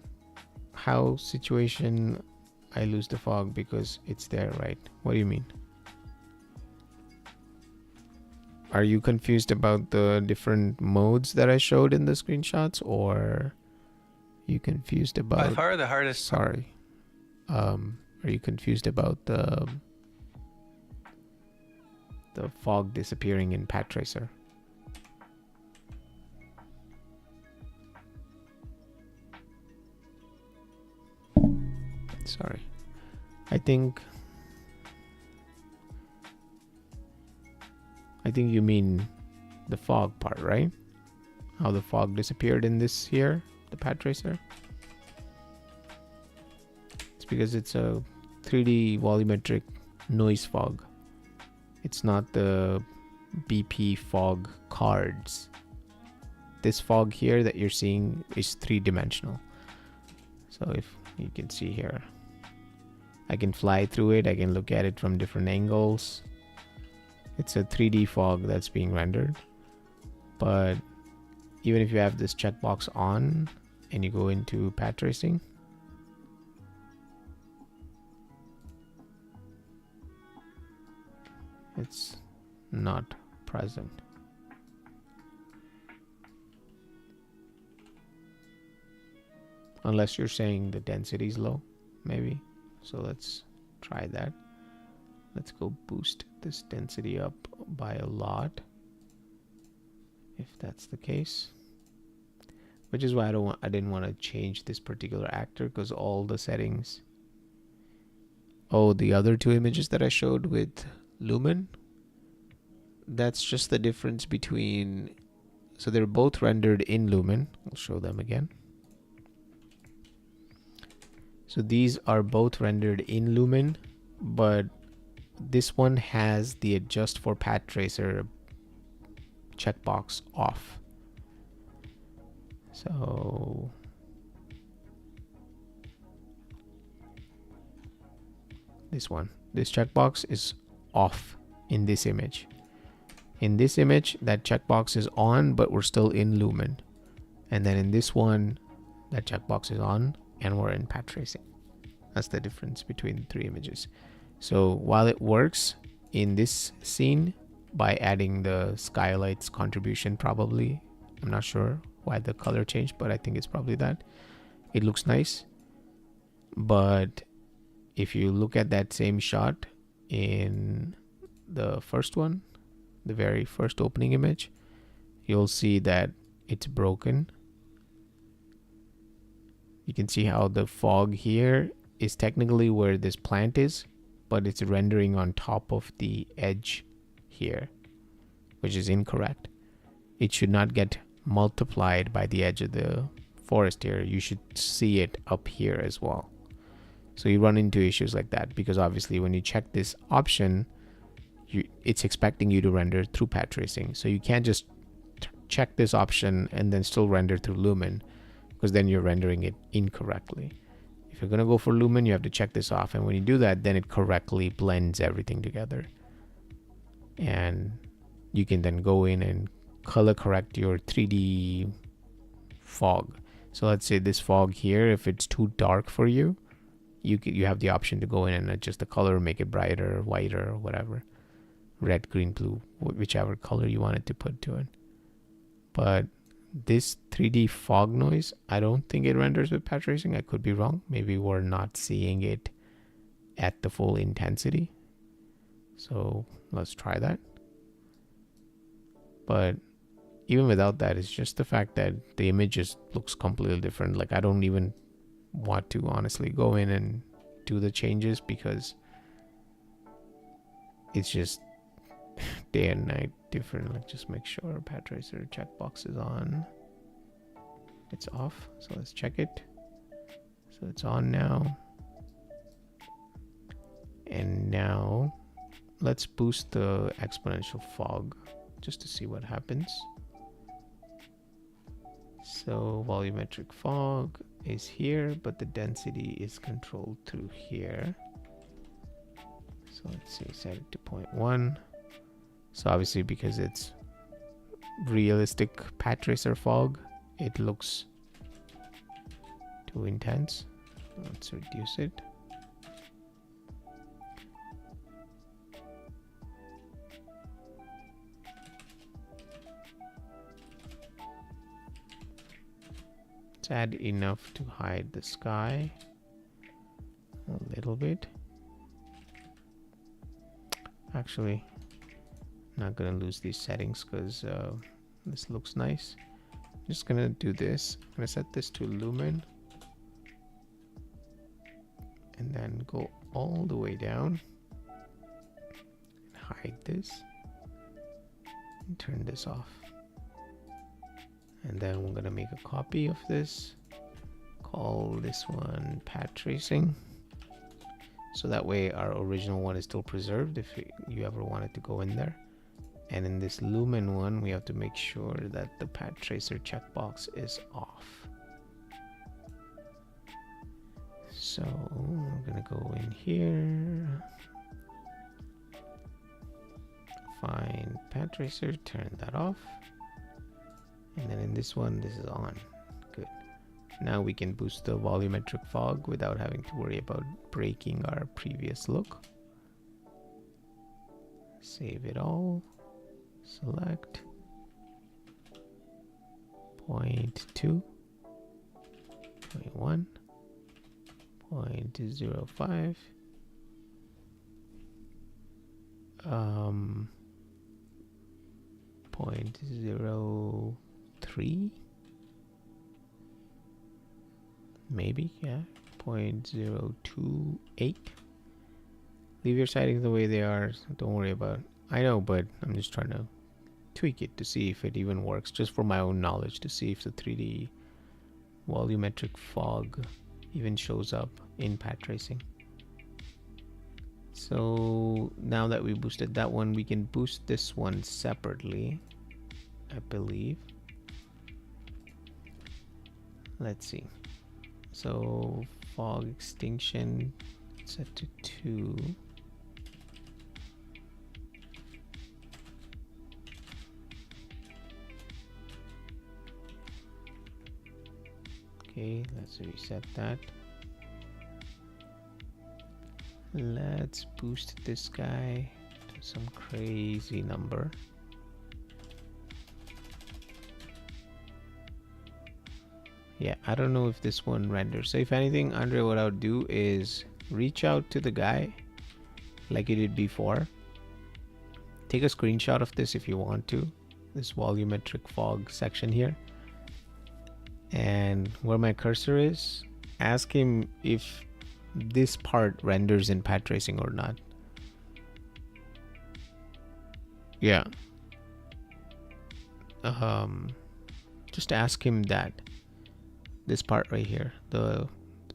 How situation I lose the fog because it's there, right? What do you mean? Are you confused about the different modes that I showed in the screenshots, or you confused about? By far the hardest. Sorry. Are you confused about the fog disappearing in Path Tracer? Sorry. I think you mean the fog part, right? How the fog disappeared in this here, the Path Tracer. It's because it's a 3D volumetric noise fog. It's not the BP fog cards. This fog here that you're seeing is 3-dimensional. So if you can see here, I can fly through it. I can look at it from different angles. It's a 3D fog that's being rendered. But even if you have this checkbox on and you go into path tracing, it's not present. Unless you're saying the density is low, maybe. So let's try that. Let's go boost this density up by a lot, if that's the case. Which is why I didn't want to change this particular actor, because all the settings. Oh, the other two images that I showed with Lumen, that's just the difference between. So they're both rendered in Lumen. I'll show them again. So these are both rendered in Lumen, but this one has the adjust for path tracer checkbox off. So this checkbox is off in this image. In this image, that checkbox is on, but we're still in Lumen. And then in this one, that checkbox is on and we're in path tracing. That's the difference between the three images. So while it works in this scene by adding the skylights contribution, probably, I'm not sure why the color changed, but I think it's probably that. It looks nice. But if you look at that same shot in the first one, the very first opening image, you'll see that it's broken. You can see how the fog here is technically where this plant is, but it's rendering on top of the edge here, which is incorrect. It should not get multiplied by the edge of the forest here. You should see it up here as well. So you run into issues like that, because obviously when you check this option, it's expecting you to render through path tracing. So you can't just check this option and then still render through Lumen, because then you're rendering it incorrectly. If you're going to go for Lumen, you have to check this off. And when you do that, then it correctly blends everything together. And you can then go in and color correct your 3D fog. So let's say this fog here, if it's too dark for you, you have the option to go in and adjust the color, make it brighter, whiter, or whatever. Red, green, blue, whichever color you want it to put to it. But this 3D fog noise, I don't think it renders with path tracing. I could be wrong. Maybe we're not seeing it at the full intensity. So let's try that. But even without that, it's just the fact that the image just looks completely different. Like, I don't even want to honestly go in and do the changes, because it's just day and night different. Like, just make sure path tracer checkbox is on. It's off, so let's check it. So it's on now. And now let's boost the exponential fog just to see what happens. So volumetric fog is here, but the density is controlled through here. So let's see, set it to 0.1. So obviously, because it's realistic path tracer fog, it looks too intense. Let's reduce it. Let's add enough to hide the sky a little bit. Actually, not gonna lose these settings because this looks nice. I'm just gonna do this. I'm gonna set this to lumen and then go all the way down and hide this and turn this off. And then we're gonna make a copy of this, call this one path tracing, so that way our original one is still preserved if you ever wanted to go in there. And in this lumen one, we have to make sure that the path tracer checkbox is off. So I'm gonna go in here, find path tracer, turn that off. And then in this one, this is on. Good. Now we can boost the volumetric fog without having to worry about breaking our previous look. Save it all. Select. 0.2. 0.1. 0.05. 0.03. Maybe, yeah. 0.028. Leave your settings the way they are, so don't worry about it. I know, but I'm just trying to tweak it to see if it even works, just for my own knowledge, to see if the 3D volumetric fog even shows up in path tracing. So now that we boosted that one, we can boost this one separately, I believe. Let's see. So fog extinction set to 2. Okay, let's reset that. Let's boost this guy to some crazy number. Yeah, I don't know if this one renders. So if anything, Andre, what I would do is reach out to the guy like you did before. Take a screenshot of this if you want to, this volumetric fog section here. And where my cursor is, ask him if this part renders in path tracing or not. Yeah. Just ask him that. This part right here, the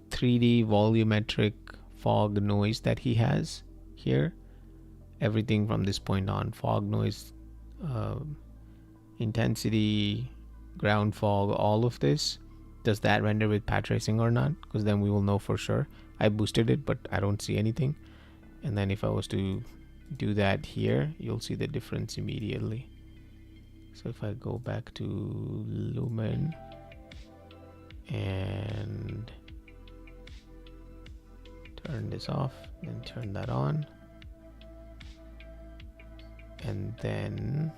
3D volumetric fog noise that he has here, everything from this point on, fog noise, intensity, ground fog, all of this, does that render with path tracing or not? Because then we will know for sure. I boosted it, but I don't see anything. And then if I was to do that here, you'll see the difference immediately. So if I go back to lumen and turn this off, then turn that on, and then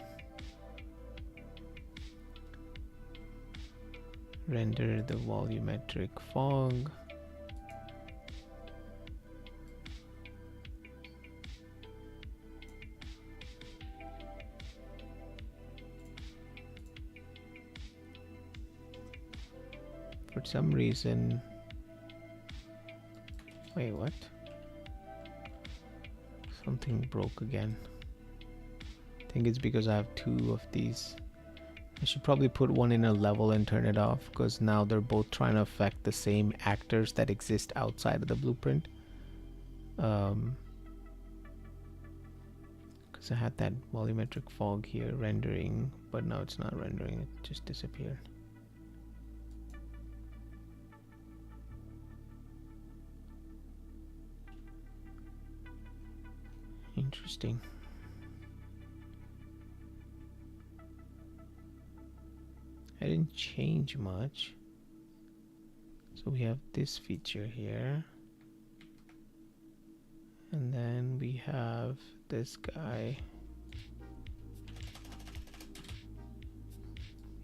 render the volumetric fog. For some reason, wait, what? Something broke again. I think it's because I have 2 of these. I should probably put one in a level and turn it off, because now they're both trying to affect the same actors that exist outside of the blueprint. Because I had that volumetric fog here rendering, but now it's not rendering, it just disappeared. Interesting. I didn't change much. So we have this feature here. And then we have this guy.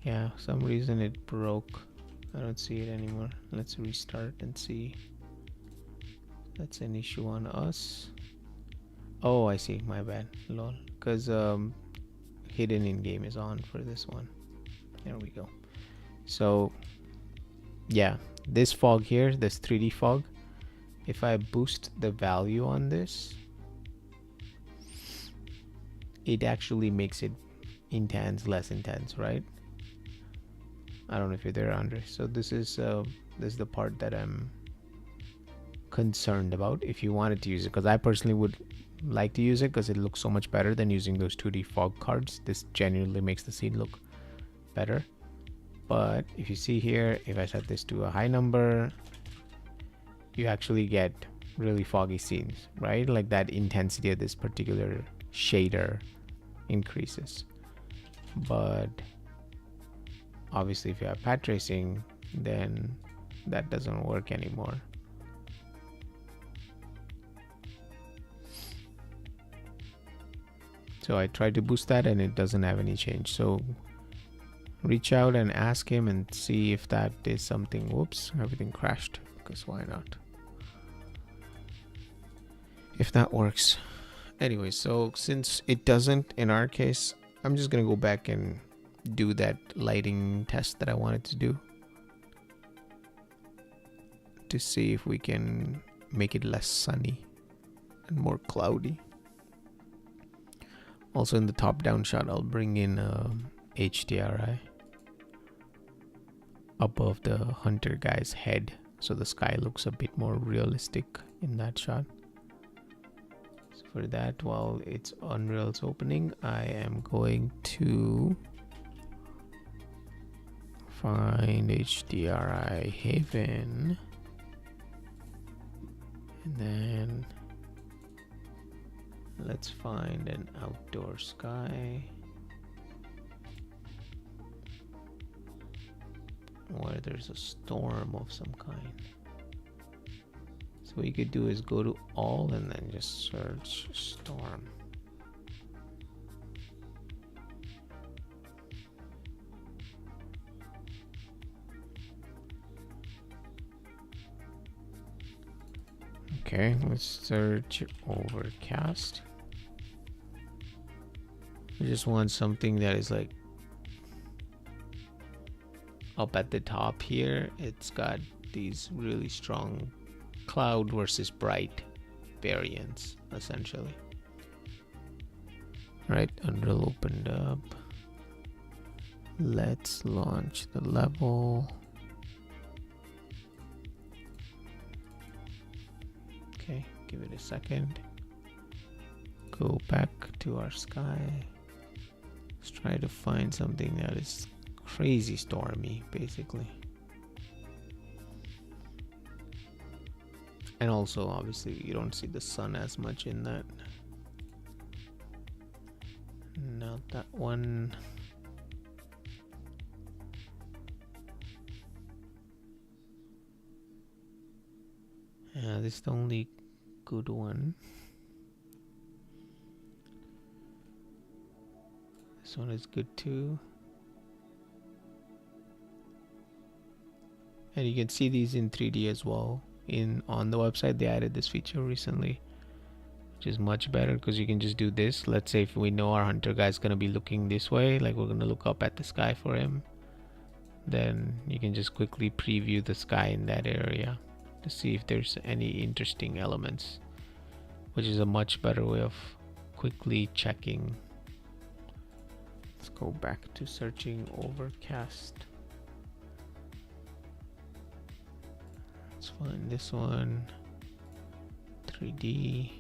Yeah, some reason it broke. I don't see it anymore. Let's restart and see. That's an issue on us. Oh, I see. My bad. Lol. Because hidden in game is on for this one. There we go. So yeah, this fog here, this 3D fog, if I boost the value on this, it actually makes it intense, less intense, right? I don't know if you're there, Andre. So this is the part that I'm concerned about. If you wanted to use it, because I personally would like to use it because it looks so much better than using those 2D fog cards. This genuinely makes the scene look better. But if you see here, if I set this to a high number, you actually get really foggy scenes, right? Like that intensity of this particular shader increases. But obviously if you have path tracing, then that doesn't work anymore. So I tried to boost that and it doesn't have any change. So reach out and ask him and see if that is something. Whoops, everything crashed, because why not? If that works. Anyway, so since it doesn't in our case, I'm just gonna go back and do that lighting test that I wanted to do to see if we can make it less sunny and more cloudy. Also in the top down shot, I'll bring in HDRI above the hunter guy's head, so the sky looks a bit more realistic in that shot. So for that, while it's Unreal's opening, I am going to find HDRI Haven, and then let's find an outdoor sky where there's a storm of some kind. So what you could do is go to all and then just search storm. Okay, let's search overcast. I just want something that is like up at the top here. It's got these really strong cloud versus bright variants, essentially. Right, Unreal opened up. Let's launch the level. Okay, give it a second. Go back to our sky. Let's try to find something that is crazy stormy, basically. And also, obviously, you don't see the sun as much in that. Not that one. Yeah, this is the only good one. This one is good too. And you can see these in 3D as well. On the website, they added this feature recently, which is much better because you can just do this. Let's say if we know our hunter guy is going to be looking this way, like we're going to look up at the sky for him, then you can just quickly preview the sky in that area to see if there's any interesting elements, which is a much better way of quickly checking. Let's go back to searching overcast. Let's find this one. 3D.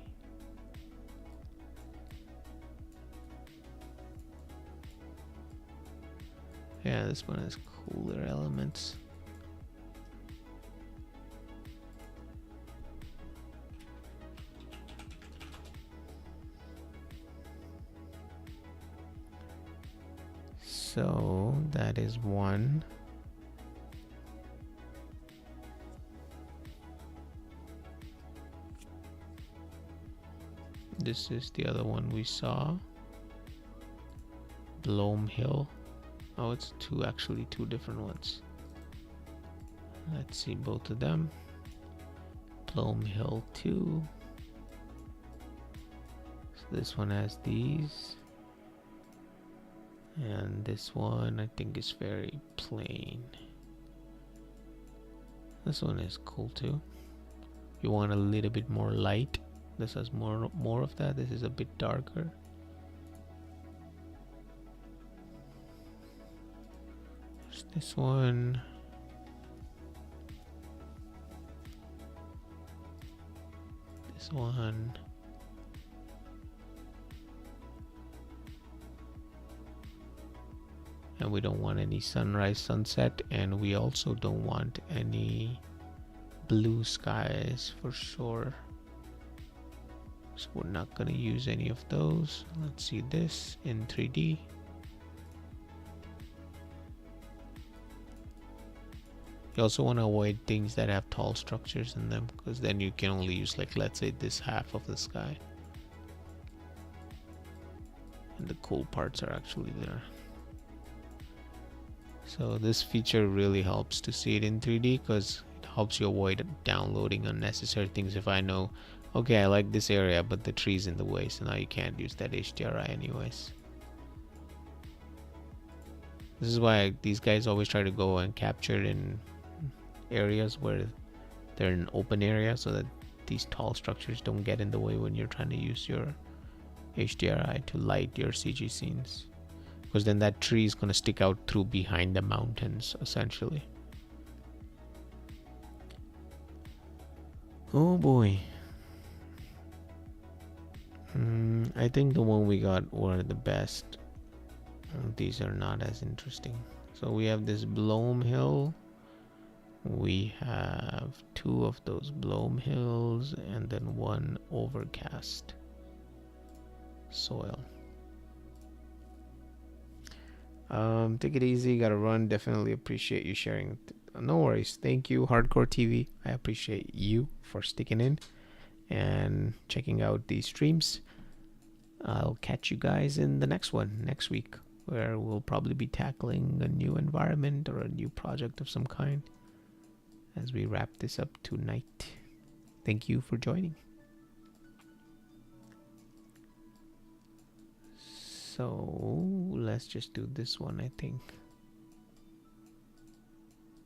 Yeah, this one has cooler elements. So that is one. This is the other one we saw. Bloom Hill. Oh, it's two different ones. Let's see both of them. Plum Hill 2. So this one has these. And this one I think is very plain. This one is cool too. You want a little bit more light. This has more of that. This is a bit darker. There's this one. This one. And we don't want any sunrise, sunset, and we also don't want any blue skies for sure. So we're not going to use any of those. Let's see this in 3D. You also want to avoid things that have tall structures in them, because then you can only use, like, let's say this half of the sky. And the cool parts are actually there. So this feature really helps to see it in 3D, because it helps you avoid downloading unnecessary things. If I know, okay, I like this area, but the tree's in the way, so now you can't use that HDRI anyways. This is why these guys always try to go and capture in areas where they're in open area, so that these tall structures don't get in the way when you're trying to use your HDRI to light your CG scenes. Because then that tree is going to stick out through behind the mountains, essentially. Oh boy. I think the one we got were the best. These are not as interesting. So we have this Blome Hill. We have 2 of those Blome Hills and then 1 overcast soil. Take it easy, gotta run. Definitely appreciate you sharing. No worries. Thank you, Hardcore TV. I appreciate you for sticking in and checking out these streams. I'll catch you guys in the next one next week, where we'll probably be tackling a new environment or a new project of some kind as we wrap this up tonight. Thank you for joining. So let's just do this one. I think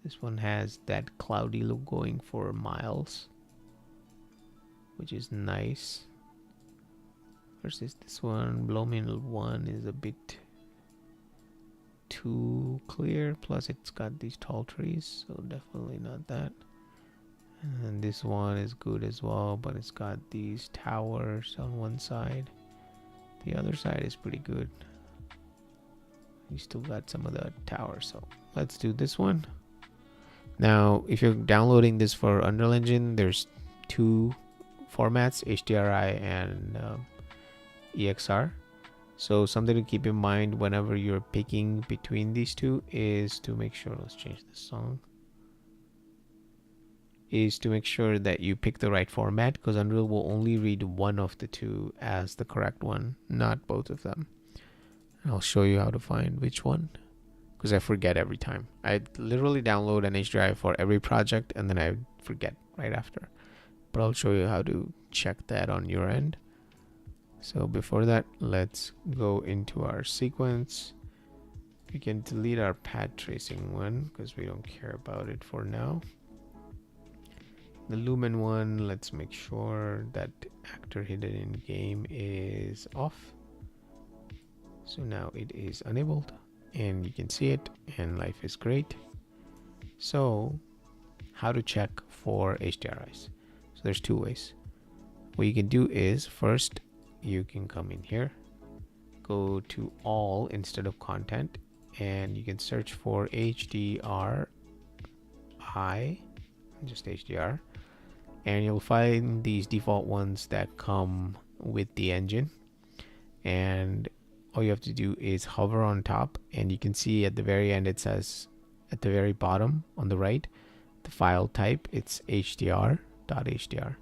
this one has that cloudy look going for miles, which is nice. Versus this one, Blooming 1 is a bit too clear, plus it's got these tall trees, so definitely not that. And this one is good as well, but it's got these towers on one side. The other side is pretty good. You still got some of the towers, so let's do this one. Now, if you're downloading this for Unreal Engine, there's 2 formats, HDRI and EXR. So something to keep in mind whenever you're picking between these 2 is to make sure, let's change the song, is to make sure that you pick the right format, because Unreal will only read one of the 2 as the correct one, not both of them. And I'll show you how to find which one, because I forget every time. I literally download an HDRI for every project and then I forget right after. But I'll show you how to check that on your end. So before that, let's go into our sequence. We can delete our pad tracing one because we don't care about it for now. The lumen one, let's make sure that actor hidden in game is off. So now it is enabled and you can see it and life is great. So how to check for HDRIs? So there's 2 ways. What you can do is, first you can come in here, go to all instead of content, and you can search for HDRI, just HDR, and you'll find these default ones that come with the engine. And all you have to do is hover on top, and you can see at the very end it says, at the very bottom on the right, the file type, it's HDR.HDR.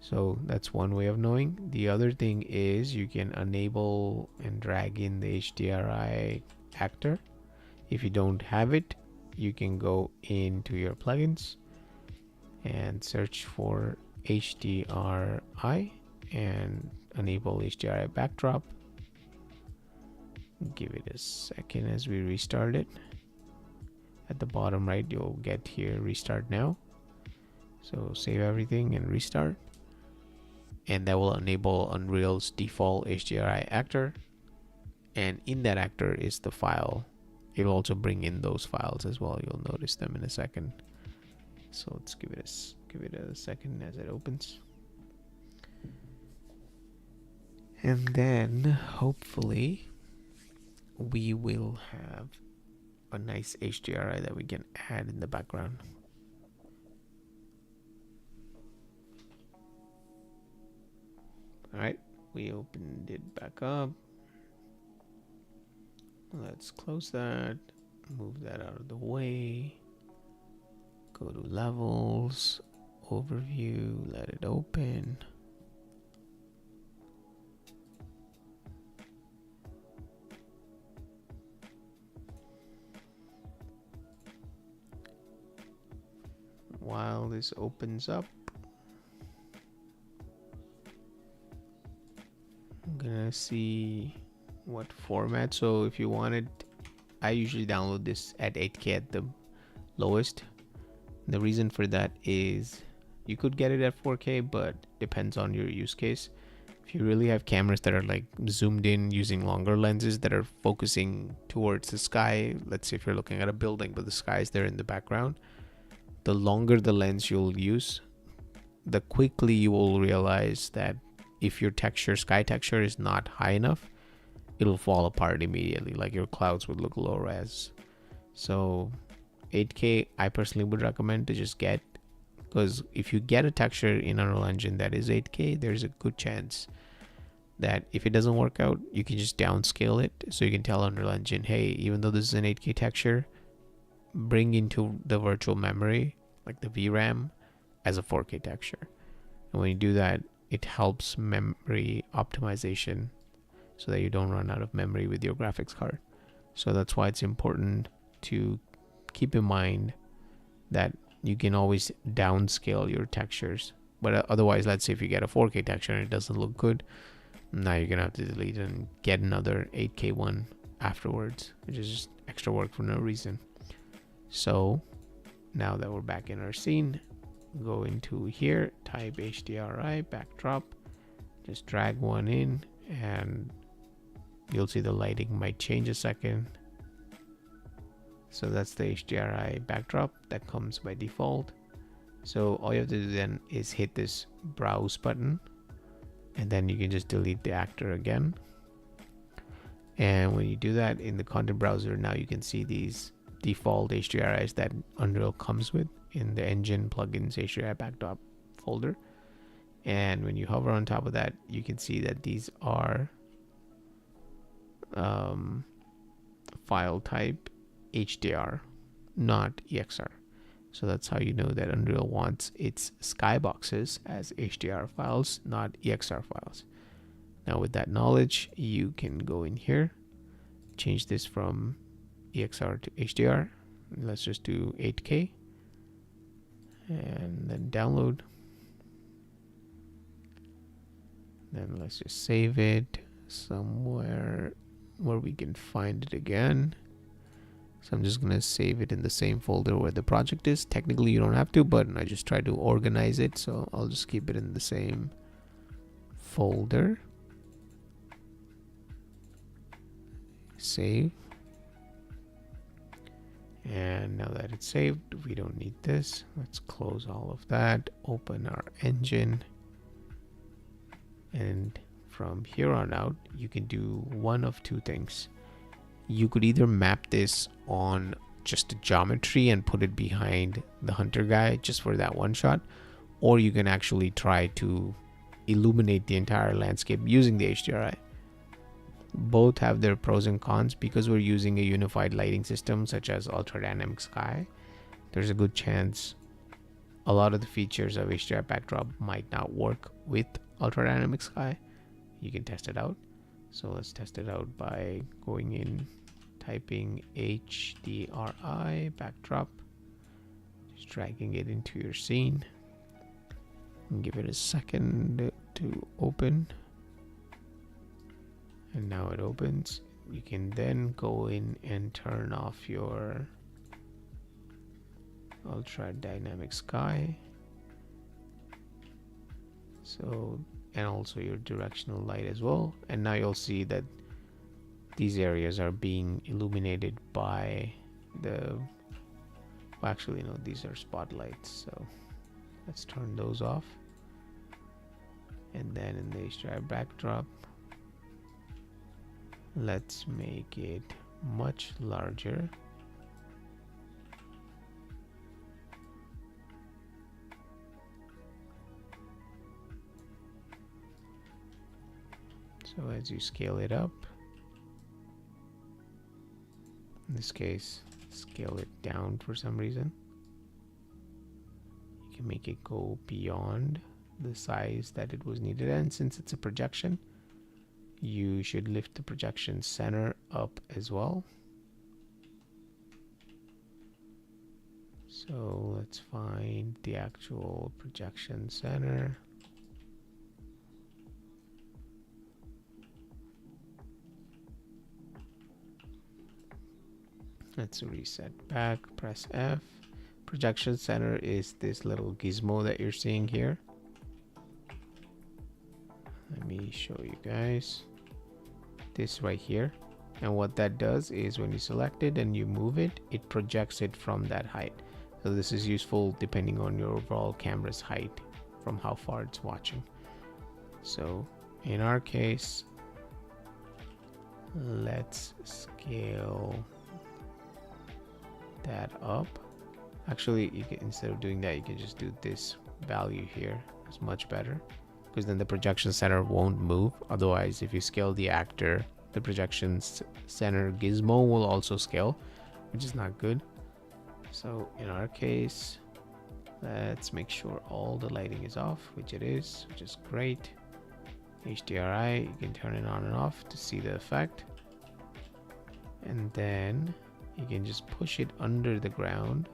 So that's one way of knowing. The other thing is you can enable and drag in the HDRI actor. If you don't have it, you can go into your plugins and search for HDRI and enable HDRI backdrop. Give it a second as we restart it. At the bottom right, you'll get here restart now. So save everything and restart, and that will enable Unreal's default HDRI actor, and in that actor is the file. It'll also bring in those files as well. You'll notice them in a second. So let's give it a second as it opens, and then hopefully we will have a nice HDRI that we can add in the background. Alright, we opened it back up. Let's close that, move that out of the way, go to levels, overview, let it open. While this opens up, I'm gonna see what format. So if you wanted, I usually download this at 8K at the lowest. The reason for that is you could get it at 4K, but depends on your use case. If you really have cameras that are like zoomed in using longer lenses that are focusing towards the sky, let's say if you're looking at a building but the sky is there in the background, the longer the lens you'll use, the quickly you will realize that if your sky texture is not high enough, it'll fall apart immediately. Like your clouds would look low res. So 8K I personally would recommend to just get, because if you get a texture in Unreal Engine that is 8K, there's a good chance that if it doesn't work out, you can just downscale it. So you can tell Unreal Engine, hey, even though this is an 8K texture, bring into the virtual memory, like the VRAM, as a 4K texture. And when you do that, it helps memory optimization so that you don't run out of memory with your graphics card. So that's why it's important to keep in mind that you can always downscale your textures. But otherwise, let's say if you get a 4K texture and it doesn't look good, now you're gonna have to delete it and get another 8K one afterwards, which is just extra work for no reason. So now that we're back in our scene, go into here, type HDRI backdrop, just drag one in, and you'll see the lighting might change a second. So that's the HDRI backdrop that comes by default. So all you have to do then is hit this browse button, and then you can just delete the actor again. And when you do that in the content browser, now you can see these default HDRIs that Unreal comes with in the engine plugins HDRI backdrop folder. And when you hover on top of that, you can see that these are file type HDR, not EXR. So that's how you know that Unreal wants its skyboxes as HDR files, not EXR files. Now with that knowledge, you can go in here, change this from EXR to HDR. Let's just do 8K and then download. Then let's just save it somewhere where we can find it again. So I'm just gonna save it in the same folder where the project is. Technically you don't have to, but I just try to organize it, so I'll just keep it in the same folder. Save. And now that it's saved, we don't need this. Let's close all of that, open our engine, and from here on out you can do one of two things. You could either map this on just a geometry and put it behind the hunter guy just for that one shot, or you can actually try to illuminate the entire landscape using the HDRI. Both have their pros and cons. Because we're using a unified lighting system such as ultra dynamic sky, there's a good chance a lot of the features of HDRI backdrop might not work with ultra dynamic sky. You can test it out. So let's test it out by going in typing HDRI backdrop, just dragging it into your scene, and give it a second to open. And now it opens. You can then go in and turn off your ultra dynamic sky, so, and also your directional light as well. And now you'll see that these areas are being illuminated by the, well, actually no, these are spotlights, so let's turn those off. And then in the IndyStry backdrop, let's make it much larger. So as you scale it up, in this case, scale it down for some reason, you can make it go beyond the size that it was needed. And since it's a projection, you should lift the projection center up as well. So let's find the actual projection center. Let's reset back, press F. Projection center is this little gizmo that you're seeing here. Let me show you guys this right here. And what that does is when you select it and you move it, it projects it from that height. So this is useful depending on your overall camera's height from how far it's watching. So in our case, let's scale that up. Actually, you can, instead of doing that, you can just do this value here. It's much better, because then the projection center won't move. Otherwise, if you scale the actor, the projection center gizmo will also scale, which is not good. So in our case, let's make sure all the lighting is off, which it is, which is great. HDRI, you can turn it on and off to see the effect. And then you can just push it under the ground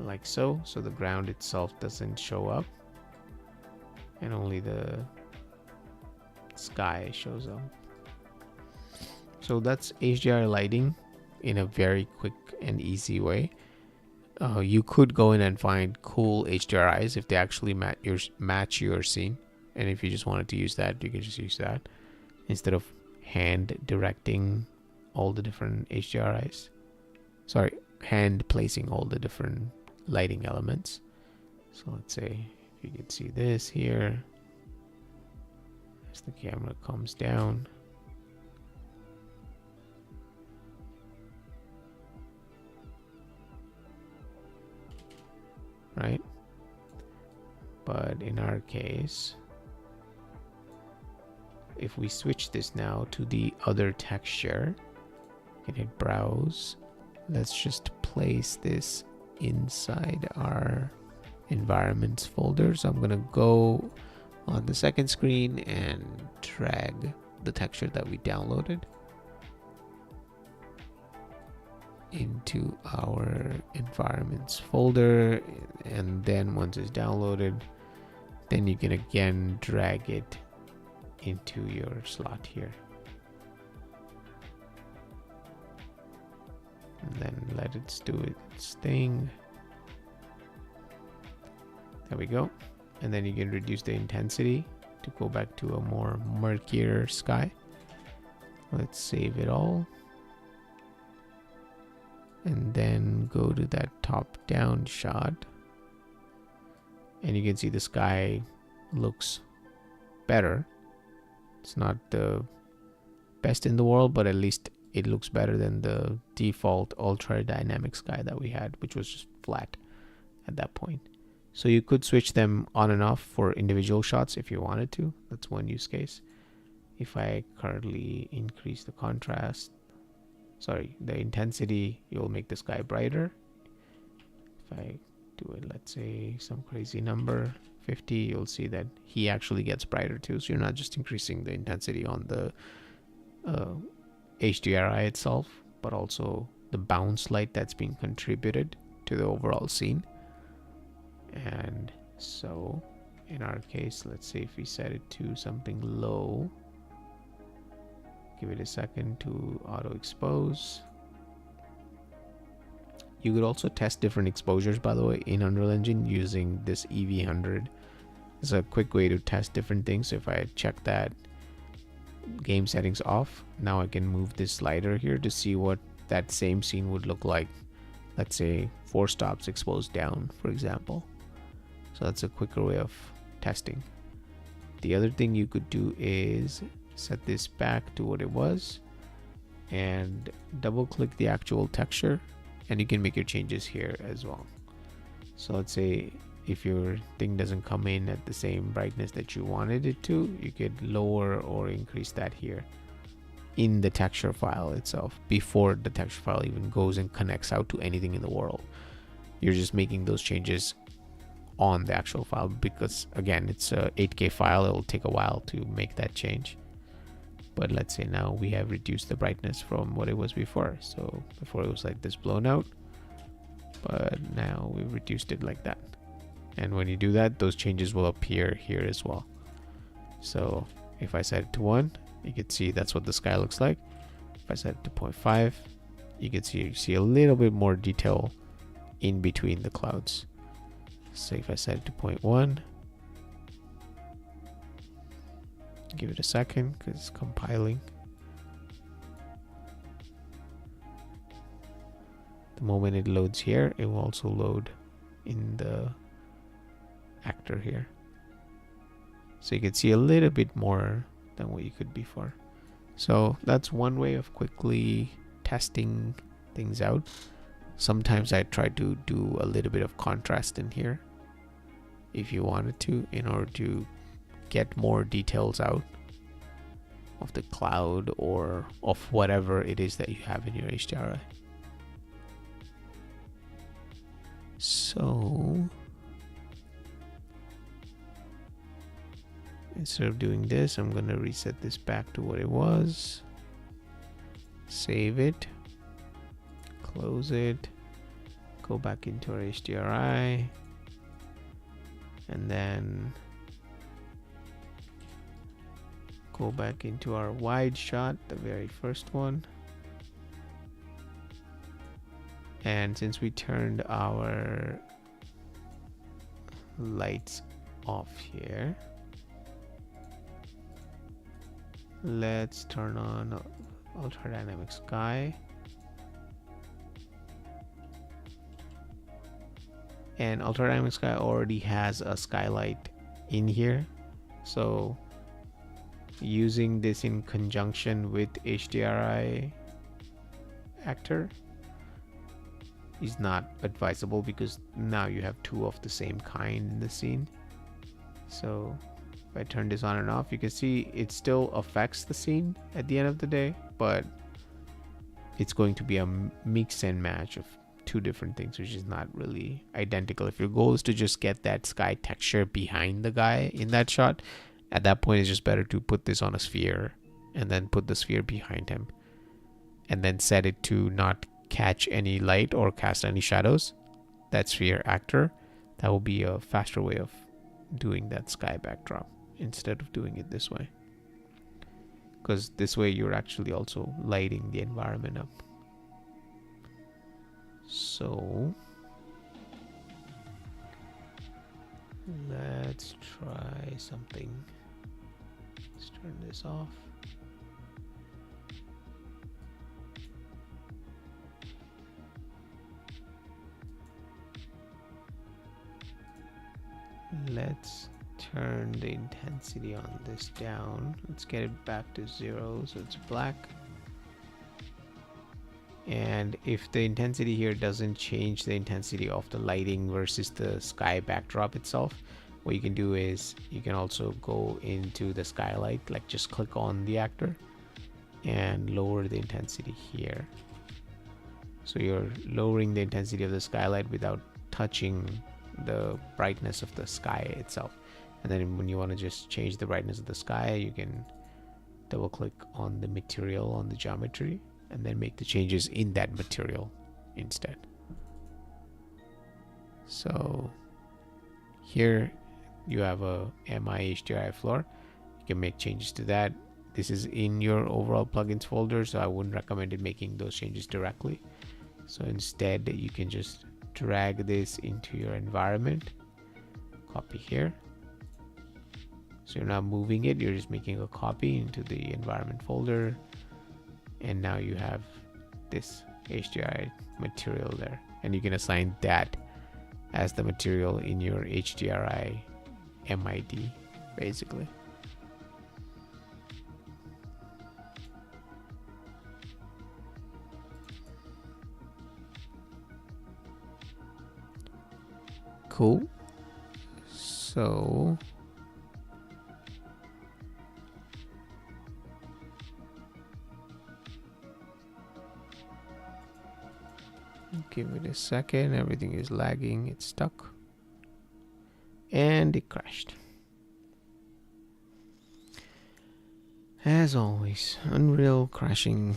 like so, so the ground itself doesn't show up and only the sky shows up. So that's HDR lighting in a very quick and easy way. You could go in and find cool HDRIs if they actually match your scene, and if you just wanted to use that, you can just use that instead of hand directing all the different HDRIs. Sorry, hand placing all the different lighting elements. So let's say if you can see this here, as the camera comes down, right? But in our case, if we switch this now to the other texture, you can hit browse. Let's just place this inside our environments folder. So I'm gonna go on the second screen and drag the texture that we downloaded into our environments folder, and then once it's downloaded, then you can again drag it into your slot here, and then let it do its thing. There we go. And then you can reduce the intensity to go back to a more murkier sky. Let's save it all, and then go to that top down shot, and you can see the sky looks better. It's not the best in the world, but at least it looks better than the default ultra dynamic sky that we had, which was just flat at that point. So you could switch them on and off for individual shots if you wanted to. That's one use case. If I currently increase the contrast, sorry, the intensity, you'll make the sky brighter. If I do it, let's say some crazy number, 50, you'll see that he actually gets brighter too. So you're not just increasing the intensity on the HDRI itself, but also the bounce light that's being contributed to the overall scene. And so in our case, let's say if we set it to something low, give it a second to auto expose. You could also test different exposures, by the way, in Unreal Engine using this EV100. It's a quick way to test different things. So if I check that game settings off, now I can move this slider here to see what that same scene would look like. Let's say 4 stops exposed down, for example. So that's a quicker way of testing. The other thing you could do is set this back to what it was and double click the actual texture, and you can make your changes here as well. So let's say if your thing doesn't come in at the same brightness that you wanted it to, you could lower or increase that here in the texture file itself before the texture file even goes and connects out to anything in the world. You're just making those changes on the actual file, because again, it's a 8K file. It'll take a while to make that change. But let's say now we have reduced the brightness from what it was before. So before it was like this blown out, but now we've reduced it like that. And when you do that, those changes will appear here as well. So if I set it to 1, you can see that's what the sky looks like. If I set it to 0.5, you can see a little bit more detail in between the clouds. So if I set it to 0.1, give it a second because it's compiling. The moment it loads here, it will also load in the actor here. So you can see a little bit more than what you could before. So that's one way of quickly testing things out. Sometimes I try to do a little bit of contrast in here if you wanted to, in order to get more details out of the cloud or of whatever it is that you have in your HDRI. So instead of doing this, I'm going to reset this back to what it was. Save it. Close it. Go back into our HDRI. And then go back into our wide shot, the very first one. And since we turned our lights off here, let's turn on ultra dynamic sky. And ultra dynamic sky already has a skylight in here, so using this in conjunction with HDRI actor is not advisable, because now you have 2 of the same kind in the scene. So if I turn this on and off, you can see it still affects the scene at the end of the day, but it's going to be a mix and match of 2 different things, which is not really identical. If your goal is to just get that sky texture behind the guy in that shot, at that point it's just better to put this on a sphere and then put the sphere behind him and then set it to not catch any light or cast any shadows, that sphere actor. That will be a faster way of doing that sky backdrop instead of doing it this way, because this way you're actually also lighting the environment up. So let's try something. Let's turn this off. Let's turn the intensity on this down. Let's get it back to 0 so it's black. And if the intensity here doesn't change the intensity of the lighting versus the sky backdrop itself, what you can do is you can also go into the skylight, like just click on the actor and lower the intensity here. So you're lowering the intensity of the skylight without touching the brightness of the sky itself. And then when you want to just change the brightness of the sky, you can double click on the material on the geometry and then make the changes in that material instead. So here you have a MI HDRI floor. You can make changes to that. This is in your overall plugins folder, so I wouldn't recommend it making those changes directly. So instead you can just drag this into your environment, copy here. So you're not moving it, you're just making a copy into the environment folder, and now you have this HDRI material there, and you can assign that as the material in your HDRI MID basically. Cool. So give it a second. Everything is lagging. It's stuck. And it crashed. As always, Unreal crashing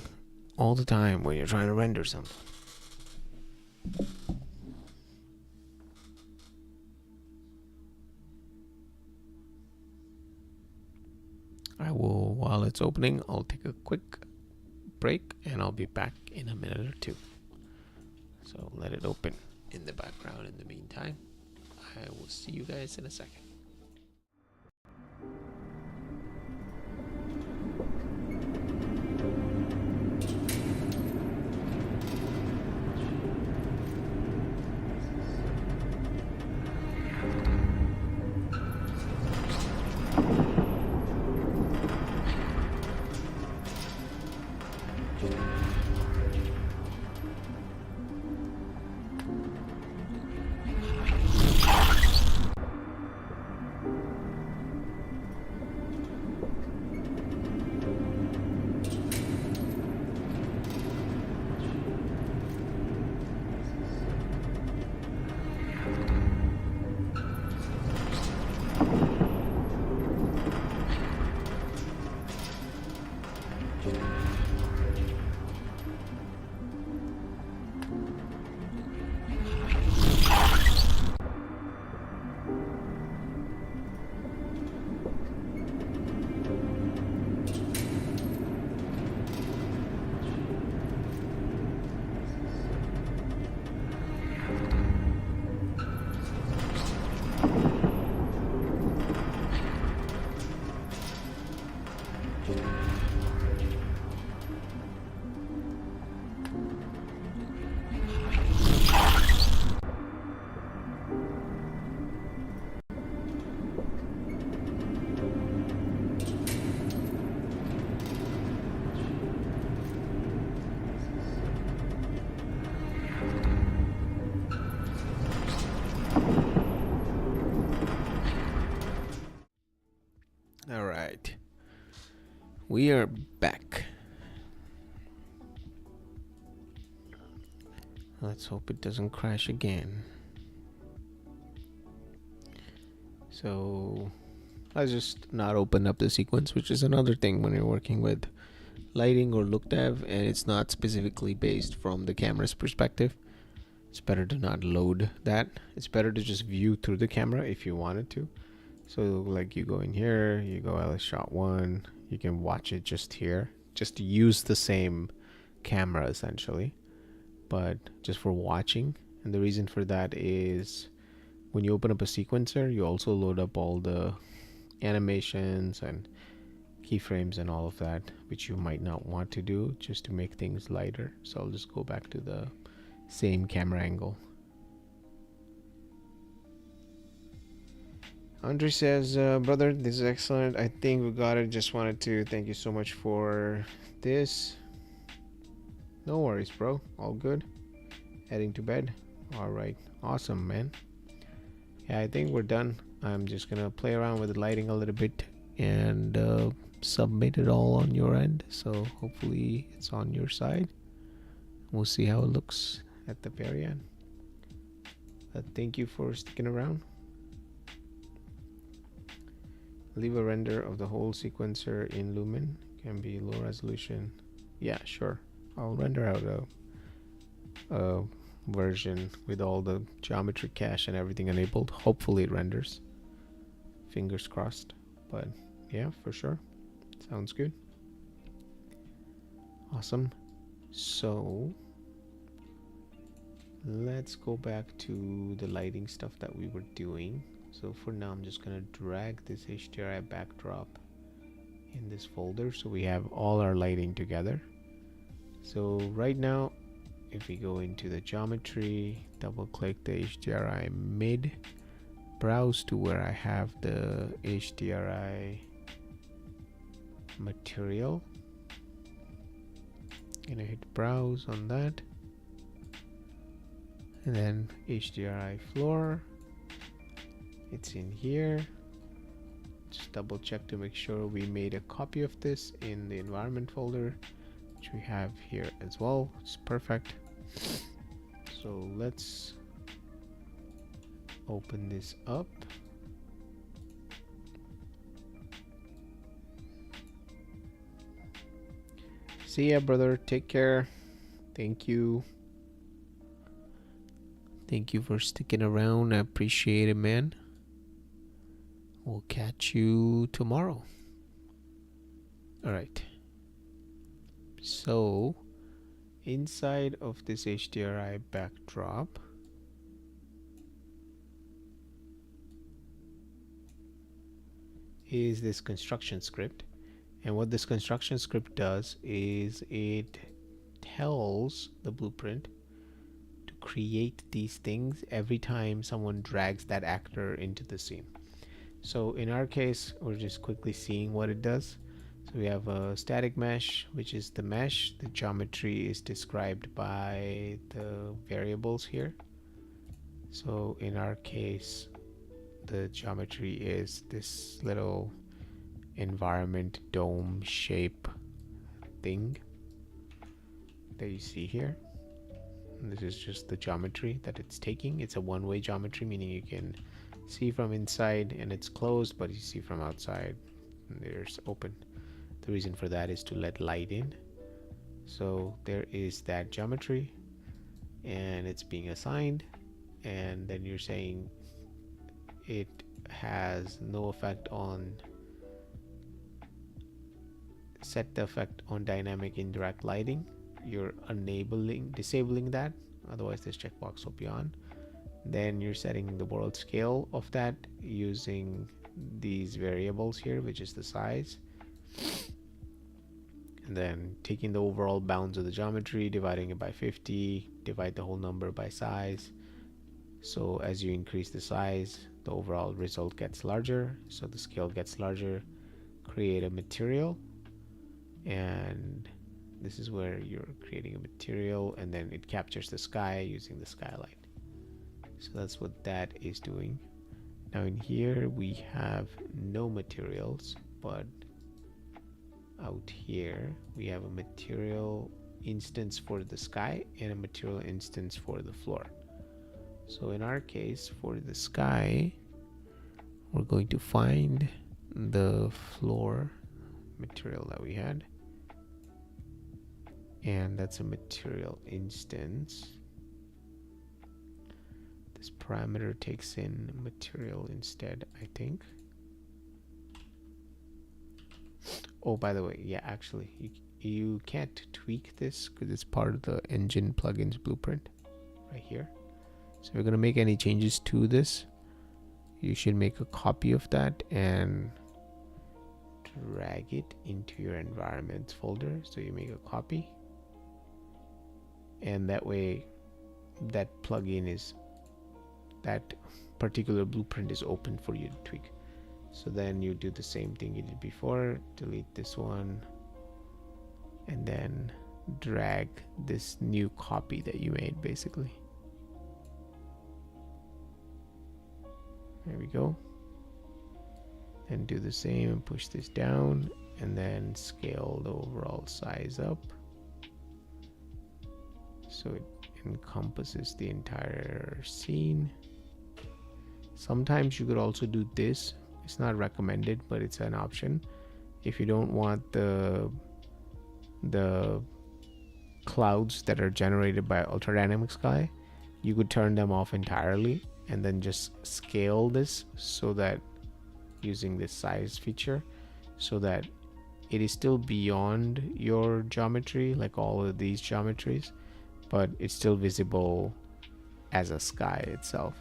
all the time when you're trying to render something. I will, while it's opening, I'll take a quick break and I'll be back in a minute or two. So let it open in the background in the meantime. I will see you guys in a second. All right, we are back. Let's hope it doesn't crash again. So let's just not open up the sequence, which is another thing when you're working with lighting or look dev and it's not specifically based from the camera's perspective. It's better to not load that. It's better to just view through the camera if you wanted to. So like you go in here, you go LS shot 1, you can watch it just here, just to use the same camera essentially, but just for watching. And the reason for that is when you open up a sequencer, you also load up all the animations and keyframes and all of that, which you might not want to do, just to make things lighter. So I'll just go back to the same camera angle. Andre says, brother, this is excellent. I think we got it. Just wanted to thank you so much for this. No worries, bro. All good. Heading to bed. All right. Awesome, man. Yeah, I think we're done. I'm just gonna play around with the lighting a little bit and submit it all on your end. So hopefully it's on your side. We'll see how it looks at the very end. Thank you for sticking around. Leave a render of the whole sequencer in Lumen. Can be low resolution. Yeah, sure. I'll render out a version with all the geometry cache and everything enabled. Hopefully it renders. Fingers crossed. But yeah, for sure. Sounds good. Awesome. So let's go back to the lighting stuff that we were doing. So for now, I'm just gonna drag this HDRI backdrop in this folder so we have all our lighting together. So right now, if we go into the geometry, double click the HDRI mid, browse to where I have the HDRI material, gonna hit browse on that, and then HDRI floor, it's in here. Just double check to make sure we made a copy of this in the environment folder, which we have here as well. It's perfect. So let's open this up. See ya, brother. Take care. Thank you. Thank you for sticking around. I appreciate it, man. We'll catch you tomorrow. All right. So inside of this HDRI backdrop, is this construction script. And what this construction script does is it tells the blueprint to create these things every time someone drags that actor into the scene. So in our case, we're just quickly seeing what it does. So we have a static mesh, which is the mesh. The geometry is described by the variables here. So in our case, the geometry is this little environment dome shape thing that you see here. And this is just the geometry that it's taking. It's a one-way geometry, meaning you can see from inside and it's closed, but you see from outside and there's open. The reason for that is to let light in. So there is that geometry and it's being assigned, and then you're saying it has no effect on, set the effect on dynamic indirect lighting. You're disabling that, otherwise this checkbox will be on. Then you're setting the world scale of that using these variables here, which is the size, and then taking the overall bounds of the geometry, dividing it by 50, divide the whole number by size. So as you increase the size, the overall result gets larger, so the scale gets larger. Create a material, and this is where you're creating a material, and then it captures the sky using the skylight. So that's what that is doing. Now in here we have no materials, but out here we have a material instance for the sky and a material instance for the floor. So in our case, for the sky, we're going to find the floor material that we had, and that's a material instance. This parameter takes in material instead, I think. Oh, by the way, yeah, actually you can't tweak this because it's part of the engine plugins blueprint right here. So if you're going to make any changes to this, you should make a copy of that and drag it into your environments folder. So you make a copy, and that way that plugin is, that particular blueprint is open for you to tweak. So then you do the same thing you did before, delete this one, and then drag this new copy that you made basically. There we go. And do the same and push this down, and then scale the overall size up so it encompasses the entire scene. Sometimes you could also do this. It's not recommended, but it's an option. if you don't want the clouds that are generated by ultradynamic sky, you could turn them off entirely and then just scale this so that using this size feature so that it is still beyond your geometry, like all of these geometries, but it's still visible as a sky itself.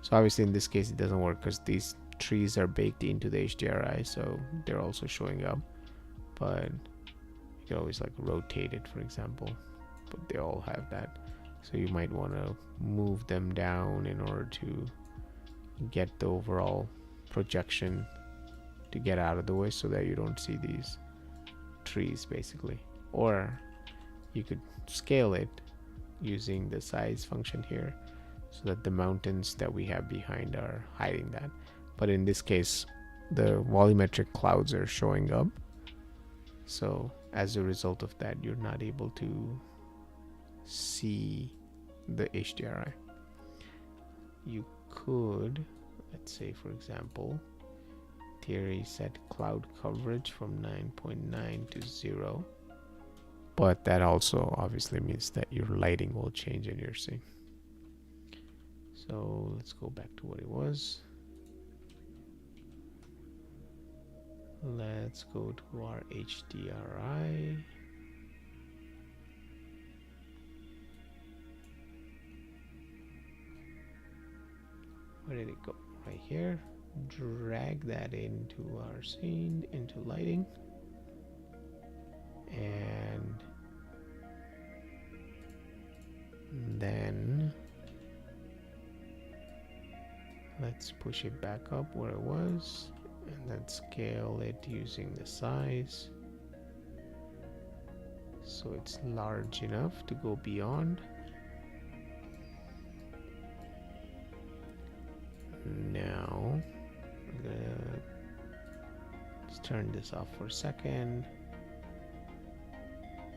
So obviously in this case it doesn't work because these trees are baked into the HDRI, so they're also showing up, but you can always like rotate it, for example, but they all have that. So you might want to move them down in order to get the overall projection to get out of the way so that you don't see these trees basically. Or you could scale it using the size function here so that the mountains that we have behind are hiding that. But in this case the volumetric clouds are showing up, so as a result of that you're not able to see the HDRI. You could, let's say for example, theory set cloud coverage from 9.9 to 0, but that also obviously means that your lighting will change in your scene. So let's go back to what it was. Let's go to our HDRI. Where did it go? Right here. Drag that into our scene, into lighting, and then let's push it back up where it was and then scale it using the size so it's large enough to go beyond. Now I'm gonna just turn this off for a second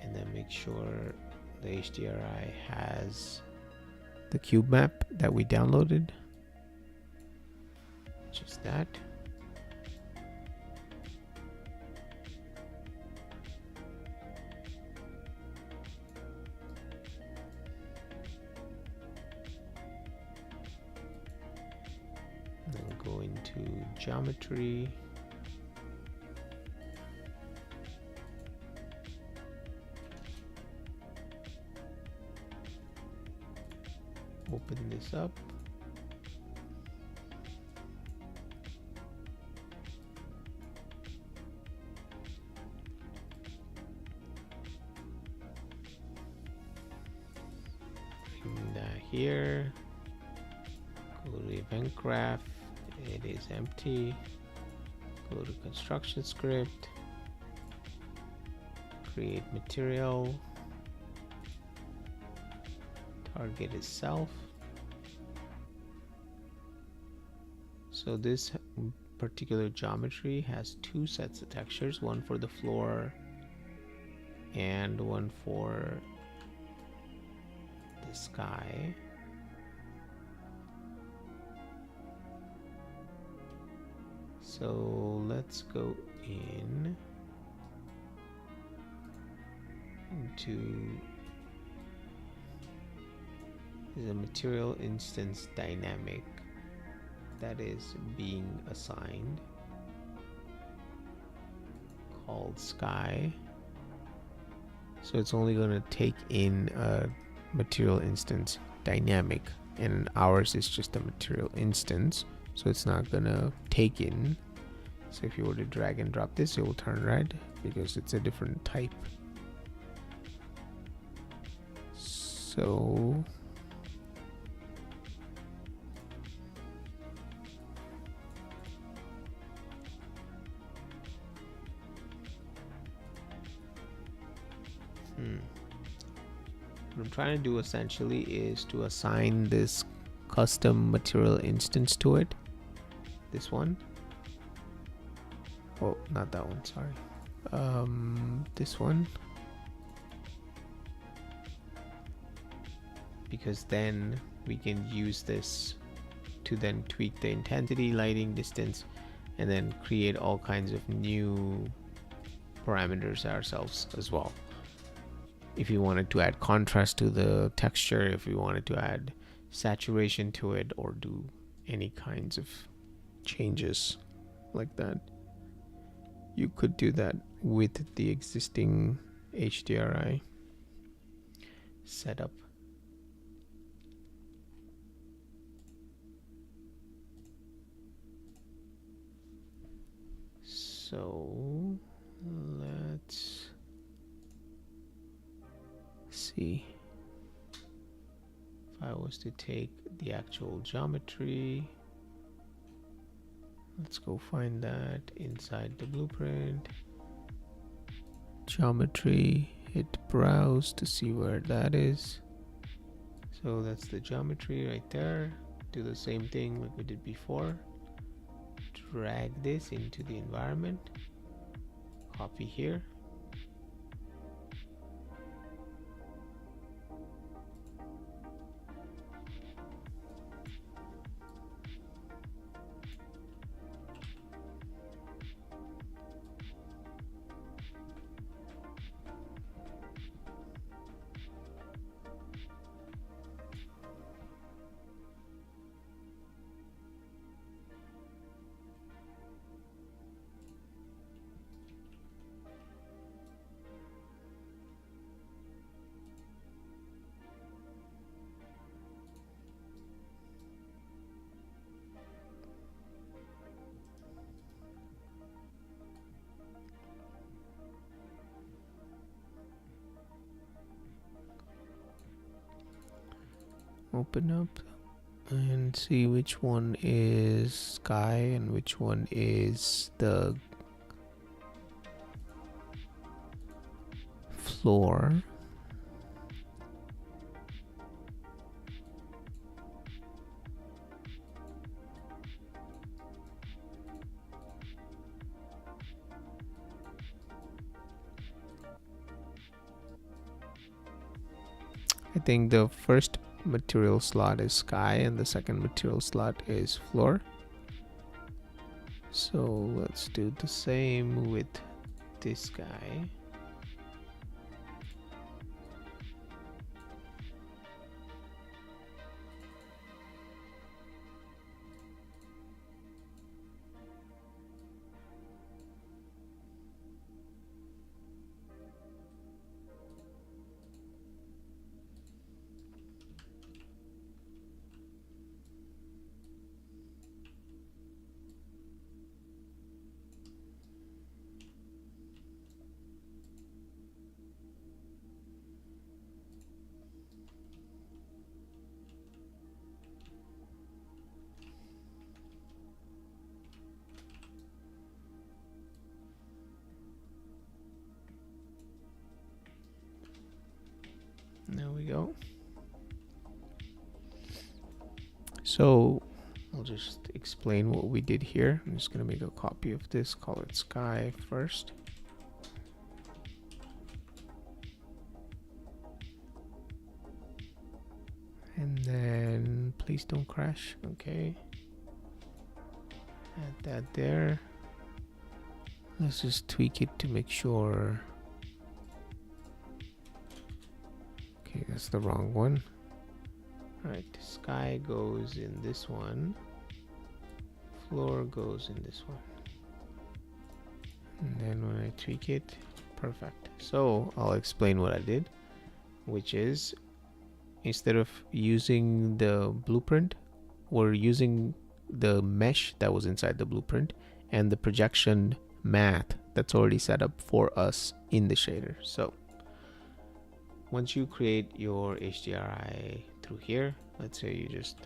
and then make sure the HDRI has the cube map that we downloaded. Just that. Then go into geometry. Open this up. Bring that here. Go to event graph. It is empty. Go to construction script. Create material. Target is self. So this particular geometry has two sets of textures, one for the floor and one for the sky. So let's go into the material instance dynamic that is being assigned, called sky. So it's only going to take in a material instance dynamic, and ours is just a material instance, so it's not going to take in. So if you were to drag and drop this, it will turn red because it's a different type. So what I'm trying to do essentially is to assign this custom material instance to it. This one. Oh, not that one, sorry. This one. Because then we can use this to then tweak the intensity, lighting, distance, and then create all kinds of new parameters ourselves as well. If you wanted to add contrast to the texture, if you wanted to add saturation to it, or do any kinds of changes like that, you could do that with the existing HDRI setup. So let's see. If I was to take the actual geometry, let's go find that inside the blueprint. Geometry, hit browse to see where that is. So that's the geometry right there. Do the same thing like we did before. Drag this into the environment. Copy here. Open up and see which one is sky and which one is the floor. I think the first material slot is sky and the second material slot is floor. So let's do the same with this guy. There we go. So I'll just explain what we did here. I'm just going to make a copy of this, call it sky first. And then please don't crash. Okay. Add that there. Let's just tweak it to make sure. Okay, that's the wrong one. Alright, sky goes in this one. Floor goes in this one. And then when I tweak it, perfect. So I'll explain what I did, which is instead of using the blueprint, we're using the mesh that was inside the blueprint and the projection math that's already set up for us in the shader. So once you create your HDRI through here, let's say you just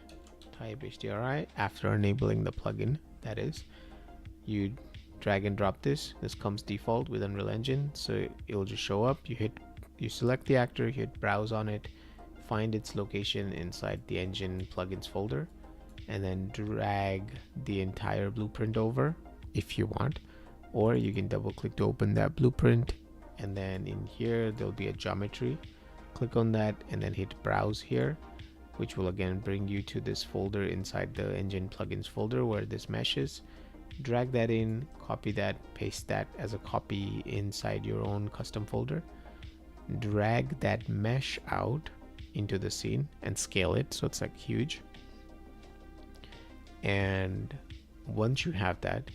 type HDRI after enabling the plugin, that is, you drag and drop this. This comes default with Unreal Engine, so it'll just show up. You select the actor, you hit browse on it, find its location inside the engine plugins folder, and then drag the entire blueprint over if you want, or you can double click to open that blueprint, and then in here there'll be a geometry. Click on that and then hit browse here, which will again bring you to this folder inside the engine plugins folder where this mesh is. drag that in, copy that, paste that as a copy inside your own custom folder, drag that mesh out into the scene and scale it so it's like huge. And once you have that,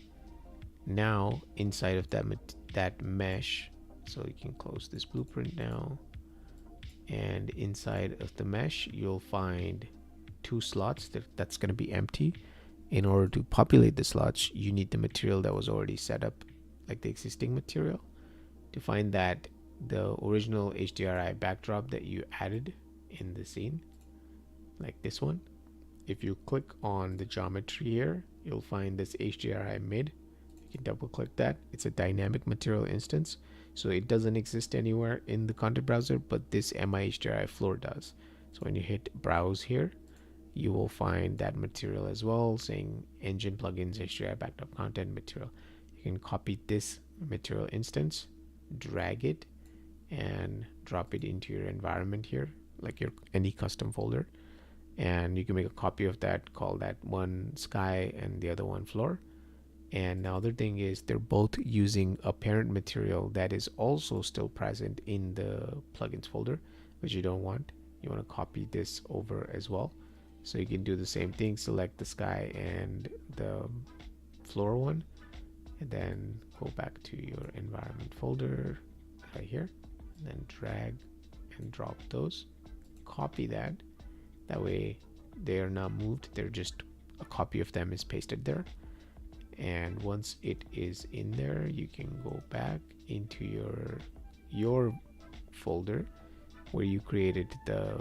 now inside of that mesh, so you can close this blueprint now, and inside of the mesh you'll find 2 slots that's going to be empty. In order to populate the slots, you need the material that was already set up, like the existing material. To find that, the original HDRI backdrop that you added in the scene, like this one, if you click on the geometry here, you'll find this HDRI mid. You can double click that. It's a dynamic material instance, so it doesn't exist anywhere in the content browser, but this MI HDRI floor does. So when you hit browse here, you will find that material as well, saying engine plugins HDRI backdrop content material. You can copy this material instance, drag it, and drop it into your environment here, like your any custom folder, and you can make a copy of that, call that one sky and the other one floor. And the other thing is they're both using a parent material that is also still present in the plugins folder, which you don't want. You want to copy this over as well. So you can do the same thing, select the sky and the floor one, and then go back to your environment folder right here, and then drag and drop those, copy that. That way they are not moved, they're just a copy of them is pasted there. And once it is in there, you can go back into your folder where you created the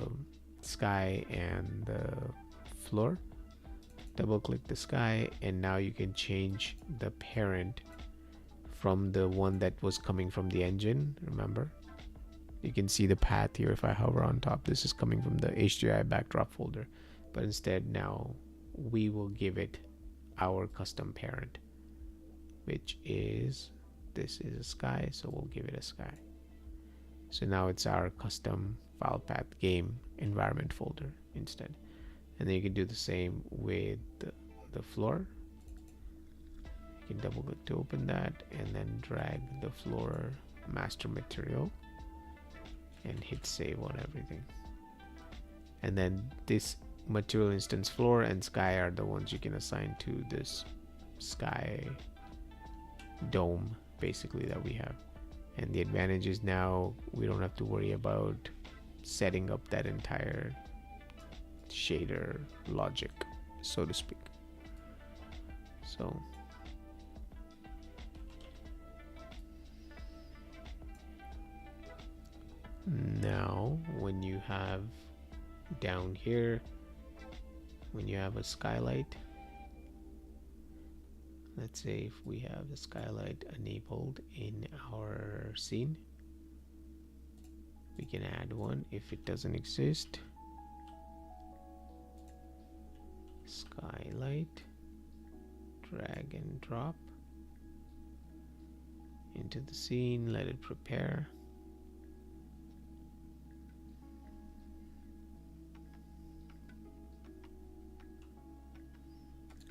sky and the floor. Double click the sky, and now you can change the parent from the one that was coming from the engine. Remember, you can see the path here. If I hover on top, this is coming from the HDRI backdrop folder, but instead now we will give it our custom parent, which is, this is a sky, so we'll give it a sky. So now it's our custom file path game environment folder instead. And then you can do the same with the floor. You can double click to open that, and then drag the floor master material and hit save on everything. And then this material instance floor and sky are the ones you can assign to this sky dome basically that we have. And the advantage is now we don't have to worry about setting up that entire shader logic, so to speak. So now when you have down here, when you have a skylight, let's say if we have the skylight enabled in our scene, we can add one. If it doesn't exist, skylight, drag and drop into the scene, let it prepare.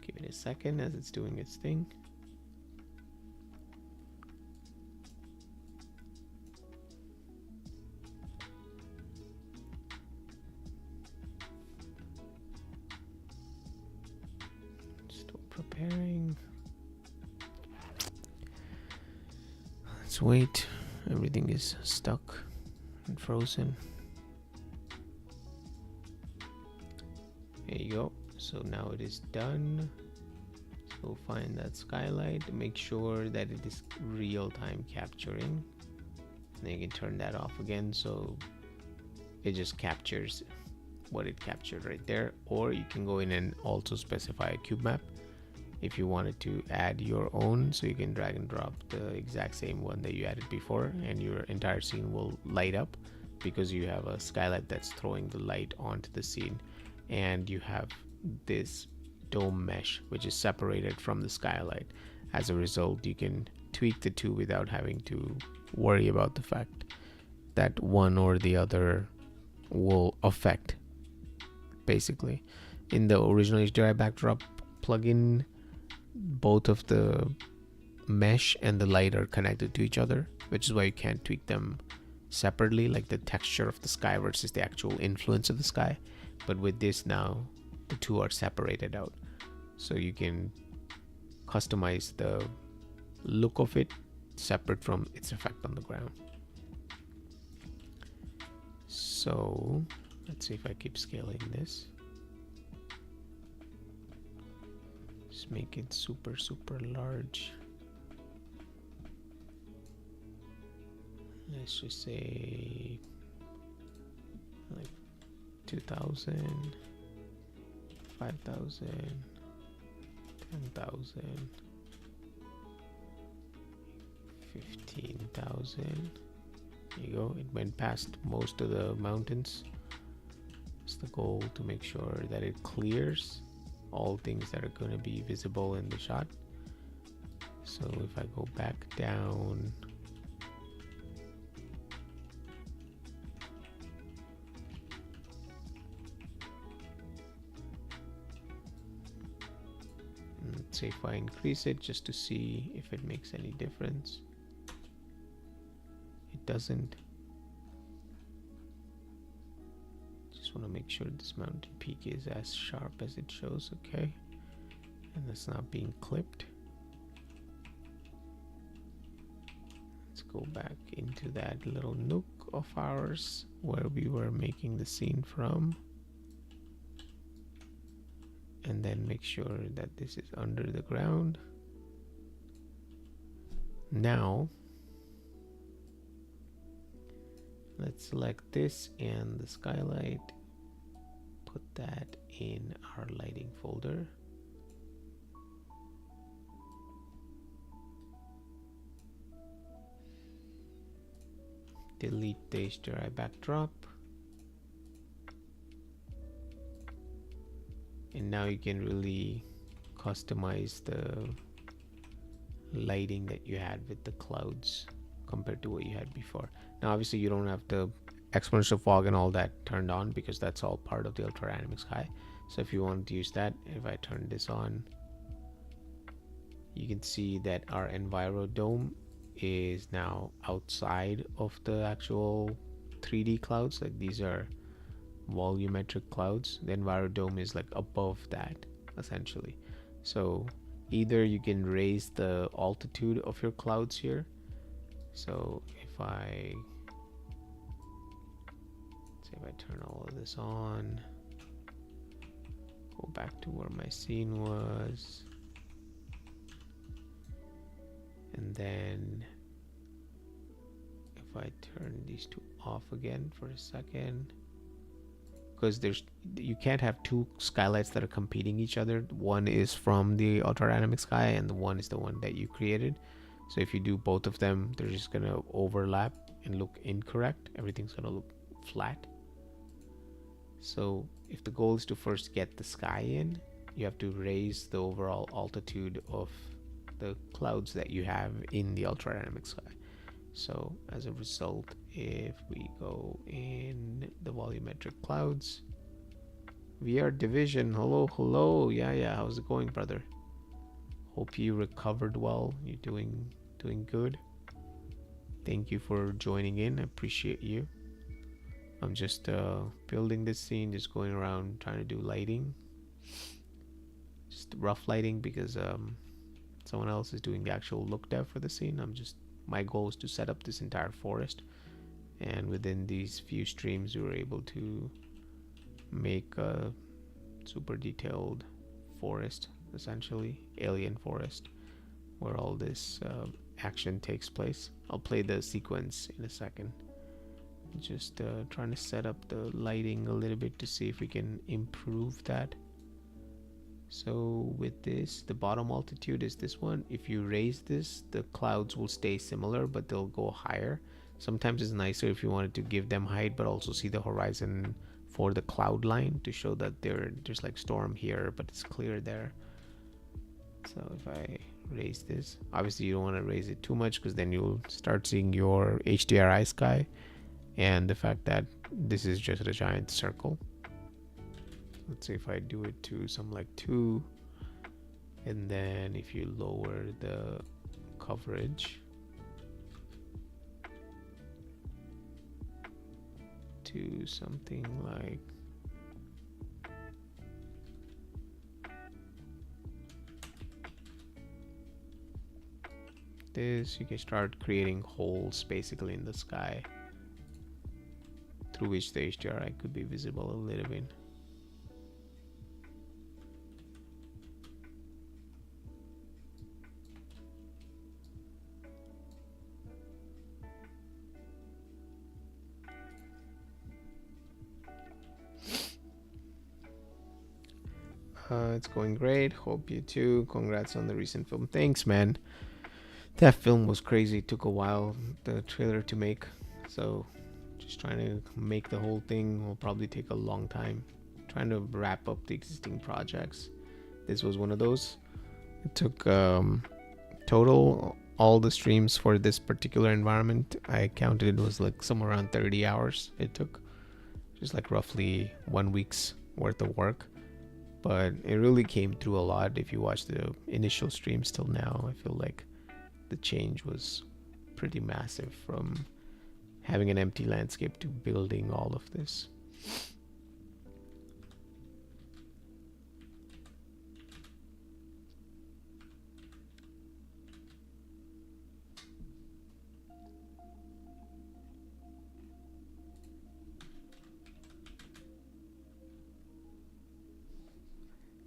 Give it a second as it's doing its thing. Still preparing. Let's wait. Everything is stuck and frozen. There you go. So now it is done. So find that skylight, make sure that it is real-time capturing, and then you can turn that off again so it just captures what it captured right there. Or you can go in and also specify a cube map if you wanted to add your own, so you can drag and drop the exact same one that you added before, and your entire scene will light up because you have a skylight that's throwing the light onto the scene, and you have this dome mesh which is separated from the skylight. As a result, you can tweak the two without having to worry about the fact that one or the other will affect. Basically, in the original HDRI backdrop plugin, both of the mesh and the light are connected to each other, which is why you can't tweak them separately, like the texture of the sky versus the actual influence of the sky. But with this now, the two are separated out, so you can customize the look of it separate from its effect on the ground. So let's see if I keep scaling this. Just make it super large. Let's just say like 2,000, 5,000, 10,000, 15,000. There you go. It went past most of the mountains. It's the goal to make sure that it clears all things that are going to be visible in the shot. So if I go back down, let's say if I increase it just to see if it makes any difference. It doesn't. Just want to make sure this mountain peak is as sharp as it shows, okay? And that's not being clipped. Let's go back into that little nook of ours where we were making the scene from. And then make sure that this is under the ground. Now, let's select this and the skylight. Put that in our lighting folder. Delete the HDRI backdrop. And now you can really customize the lighting that you had with the clouds compared to what you had before. Now obviously you don't have the exponential fog and all that turned on because that's all part of the ultra dynamic sky. So if you want to use that, if I turn this on, you can see that our Enviro dome is now outside of the actual 3D clouds. Like these are volumetric clouds. The Enviro dome is like above that essentially. So either you can raise the altitude of your clouds here. So if I turn all of this on, go back to where my scene was, and then if I turn these two off again for a second, because you can't have two skylights that are competing each other. One is from the ultra dynamic sky and the one is the one that you created. So if you do both of them, they're just gonna overlap and look incorrect. Everything's gonna look flat. So if the goal is to first get the sky in, you have to raise the overall altitude of the clouds that you have in the ultra dynamic sky. So as a result, if we go in the volumetric clouds, VR Division, hello, yeah, how's it going, brother? Hope you recovered well. You're doing good. Thank you for joining in. I appreciate you. I'm just building this scene, just going around trying to do lighting, just rough lighting, because someone else is doing the actual look dev for the scene. My goal is to set up this entire forest, and within these few streams we were able to make a super detailed forest, essentially alien forest, where all this action takes place. I'll play the sequence in a second. Just trying to set up the lighting a little bit to see if we can improve that. So with this, the bottom altitude is this one. If you raise this, the clouds will stay similar, but they'll go higher. Sometimes it's nicer if you wanted to give them height, but also see the horizon for the cloud line to show that there's like storm here, but it's clear there. So if I raise this, obviously you don't want to raise it too much because then you'll start seeing your HDRI sky and the fact that this is just a giant circle. Let's see if I do it to some like 2, And then if you lower the coverage to something like this, you can start creating holes basically in the sky through which the HDRI could be visible a little bit. It's going great. Hope you too. Congrats on the recent film. Thanks, man. That film was crazy. It took a while, the trailer to make. So just trying to make the whole thing will probably take a long time. Trying to wrap up the existing projects. This was one of those. It took total all the streams for this particular environment. I counted it was like somewhere around 30 hours. It took just like roughly 1 week's worth of work. But it really came through a lot. If you watch the initial streams till now, I feel like the change was pretty massive from having an empty landscape to building all of this.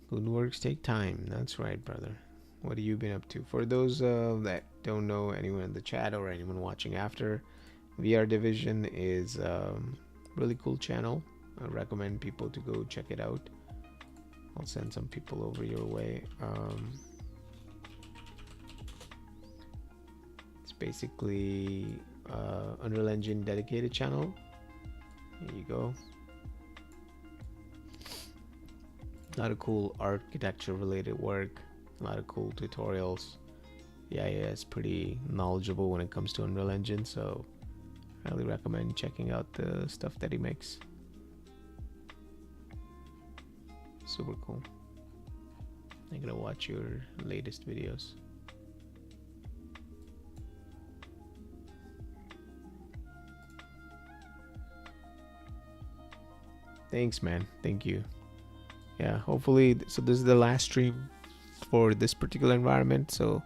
Good works take time. That's right, brother. What have you been up to? For those that don't know, anyone in the chat or anyone watching after, VR Division is a really cool channel. I recommend people to go check it out. I'll send some people over your way. It's basically Unreal Engine dedicated channel. There you go. A lot of cool architecture related work, a lot of cool tutorials. Yeah, it's pretty knowledgeable when it comes to Unreal Engine, so I highly recommend checking out the stuff that he makes. Super cool. I'm gonna watch your latest videos. Thanks, man. Thank you. Yeah, hopefully, so this is the last stream for this particular environment, so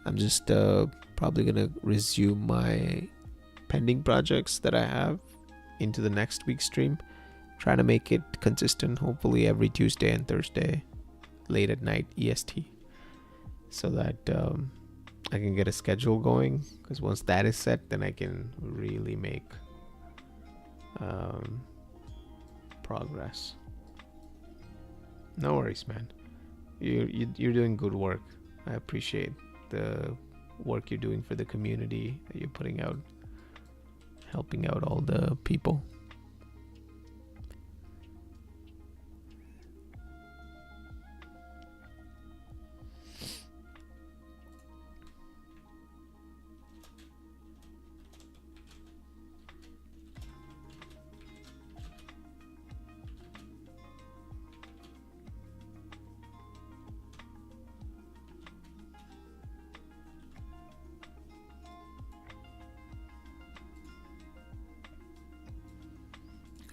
I'm just probably gonna resume my pending projects that I have into the next week's stream, trying to make it consistent, hopefully every Tuesday and Thursday late at night EST, so that I can get a schedule going, because once that is set, then I can really make progress. No worries, man. You're doing good work. I appreciate the work you're doing for the community that you're putting out, helping out all the people.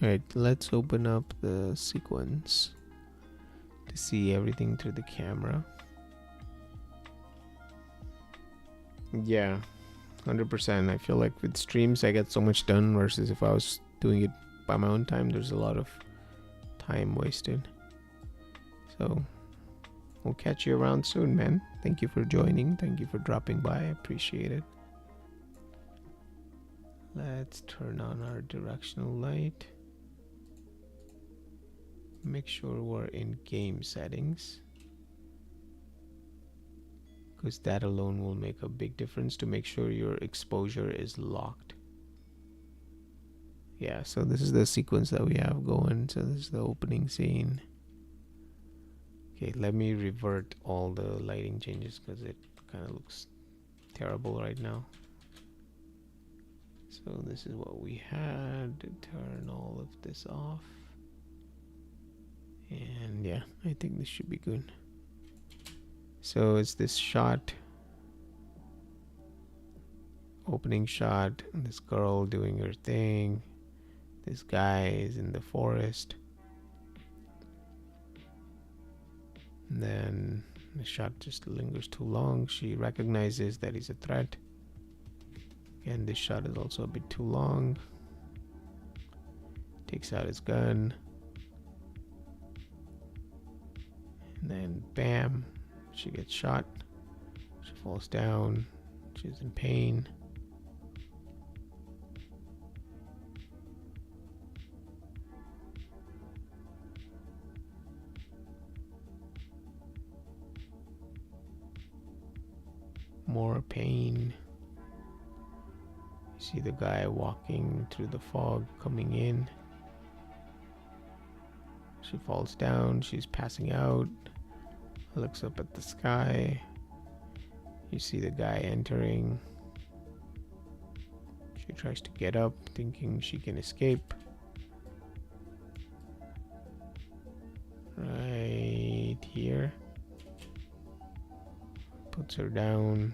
Alright, let's open up the sequence to see everything through the camera. Yeah, 100%. I feel like with streams I get so much done versus if I was doing it by my own time, there's a lot of time wasted. So we'll catch you around soon, man. Thank you for joining. Thank you for dropping by. I appreciate it. Let's turn on our directional light. Make sure we're in game settings, because that alone will make a big difference to make sure your exposure is locked. Yeah, so this is the sequence that we have going. So this is the opening scene. Okay, let me revert all the lighting changes because it kind of looks terrible right now. So this is what we had. Turn all of this off. And yeah, I think this should be good. So it's this shot, opening shot, and this girl doing her thing. This guy is in the forest. And then the shot just lingers too long. She recognizes that he's a threat. Again, this shot is also a bit too long. Takes out his gun. And then bam, she gets shot. She falls down. She's in pain. More pain. You see the guy walking through the fog coming in. She falls down. She's passing out. Looks up at the sky. You see the guy entering. She tries to get up, thinking she can escape. Right here. Puts her down.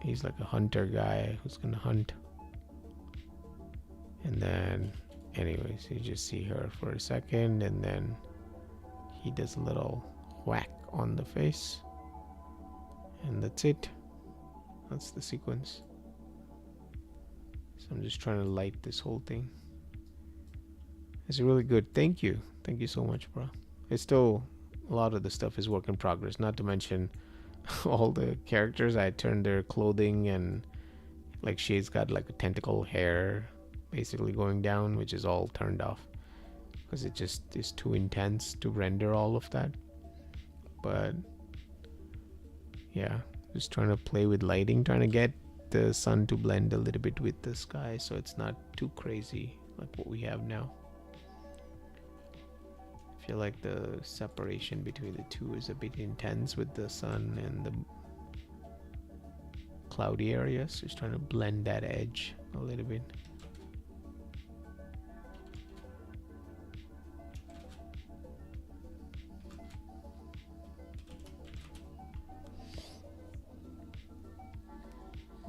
He's like a hunter guy who's gonna hunt. And then, anyways, you just see her for a second, and then he does a little whack on the face. And that's it. That's the sequence. So I'm just trying to light this whole thing. It's really good. Thank you. Thank you so much, bro. It's still, a lot of the stuff is work in progress. Not to mention all the characters. I turned their clothing, and like she's got like a tentacle hair basically going down, which is all turned off because it just is too intense to render all of that. But yeah, just trying to play with lighting, trying to get the sun to blend a little bit with the sky so it's not too crazy like what we have now. I feel like the separation between the two is a bit intense with the sun and the cloudy areas. Just trying to blend that edge a little bit.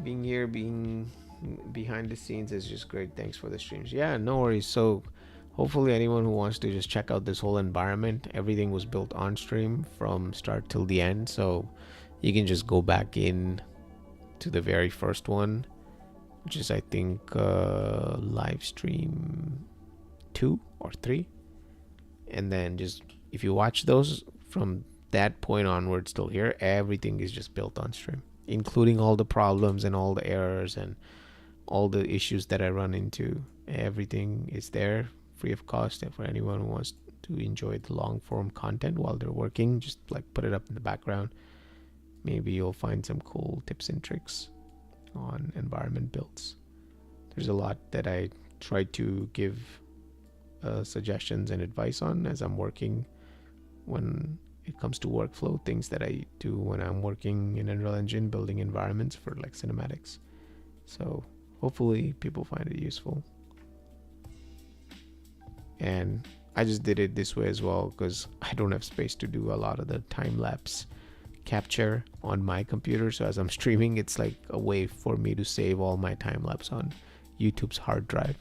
Being here, being behind the scenes is just great. Thanks for the streams. Yeah, no worries. So hopefully anyone who wants to just check out this whole environment, everything was built on stream from start till the end. So you can just go back in to the very first one, which is I think Livestream 2 or 3. And then just if you watch those from that point onwards till here, everything is just built on stream, including all the problems and all the errors and all the issues that I run into. Everything is there free of cost, and for anyone who wants to enjoy the long form content while they're working, just like put it up in the background. Maybe you'll find some cool tips and tricks on environment builds. There's a lot that I try to give suggestions and advice on as I'm working when it comes to workflow, things that I do when I'm working in Unreal Engine building environments for like cinematics. So hopefully people find it useful. And I just did it this way as well because I don't have space to do a lot of the time-lapse capture on my computer. So as I'm streaming, it's like a way for me to save all my time-lapse on YouTube's hard drive.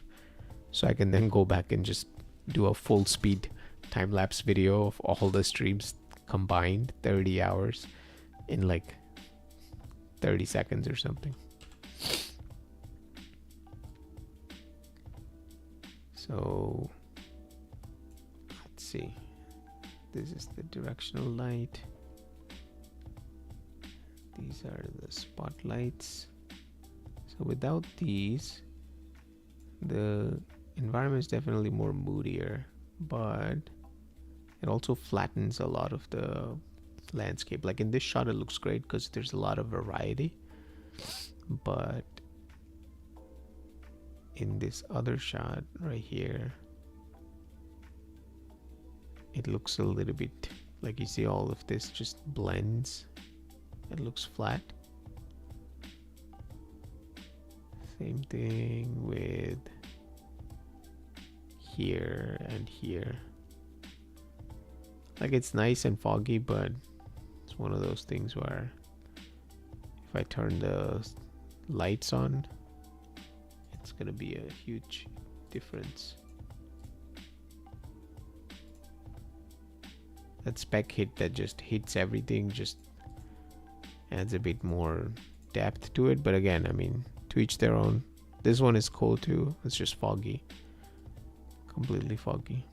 So I can then go back and just do a full speed time-lapse video of all the streams combined, 30 hours in like 30 seconds or something. So let's see, this is the directional light, these are the spotlights. So without these, the environment is definitely more moodier, but it also flattens a lot of the landscape. Like in this shot it looks great because there's a lot of variety, but in this other shot right here, it looks a little bit like, you see all of this just blends. It looks flat. Same thing with here and here. Like, it's nice and foggy, but it's one of those things where if I turn the lights on, it's gonna be a huge difference. That speck hit that just hits everything just adds a bit more depth to it. But again, I mean, to each their own. This one is cool too. It's just foggy. Completely foggy.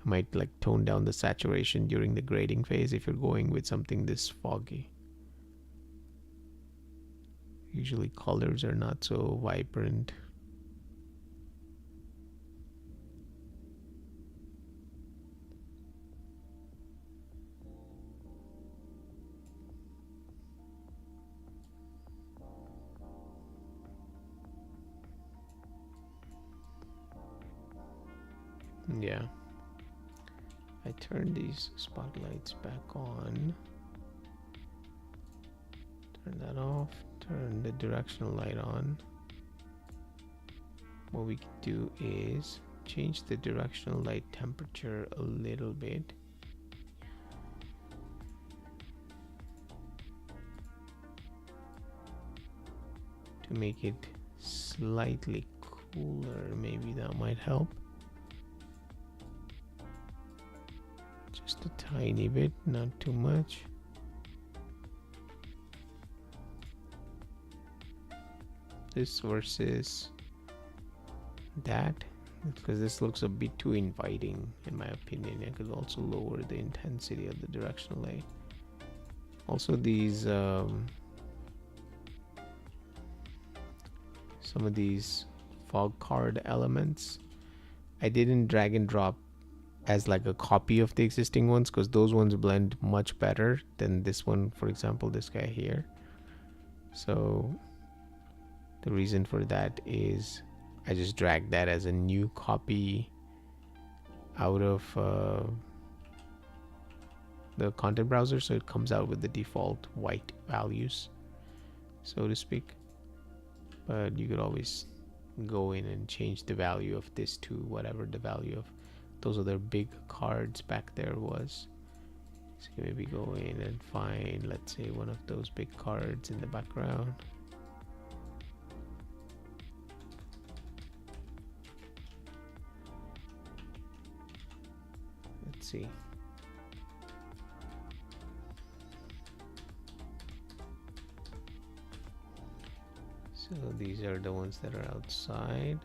I might like tone down the saturation during the grading phase if you're going with something this foggy. Usually colors are not so vibrant. Yeah. I turn these spotlights back on. Turn that off. Turn the directional light on. What we can do is change the directional light temperature a little bit. To make it slightly cooler, maybe that might help. Just a tiny bit, not too much. This versus that, because this looks a bit too inviting in my opinion. I could also lower the intensity of the directional light. Also, these some of these fog card elements I didn't drag and drop as like a copy of the existing ones, because those ones blend much better than this one, for example, this guy here. So the reason for that is I just dragged that as a new copy out of the content browser, so it comes out with the default white values, so to speak. But you could always go in and change the value of this to whatever the value of those other big cards back there was. So maybe go in and find, let's say, one of those big cards in the background. Let's see. So these are the ones that are outside.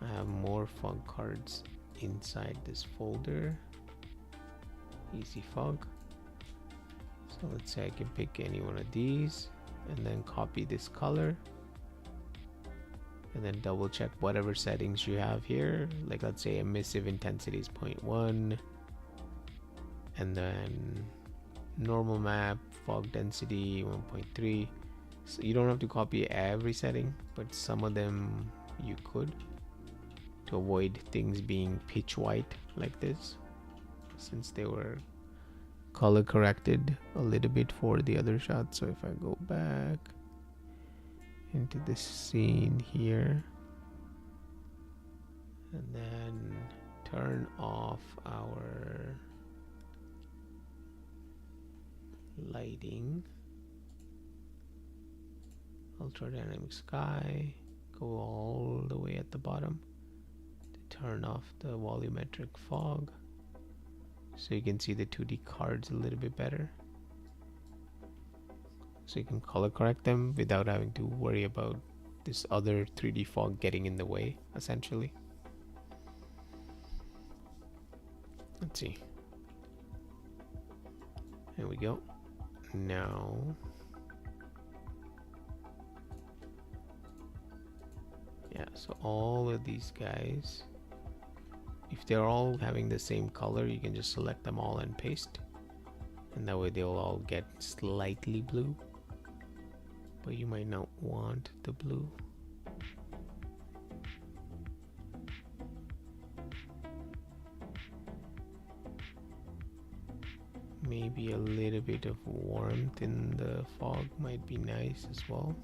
I have more fog cards inside this folder. Easy fog. So let's say I can pick any one of these and then copy this color and then double check whatever settings you have here. Like, let's say emissive intensity is 0.1, and then normal map fog density 1.3. So you don't have to copy every setting, but some of them you could, to avoid things being pitch white like this, since they were color corrected a little bit for the other shot. So if I go back into this scene here and then turn off our lighting, ultra dynamic sky, go all the way at the bottom to turn off the volumetric fog, so you can see the 2D cards a little bit better, so you can color correct them without having to worry about this other 3D fog getting in the way, essentially. Let's see. There we go. Now yeah, so all of these guys, if they're all having the same color, you can just select them all and paste, and that way they'll all get slightly blue, but you might not want the blue. Maybe a little bit of warmth in the fog might be nice as well.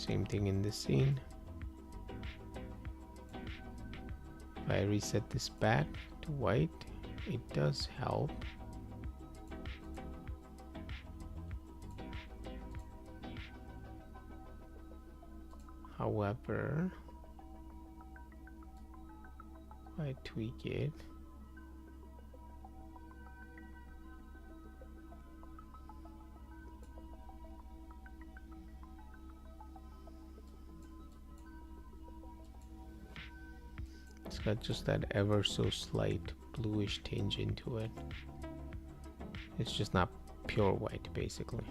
Same thing in this scene. If I reset this back to white, it does help. However, if I tweak it, it's got just that ever so slight bluish tinge into it. It's just not pure white, basically.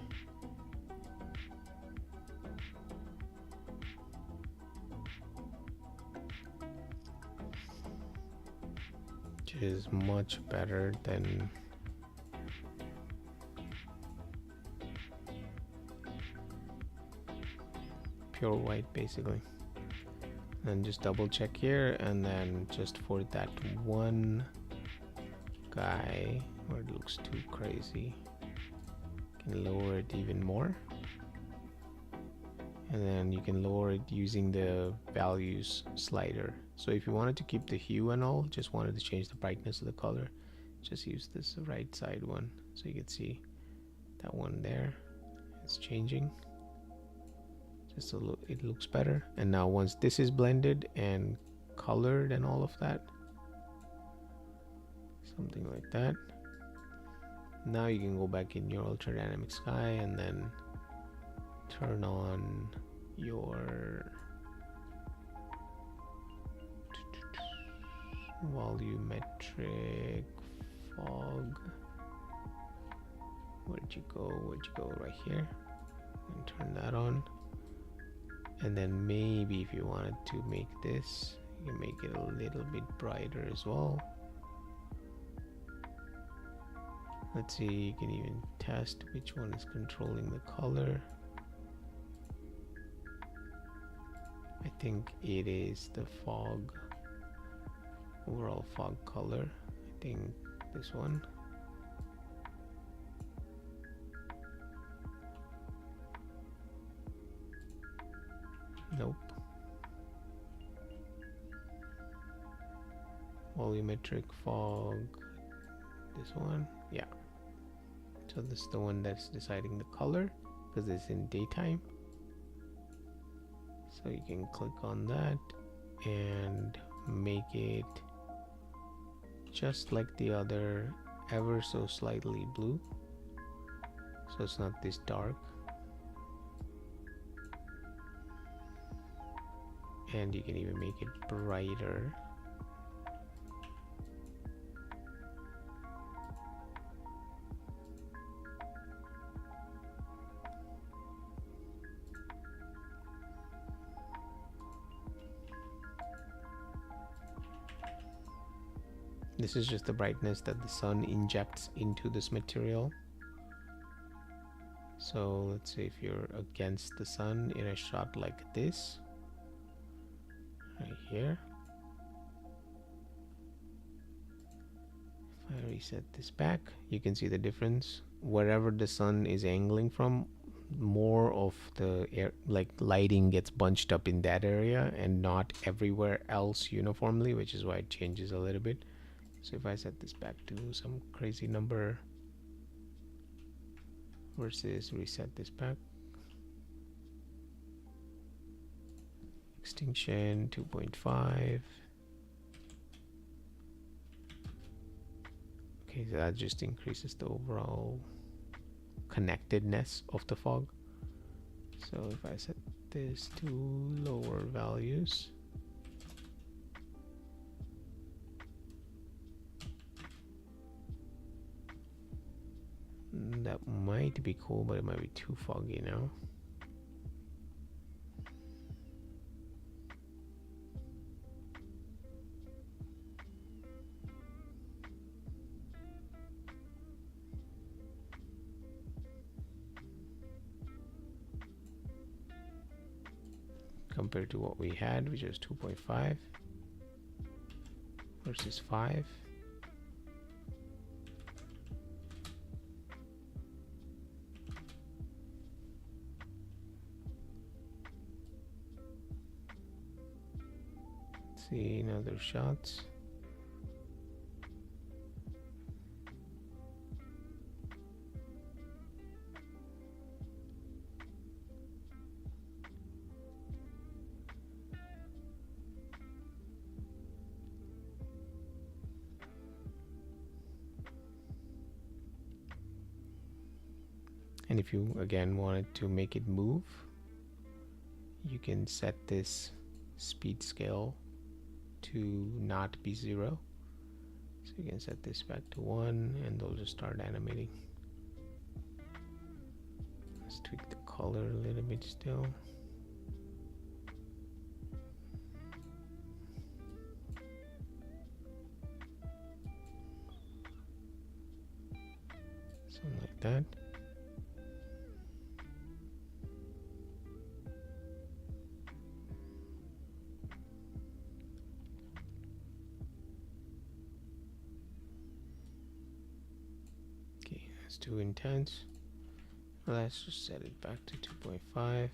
Which is much better than pure white, basically. And just double check here, and then just for that one guy where it looks too crazy, can lower it even more, and then you can lower it using the values slider. So if you wanted to keep the hue and all, just wanted to change the brightness of the color, just use this right side one, so you can see that one there is changing. Just so it looks better. And now once this is blended and colored and all of that, something like that, now you can go back in your ultra dynamic sky and then turn on your volumetric fog. Where'd you go? Right here, and turn that on. And then maybe if you wanted to make this, you can make it a little bit brighter as well. Let's see, you can even test which one is controlling the color. I think it is the fog, overall fog color. I think this one. Nope. Volumetric fog. This one. Yeah. So this is the one that's deciding the color because it's in daytime. So you can click on that and make it just like the other, ever so slightly blue. So it's not this dark. And you can even make it brighter. This is just the brightness that the sun injects into this material. So let's say if you're against the sun in a shot like this, right here, if I reset this back, you can see the difference. Wherever the sun is angling from, more of the air, like lighting, gets bunched up in that area and not everywhere else uniformly, which is why it changes a little bit. So if I set this back to some crazy number versus reset this back, extinction 2.5. Okay, so that just increases the overall connectedness of the fog. So if I set this to lower values, that might be cool, but it might be too foggy now. Compared to what we had, which was 2.5 versus 5. see in other shots. And if you again wanted to make it move, you can set this speed scale to not be 0. So you can set this back to 1 and they'll just start animating. Let's tweak the color a little bit still. Something like that. It's too intense. Let's just set it back to 2.5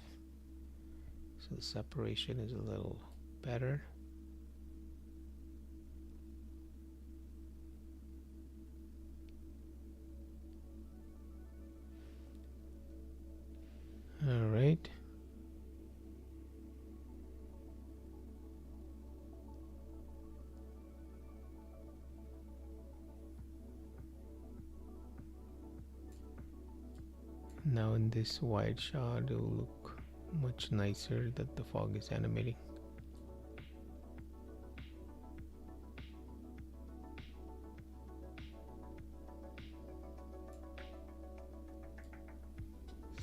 so the separation is a little better. All right. Now in this wide shot it will look much nicer that the fog is animating.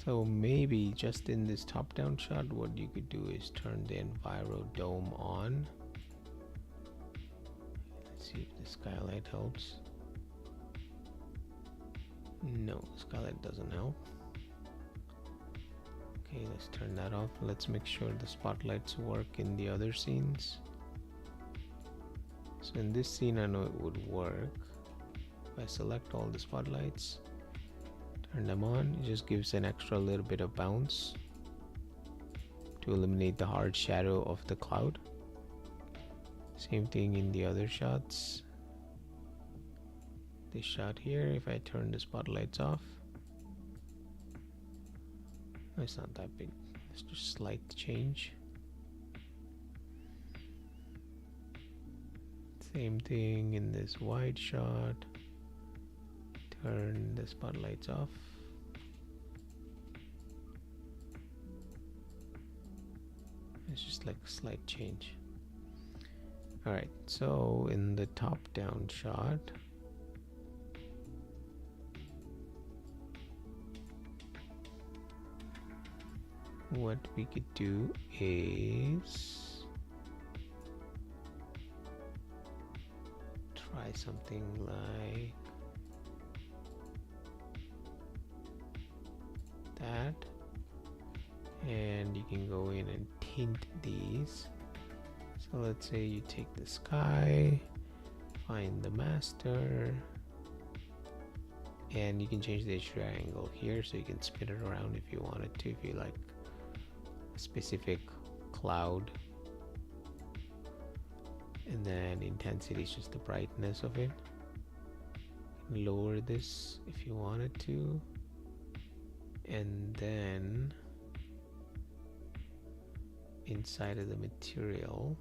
So maybe just in this top-down shot what you could do is turn the Enviro Dome on. Let's see if the skylight helps. No, skylight doesn't help. Okay, let's turn that off. Let's make sure the spotlights work in the other scenes. So in this scene I know it would work. If I select all the spotlights, turn them on, it just gives an extra little bit of bounce to eliminate the hard shadow of the cloud. Same thing in the other shots. This shot here, if I turn the spotlights off, it's not that big, it's just slight change. Same thing in this wide shot, turn the spotlights off. It's just like a slight change. Alright, so in the top down shot, what we could do is try something like that, and you can go in and tint these. So let's say you take the sky, find the master, and you can change the HDR angle here so you can spin it around if you wanted to, if you like a specific cloud. And then intensity is just the brightness of it. Lower this if you wanted to, and then inside of the material,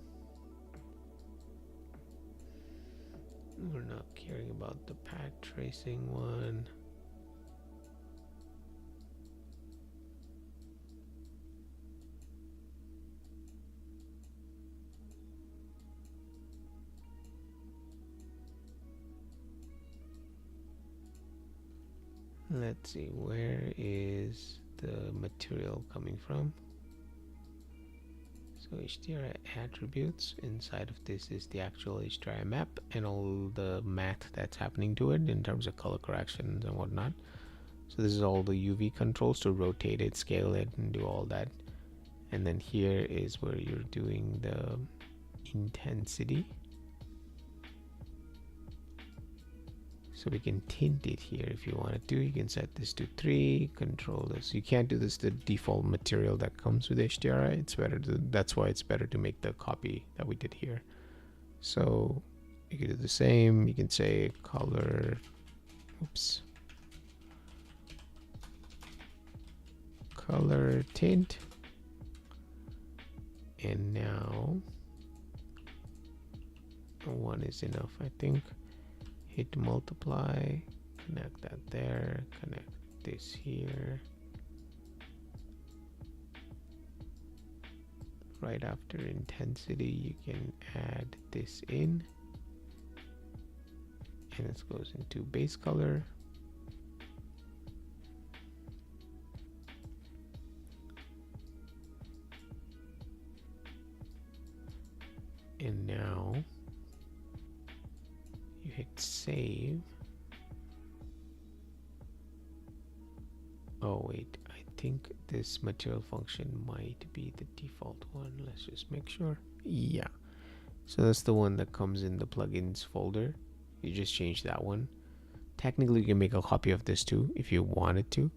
we're not caring about the path tracing one. Let's see, where is the material coming from? So HDRI attributes, inside of this is the actual HDRI map and all the math that's happening to it in terms of color corrections and whatnot. So this is all the UV controls to rotate it, scale it, and do all that. And then here is where you're doing the intensity. So we can tint it here if you wanted to. You can set this to 3, control this. You can't do this to the default material that comes with HDRI. It's better to, that's why it's better to make the copy that we did here. So you can do the same. You can say color, oops, color tint, and now one is enough, I think. Hit multiply, connect that there, connect this here. Right after intensity, you can add this in, and this goes into base color. And now you hit save. Oh wait, I think this material function might be the default one. Let's just make sure. Yeah, so that's the one that comes in the plugins folder. You just change that one. Technically you can make a copy of this too if you wanted to.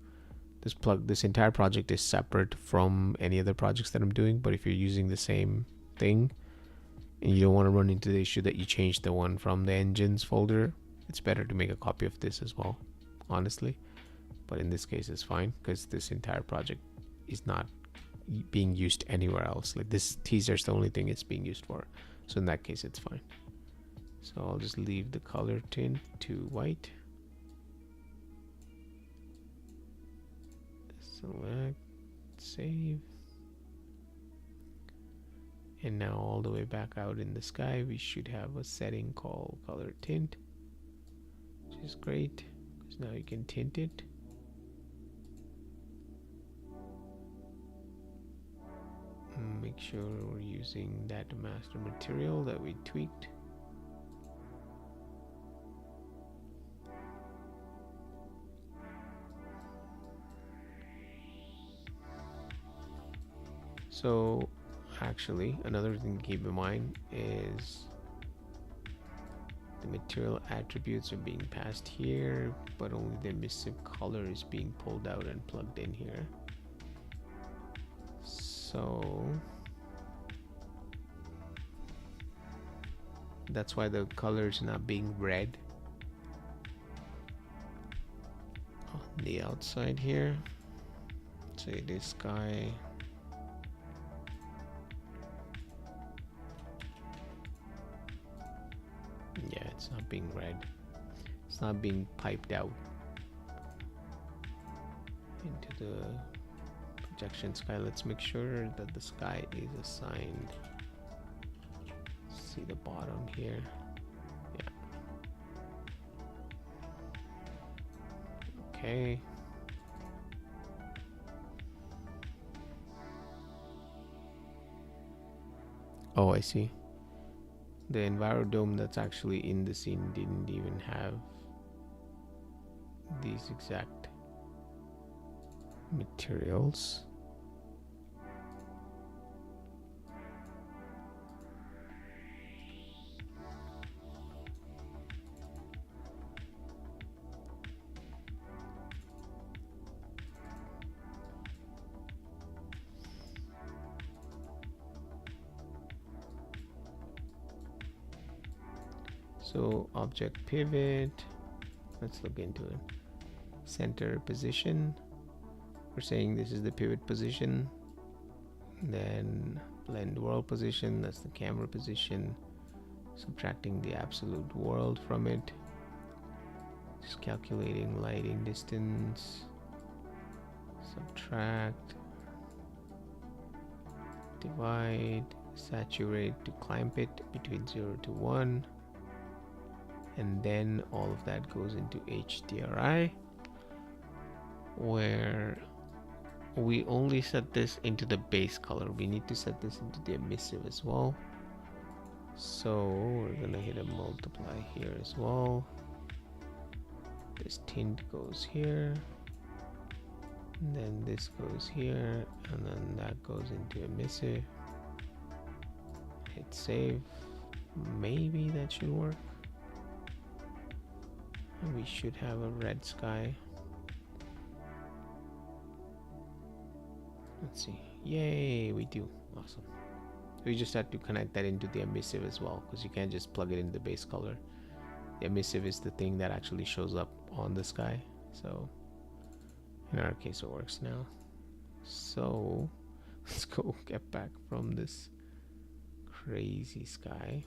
This entire project is separate from any other projects that I'm doing, but if you're using the same thing and you don't want to run into the issue that you changed the one from the engines folder, it's better to make a copy of this as well, honestly. But in this case it's fine because this entire project is not being used anywhere else. Like this teaser is the only thing it's being used for, so in that case it's fine. So I'll just leave the color tint to white, select, save. And now all the way back out in the sky, we should have a setting called color tint, which is great because now you can tint it. Make sure we're using that master material that we tweaked. So actually, another thing to keep in mind is the material attributes are being passed here, but only the emissive color is being pulled out and plugged in here. So that's why the color is not being red on the outside here. Say this sky. Yeah, it's not being red. It's not being piped out into the projection sky. Let's make sure that the sky is assigned. See the bottom here. Yeah. Okay. Oh, I see. The EnviroDome that's actually in the scene didn't even have these exact materials. So object pivot, let's look into it. Center position, we're saying this is the pivot position. Then blend world position, that's the camera position. Subtracting the absolute world from it. Just calculating lighting distance. Subtract. Divide. Saturate to clamp it between 0 to 1. And then all of that goes into HDRI, where we only set this into the base color. We need to set this into the emissive as well. So we're gonna hit a multiply here as well. This tint goes here, and then this goes here, and then that goes into emissive. Hit save. Maybe that should work. We should have a red sky. Let's see. Yay, we do. Awesome. we just had to connect that into the emissive as well, because you can't just plug it in the base color. The emissive is the thing that actually shows up on the sky. So in our case it works now. So let's go get back from this crazy sky.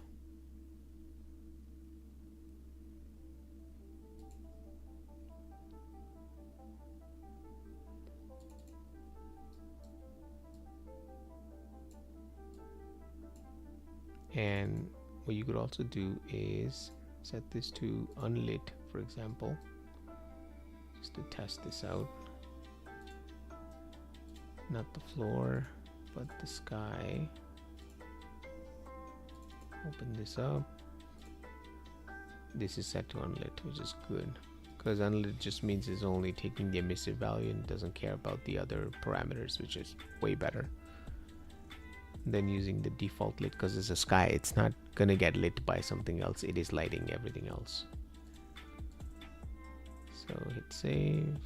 And what you could also do is set this to unlit, for example, just to test this out. Not the floor, but the sky. Open this up. This is set to unlit, which is good, because unlit just means it's only taking the emissive value and doesn't care about the other parameters, which is way better than using the default lit, because it's a sky. It's not gonna get lit by something else. It is lighting everything else. So hit save.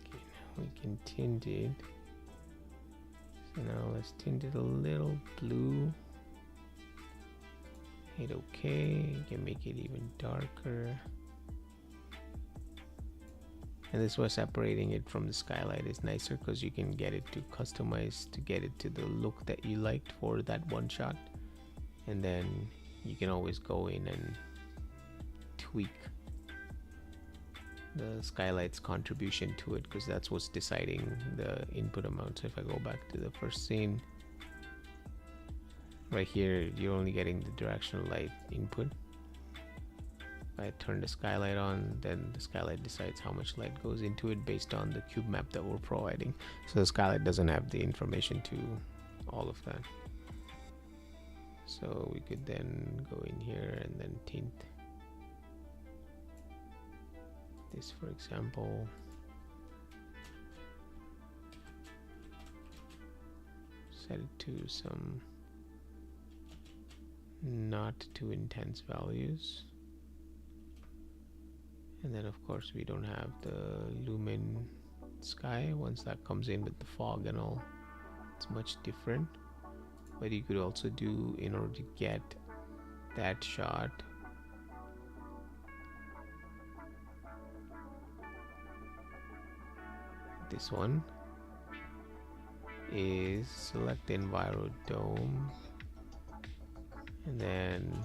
Okay, now we can tint it. So now let's tint it a little blue. Hit OK. You can make it even darker. And this was separating it from the skylight is nicer, because you can get it to customize to get it to the look that you liked for that one shot. And then you can always go in and tweak the skylight's contribution to it, because that's what's deciding the input amount. So if I go back to the first scene, right here you're only getting the directional light input. If I turn the skylight on, then the skylight decides how much light goes into it based on the cube map that we're providing. So the skylight doesn't have the information to all of that. So we could then go in here and then tint this, for example. Set it to some not too intense values. And then of course we don't have the lumen sky. Once that comes in with the fog and all, it's much different. But you could also do, in order to get that shot, this one is select Enviro Dome, and then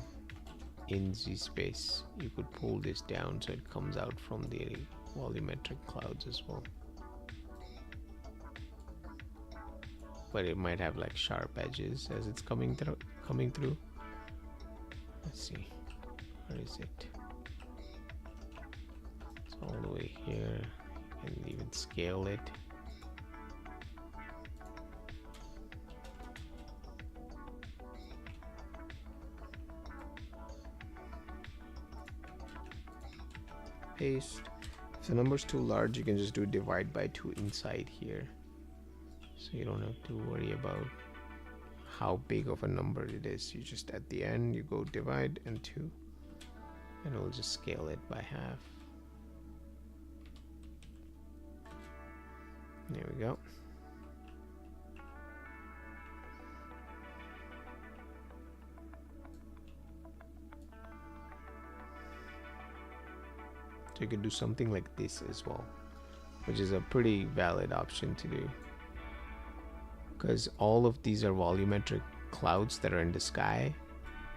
in Z space you could pull this down so it comes out from the volumetric clouds as well. But it might have like sharp edges as it's coming through. Let's see, where is it? It's all the way here. You can even scale it. Paste. If the number's too large, you can just do divide by 2 inside here. So you don't have to worry about how big of a number it is. You just, at the end, you go divide and 2, and it'll just scale it by half. There we go. So you could do something like this as well, which is a pretty valid option to do, because all of these are volumetric clouds that are in the sky.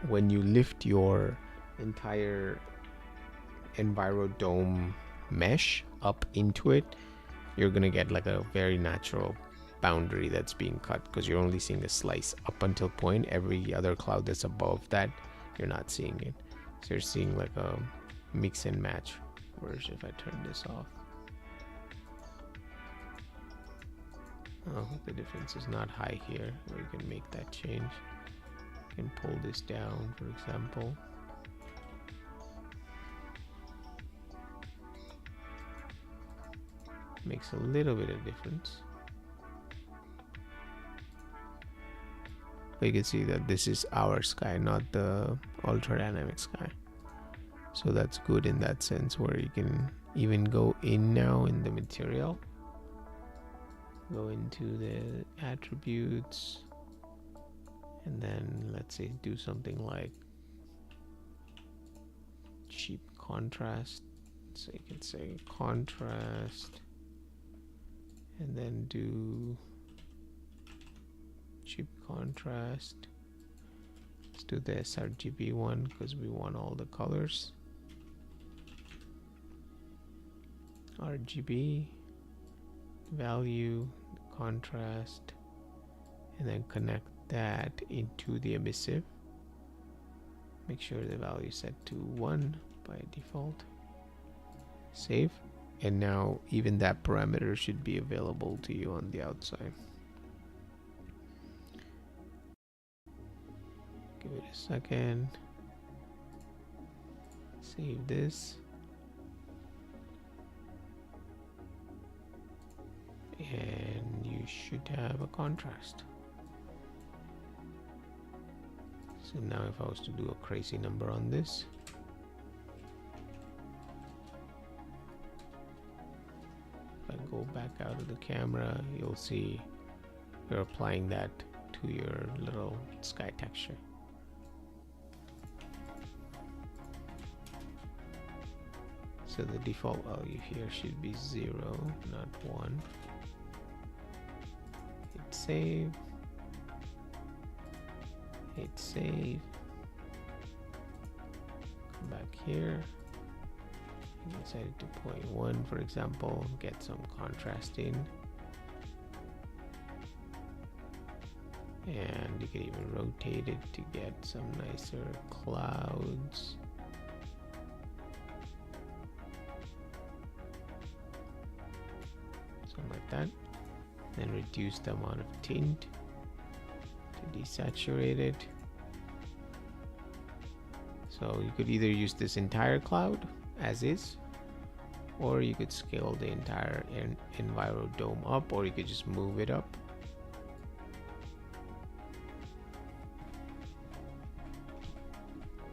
When you lift your entire EnviroDome mesh up into it, you're gonna get like a very natural boundary that's being cut, because you're only seeing a slice up until point. Every other cloud that's above that, you're not seeing it. So you're seeing like a mix and match. Whereas if I turn this off, oh, the difference is not high here, where you can make that change. You can pull this down, for example. Makes a little bit of difference. But you can see that this is our sky, not the ultra dynamic sky. So that's good in that sense, where you can even go in now in the material, go into the attributes, and then let's say do something like cheap contrast. So you can say contrast, and then do cheap contrast. Let's do the sRGB one because we want all the colors. RGB, value, contrast, and then connect that into the emissive. Make sure the value is set to 1 by default. Save. And now even that parameter should be available to you on the outside. Give it a second. Save this. And you should have a contrast. So now if I was to do a crazy number on this, if I go back out of the camera, you'll see you're applying that to your little sky texture. So the default value here should be 0, not 1. Hit save. Hit save. Come back here. You can set it to 0.1, for example. Get some contrast in. And you can even rotate it to get some nicer clouds. Something like that. Then reduce the amount of tint to desaturate it. So you could either use this entire cloud as is, or you could scale the entire Enviro dome up, or you could just move it up.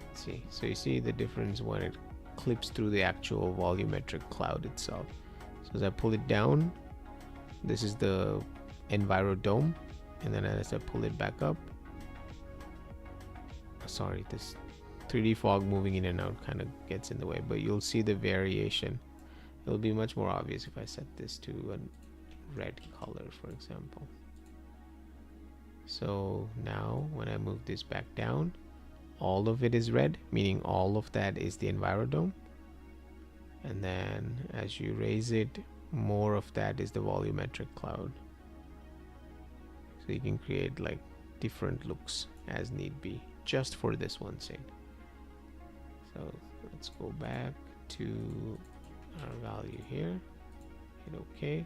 Let's see, so you see the difference when it clips through the actual volumetric cloud itself. So as I pull it down, this is the Enviro dome, and then as I pull it back up, sorry, this 3D fog moving in and out kind of gets in the way, but you'll see the variation. It'll be much more obvious if I set this to a red color, for example. So now when I move this back down, all of it is red, meaning all of that is the Enviro dome. And then as you raise it, more of that is the volumetric cloud. So you can create like different looks as need be, just for this one scene. So let's go back to our value here, hit OK.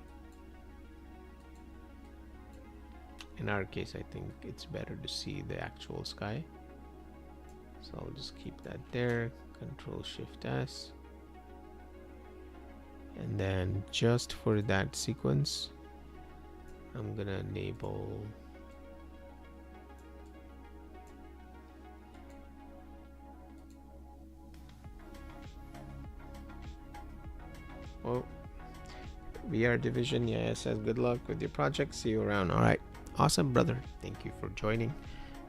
In our case, I think it's better to see the actual sky. So I'll just keep that there, Control Shift S. And then just for that sequence, I'm gonna enable VR Division, yeah, says good luck with your project. See you around. All right, awesome, brother. Thank you for joining.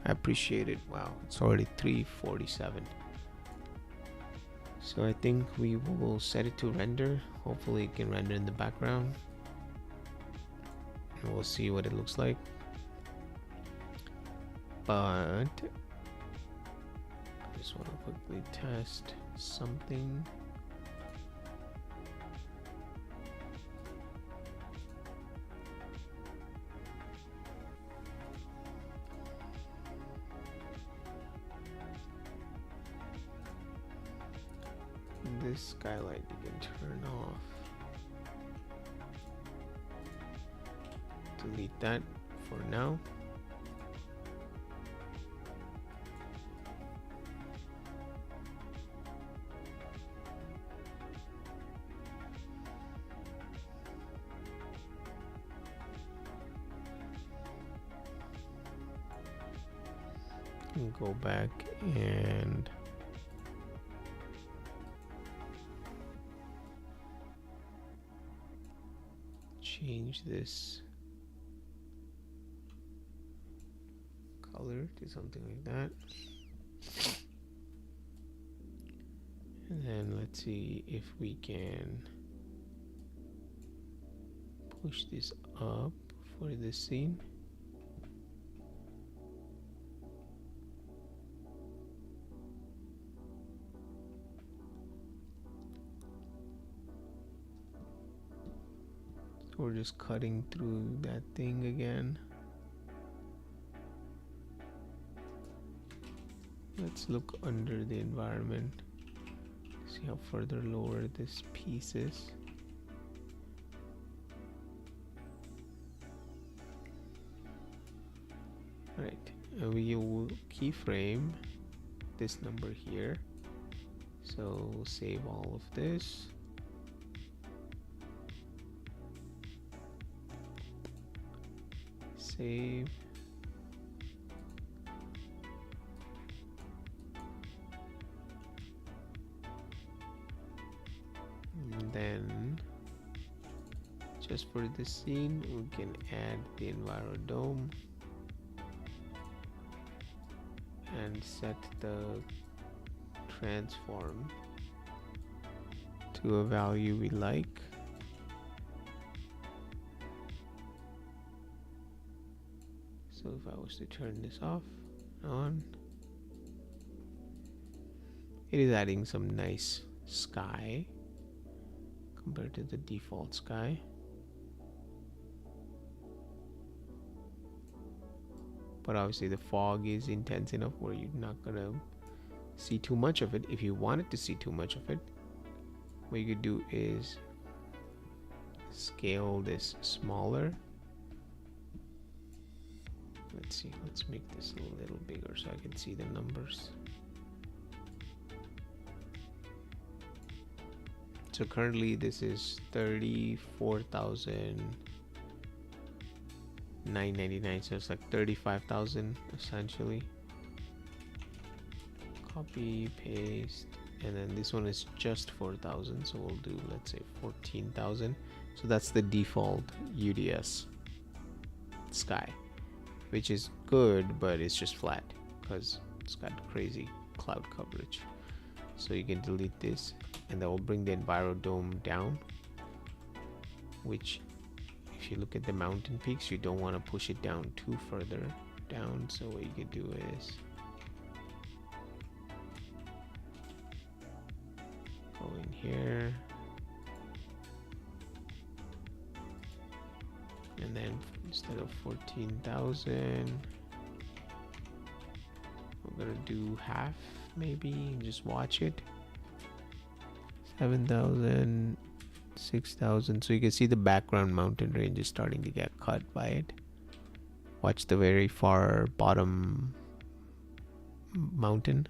I appreciate it. Wow, it's already 3:47. So I think we will set it to render. Hopefully it can render in the background. And we'll see what it looks like. But I just want to quickly test something. This skylight you can turn off. Delete that for now. Go back and change this color to something like that. And then let's see if we can push this up for this scene. So we're just cutting through that thing again. Let's look under the environment. See how further lower this piece is. Alright, we will keyframe this number here. So save all of this. Save. And then just for this scene we can add the EnviroDome and set the transform to a value we like. So if I was to turn this off, on, it is adding some nice sky compared to the default sky. But obviously the fog is intense enough where you're not gonna see too much of it. If you wanted to see too much of it, what you could do is scale this smaller. Let's see, let's make this a little bigger so I can see the numbers. So currently this is 34,999, so it's like 35,000 essentially. Copy, paste, and then this one is just 4,000, so we'll do, let's say 14,000. So that's the default UDS sky, which is good, but it's just flat because it's got crazy cloud coverage. So you can delete this, and that will bring the EnviroDome down, which if you look at the mountain peaks, you don't want to push it down too further down. So what you could do is go in here, and then instead of 14,000, we're gonna do half maybe and just watch it. 7,000, 6,000. So you can see the background mountain range is starting to get cut by it. Watch the very far bottom mountain.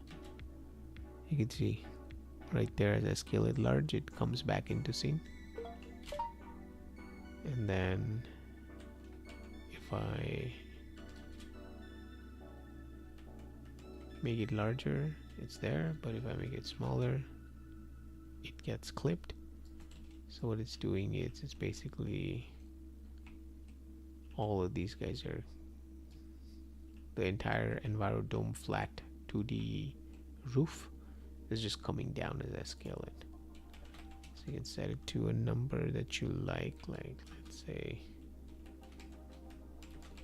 You can see right there, as I scale it large, it comes back into scene. And then if I make it larger, it's there, but if I make it smaller, it gets clipped. So what it's doing is it's basically all of these guys are the entire EnviroDome flat 2D roof is just coming down as I scale it. So you can set it to a number that you like let's say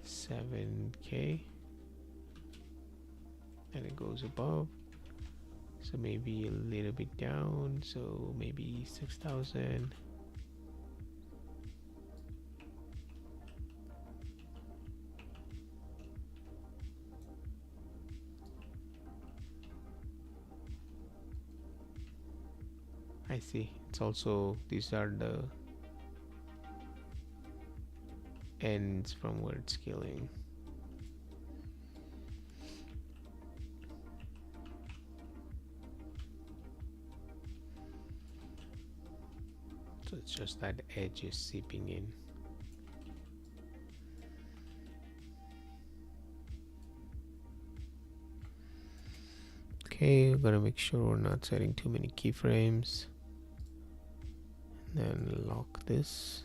7K, and it goes above. So maybe a little bit down, so maybe 6,000. I see. It's also, these are the ends from where it's scaling. So it's just that edge is seeping in. Okay, we're gonna make sure we're not setting too many keyframes. And then lock this.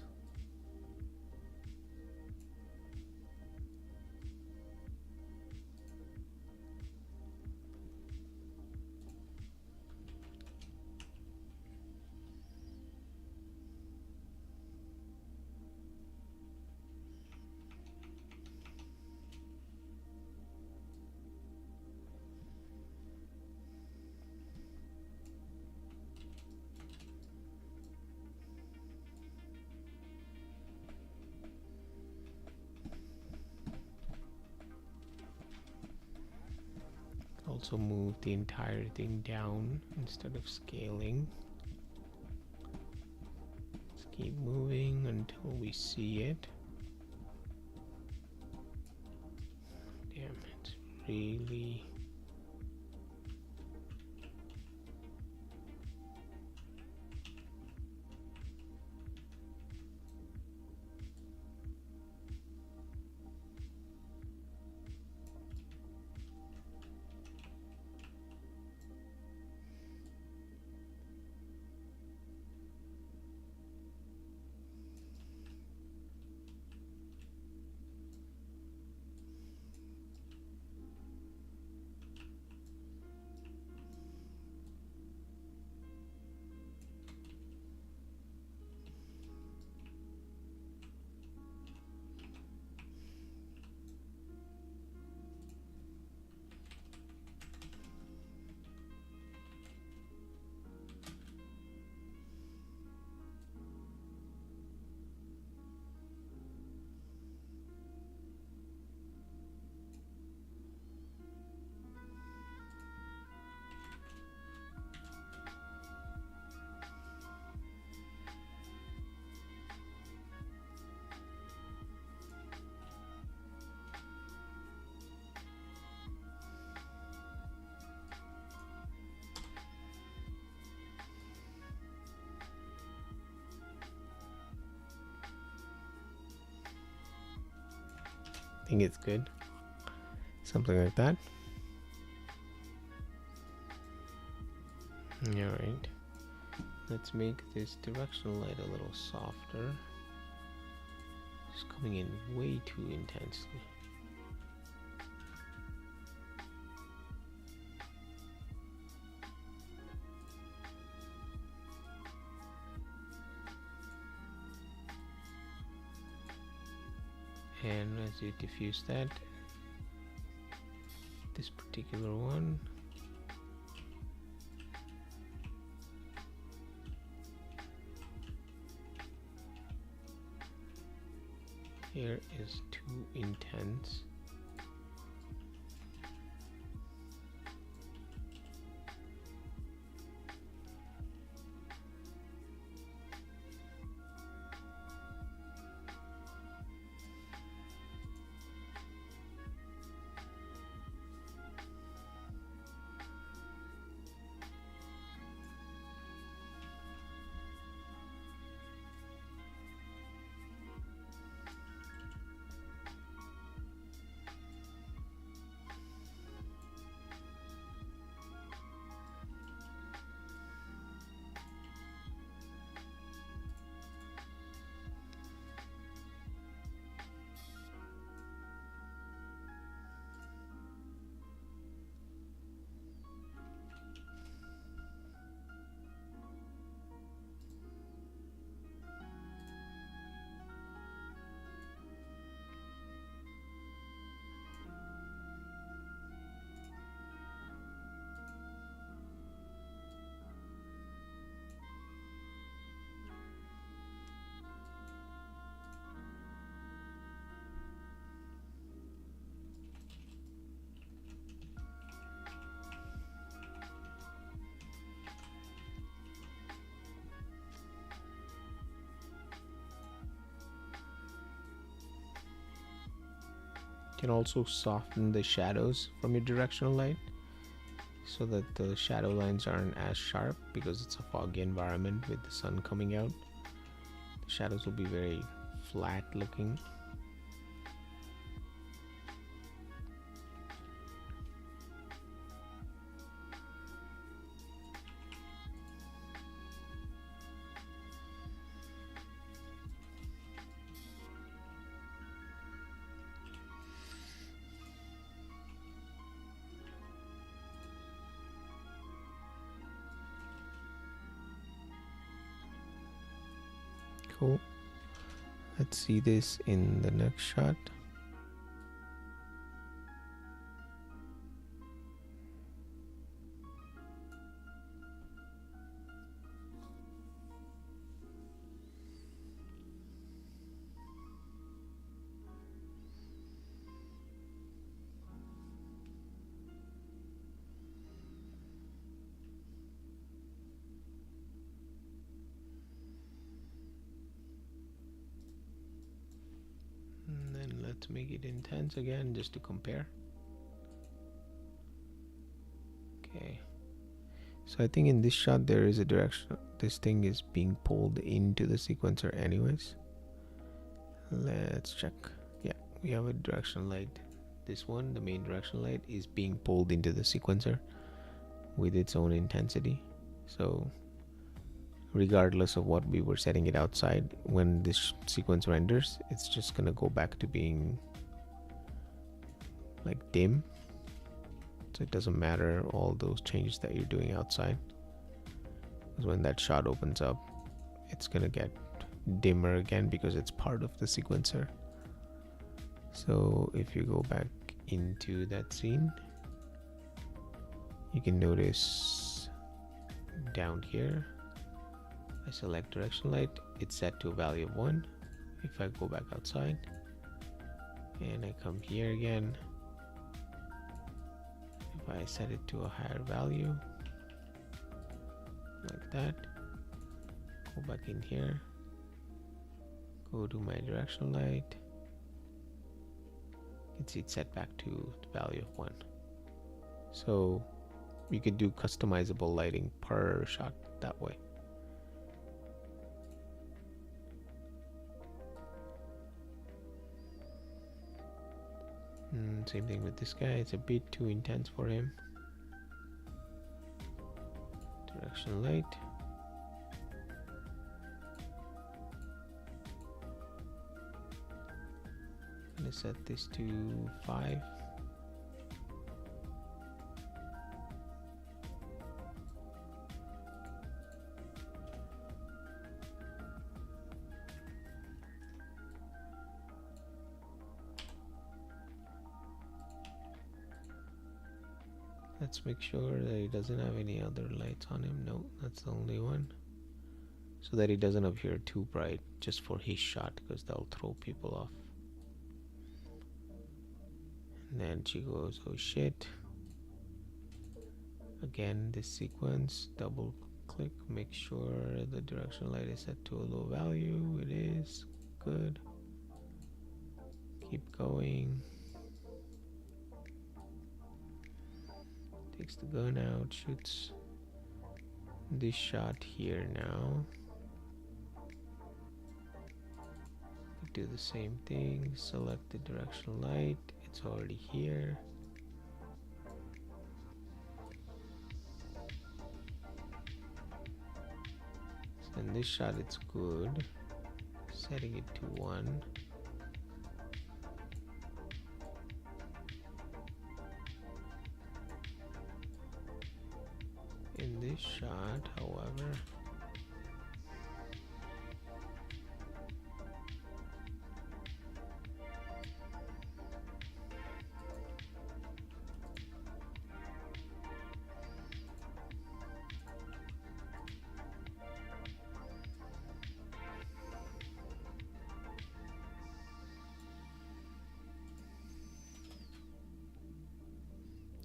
Also move the entire thing down instead of scaling. Let's keep moving until we see it. Damn, it's really... I think it's good. Something like that. Alright. Let's make this directional light a little softer. It's coming in way too intensely. And as you diffuse that, this particular one, here is too intense. You can also soften the shadows from your directional light so that the shadow lines aren't as sharp, because it's a foggy environment with the sun coming out. The shadows will be very flat looking. Cool. Let's see this in the next shot. And then let's make it intense again just to compare. Okay. So I think in this shot there is a direction. This thing is being pulled into the sequencer anyways. Let's check. Yeah, we have a direction light. This one, the main direction light, is being pulled into the sequencer with its own intensity. So regardless of what we were setting it outside, when this sequence renders, it's just gonna go back to being like dim. So it doesn't matter all those changes that you're doing outside, because when that shot opens up, it's gonna get dimmer again because it's part of the sequencer. So if you go back into that scene, you can notice down here, I select direction light, it's set to a value of 1. If I go back outside and I come here again, if I set it to a higher value like that, go back in here, go to my direction light, you can see it's set back to the value of 1. So you can do customizable lighting per shot that way. Same thing with this guy, it's a bit too intense for him. Direction light. I'm gonna set this to 5. Let's make sure that he doesn't have any other lights on him. No, that's the only one. So that he doesn't appear too bright just for his shot, because that'll throw people off. And then she goes, oh shit. Again, this sequence, double click, make sure the direction light is set to a low value. It is. Good. Keep going. Takes the gun out, shoots this shot here now. Do the same thing, select the directional light, it's already here. So in this shot it's good, setting it to 1. In this shot, however,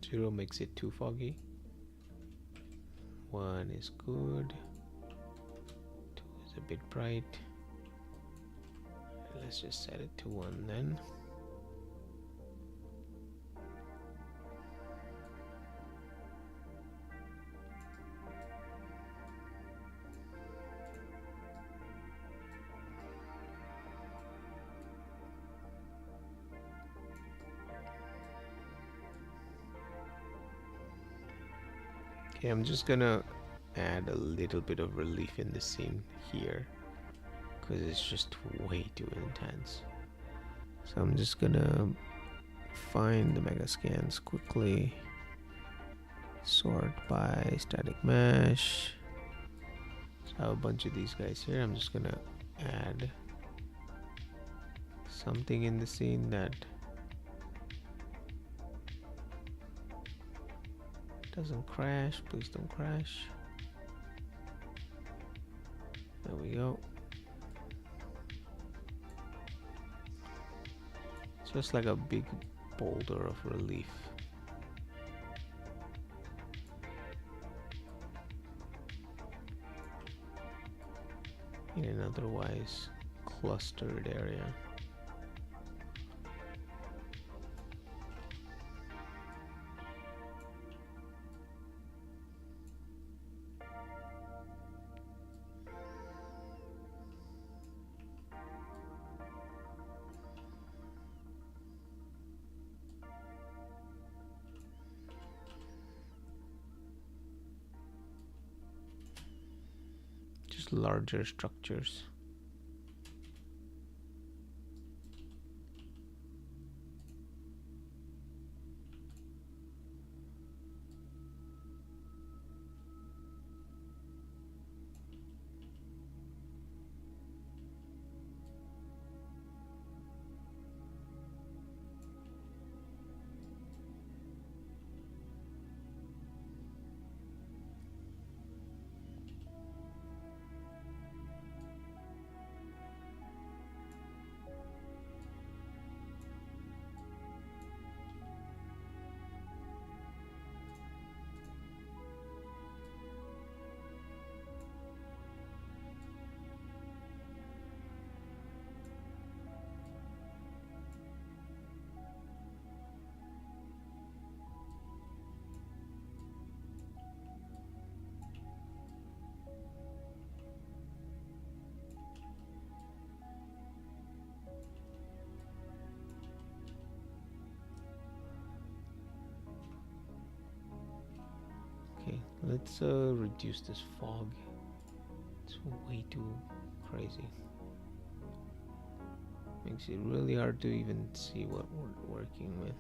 zero makes it too foggy. 1 is good. 2 is a bit bright. Let's just set it to 1 then. Okay, I'm just gonna add a little bit of relief in the scene here because it's just way too intense. So I'm just gonna find the mega scans quickly, sort by static mesh. So I have a bunch of these guys here. I'm just gonna add something in the scene that doesn't crash. Please don't crash. There we go. Just like a big boulder of relief. In an otherwise clustered area. Just larger structures. Okay, let's reduce this fog. It's way too crazy. Makes it really hard to even see what we're working with.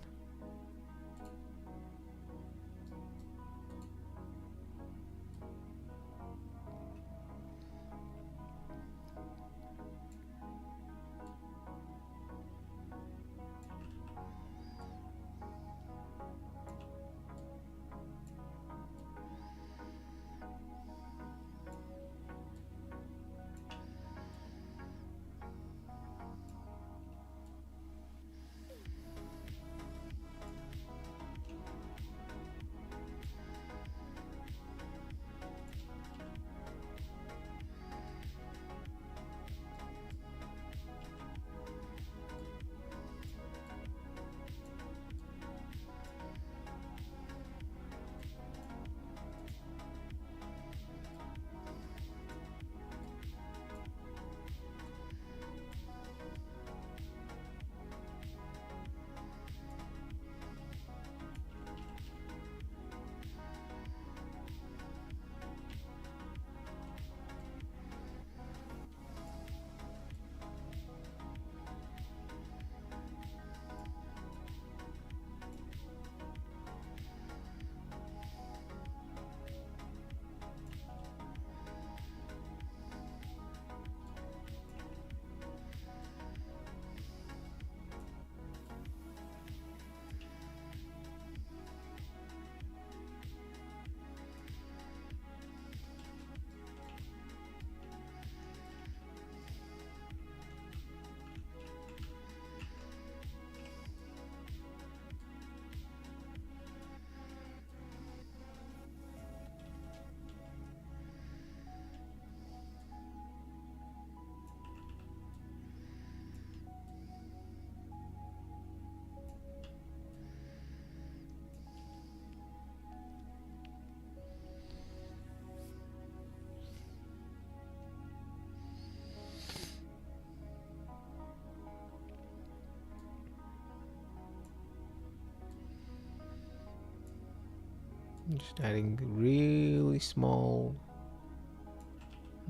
Just adding really small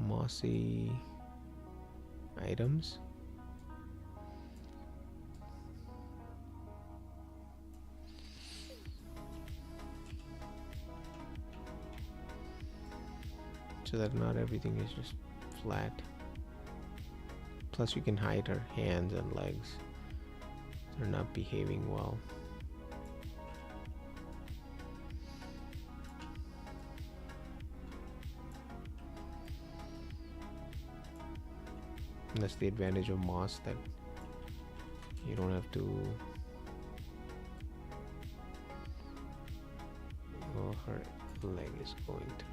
mossy items. So that not everything is just flat. Plus you can hide her hands and legs. They're not behaving well. And that's the advantage of moss, that you don't have to. Oh, her leg is going to.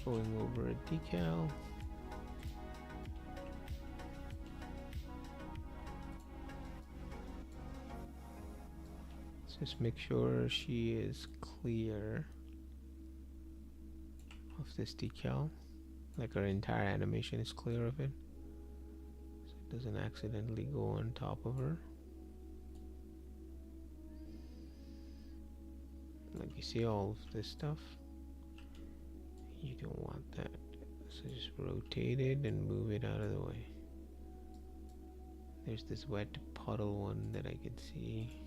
Going over a decal. Let's just make sure she is clear of this decal, like our entire animation is clear of it, so it doesn't accidentally go on top of her. Like you see all of this stuff, you don't want that, so just rotate it and move it out of the way. There's this wet puddle one that I could see.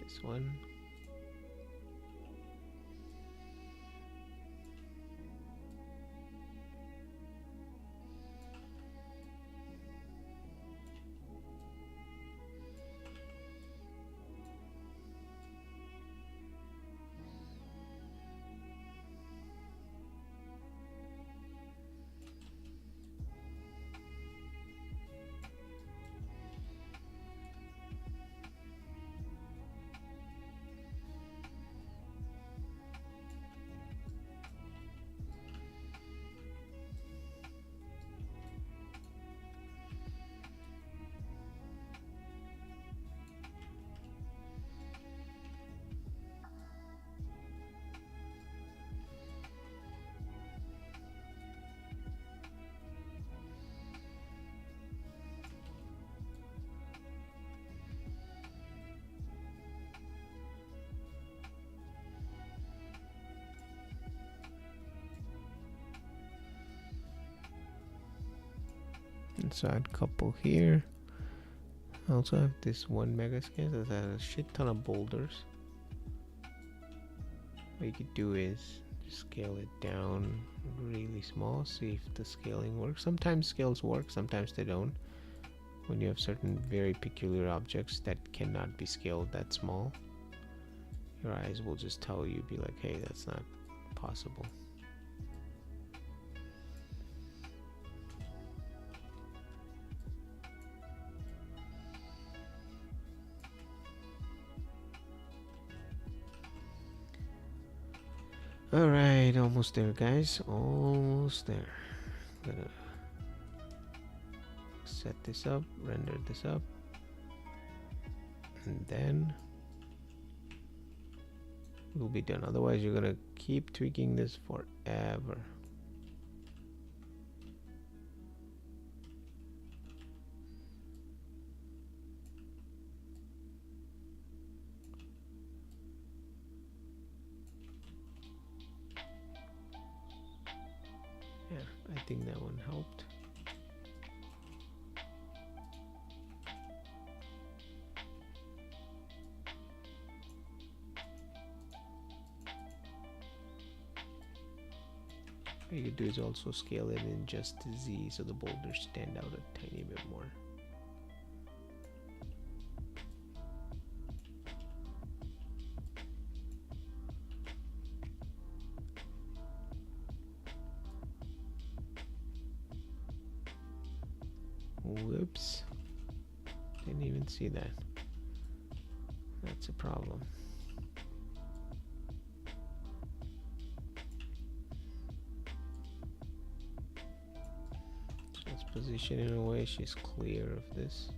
This one. So I'd couple here. I also have this one mega scale that has a shit ton of boulders. What you could do is just scale it down really small, see if the scaling works. Sometimes scales work, sometimes they don't. When you have certain very peculiar objects that cannot be scaled that small, your eyes will just tell you, be like, hey, that's not possible. Alright, almost there, guys. Almost there. Gonna set this up, render this up, and then we'll be done. Otherwise, you're gonna keep tweaking this forever. Yeah, I think that one helped. What you could do is also scale it in just Z so the boulders stand out a tiny bit more. Whoops. Didn't even see that. That's a problem. So let's position in a way she's clear of this.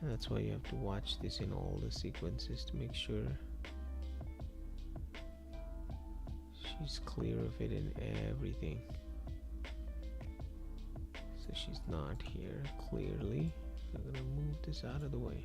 That's why you have to watch this in all the sequences to make sure she's clear of it in everything. So she's not here clearly. I'm gonna move this out of the way.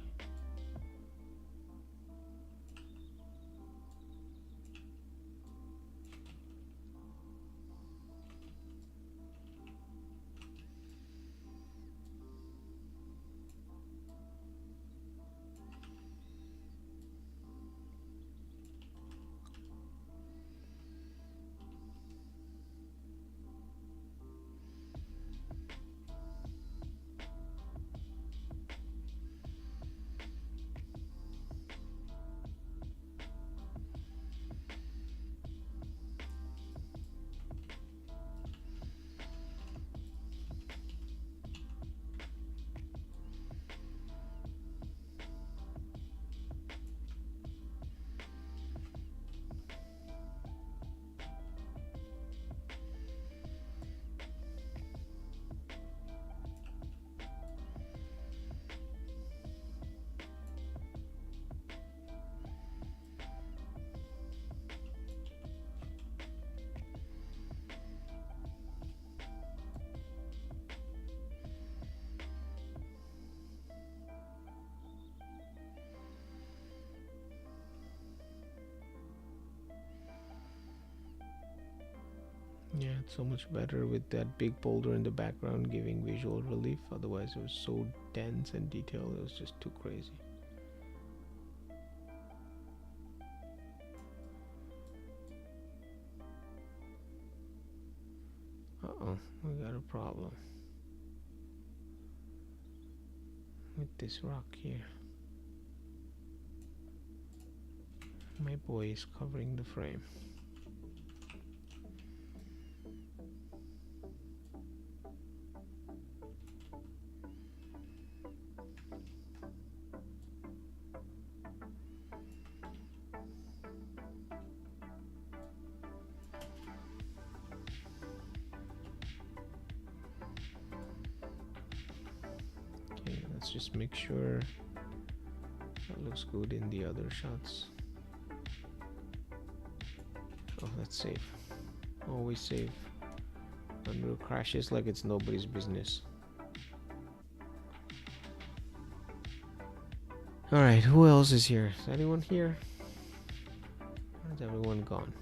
Yeah, it's so much better with that big boulder in the background giving visual relief. Otherwise it was so dense and detailed, it was just too crazy. Uh-oh, we got a problem with this rock here. My boy is covering the frame. Okay, let's just make sure that looks good in the other shots. Oh, that's safe. Always safe. Unreal crashes like it's nobody's business. Alright, who else is here? Is anyone here? Or is everyone gone?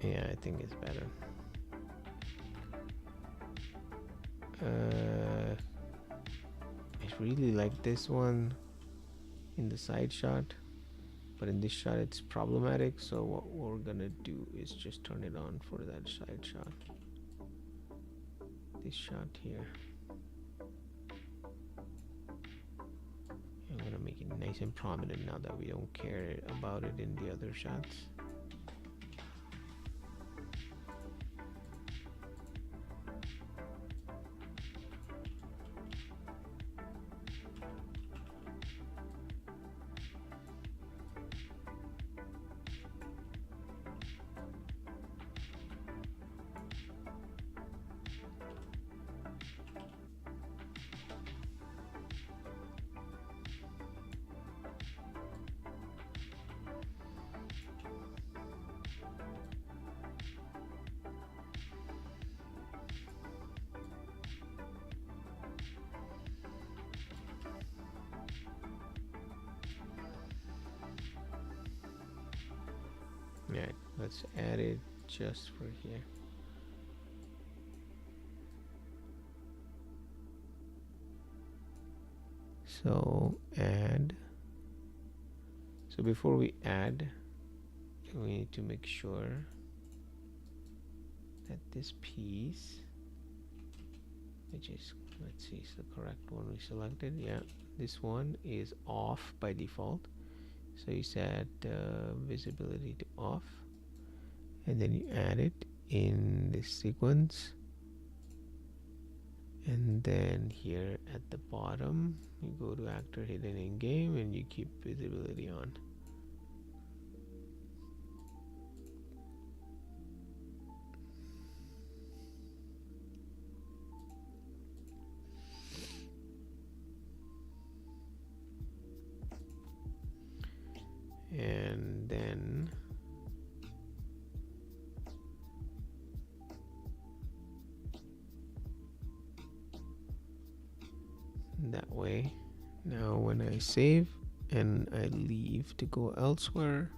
Yeah, I think it's better. I really like this one in the side shot, but in this shot it's problematic, so what we're gonna do is just turn it on for that side shot. This shot here. I'm gonna make it nice and prominent now that we don't care about it in the other shots. Yeah, let's add it just for here. So add. So before we add, we need to make sure that this piece, which is, let's see, is the correct one we selected. Yeah, this one is off by default. So you set visibility to off, and then you add it in this sequence, and then here at the bottom you go to actor hidden in game and you keep visibility on. and then that way. Now when I save and I leave to go elsewhere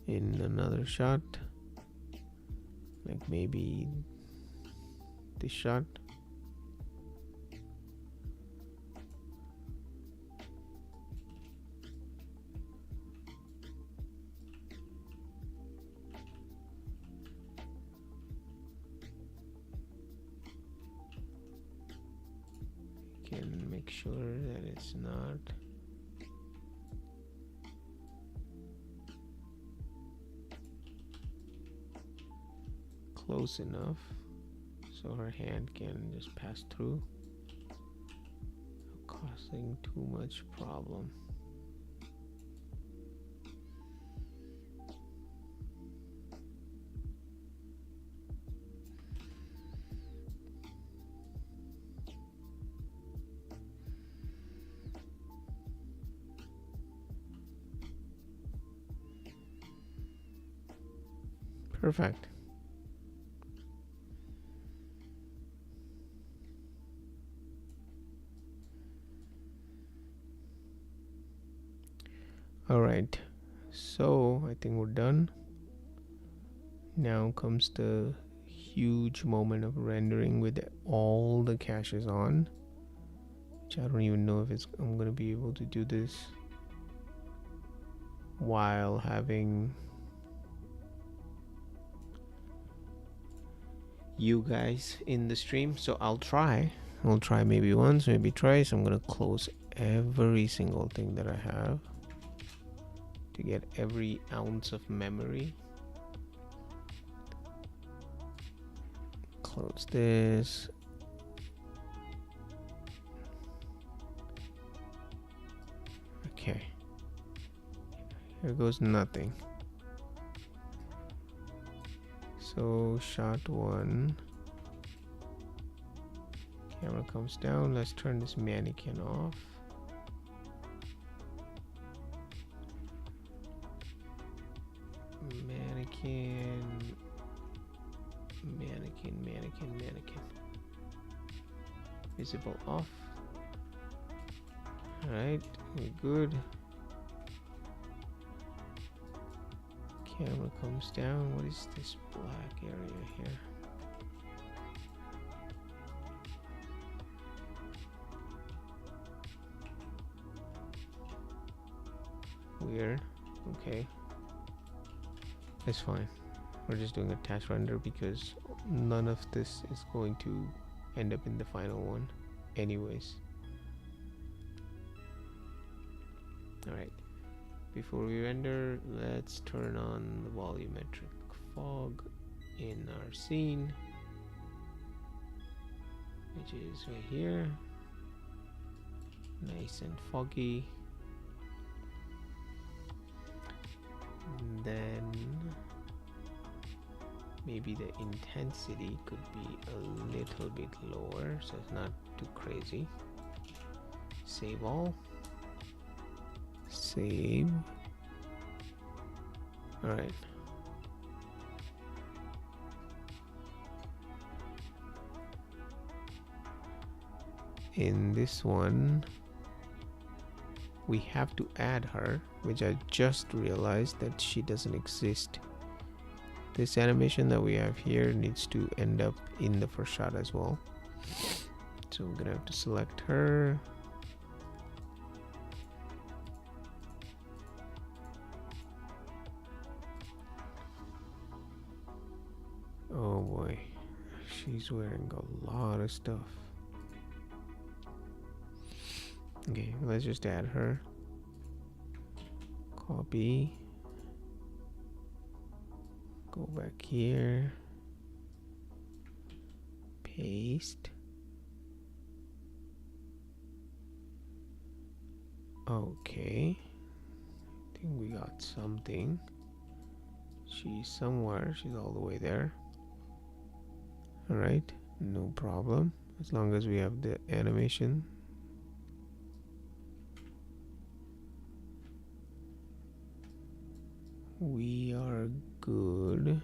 in another shot, like maybe this shot, can make sure that it's not close enough so her hand can just pass through, causing too much problem. Perfect. All right, so I think we're done. Now comes the huge moment of rendering with all the caches on, which I don't even know if I'm gonna be able to do this while having you guys in the stream. So I'll try maybe once, maybe twice. I'm gonna close every single thing that I have to get every ounce of memory. Close this. Okay, here goes nothing. So shot one, camera comes down. Let's turn this mannequin off. Mannequin. Visible off. Alright, we're good. Camera comes down. What is this black area here? Weird. Okay. It's fine. We're just doing a test render because none of this is going to end up in the final one anyways. Alright, before we render, let's turn on the volumetric fog in our scene, which is right here. Nice and foggy. And then maybe the intensity could be a little bit lower so it's not too crazy. Save all. Save. Alright. In this one, we have to add her, which I just realized that she doesn't exist. This animation that we have here needs to end up in the first shot as well. So we're gonna have to select her. Oh boy, she's wearing a lot of stuff. Okay, let's just add her. Copy. Go back here. Paste. Okay. I think we got something. She's somewhere. She's all the way there. Alright, no problem. As long as we have the animation. We are good.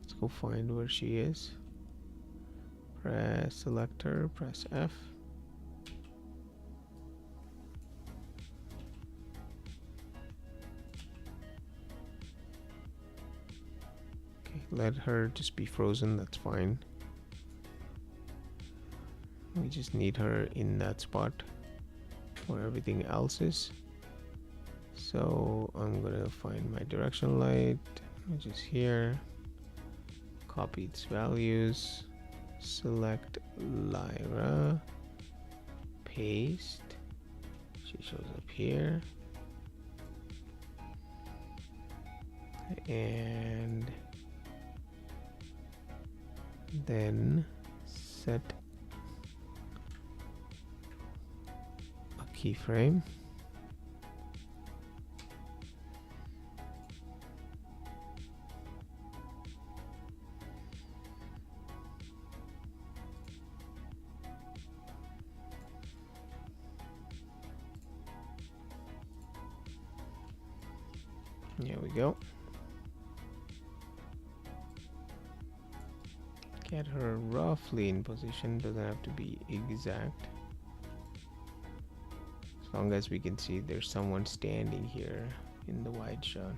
Let's go find where she is. Press selector, press F. Okay, let her just be frozen, that's fine. We just need her in that spot where everything else is. So I'm gonna find my direction light, which is here. Copy its values. Select Lyra. Paste. She shows up here. And then set a keyframe. There we go. Get her roughly in position, doesn't have to be exact. As long as we can see there's someone standing here in the wide shot.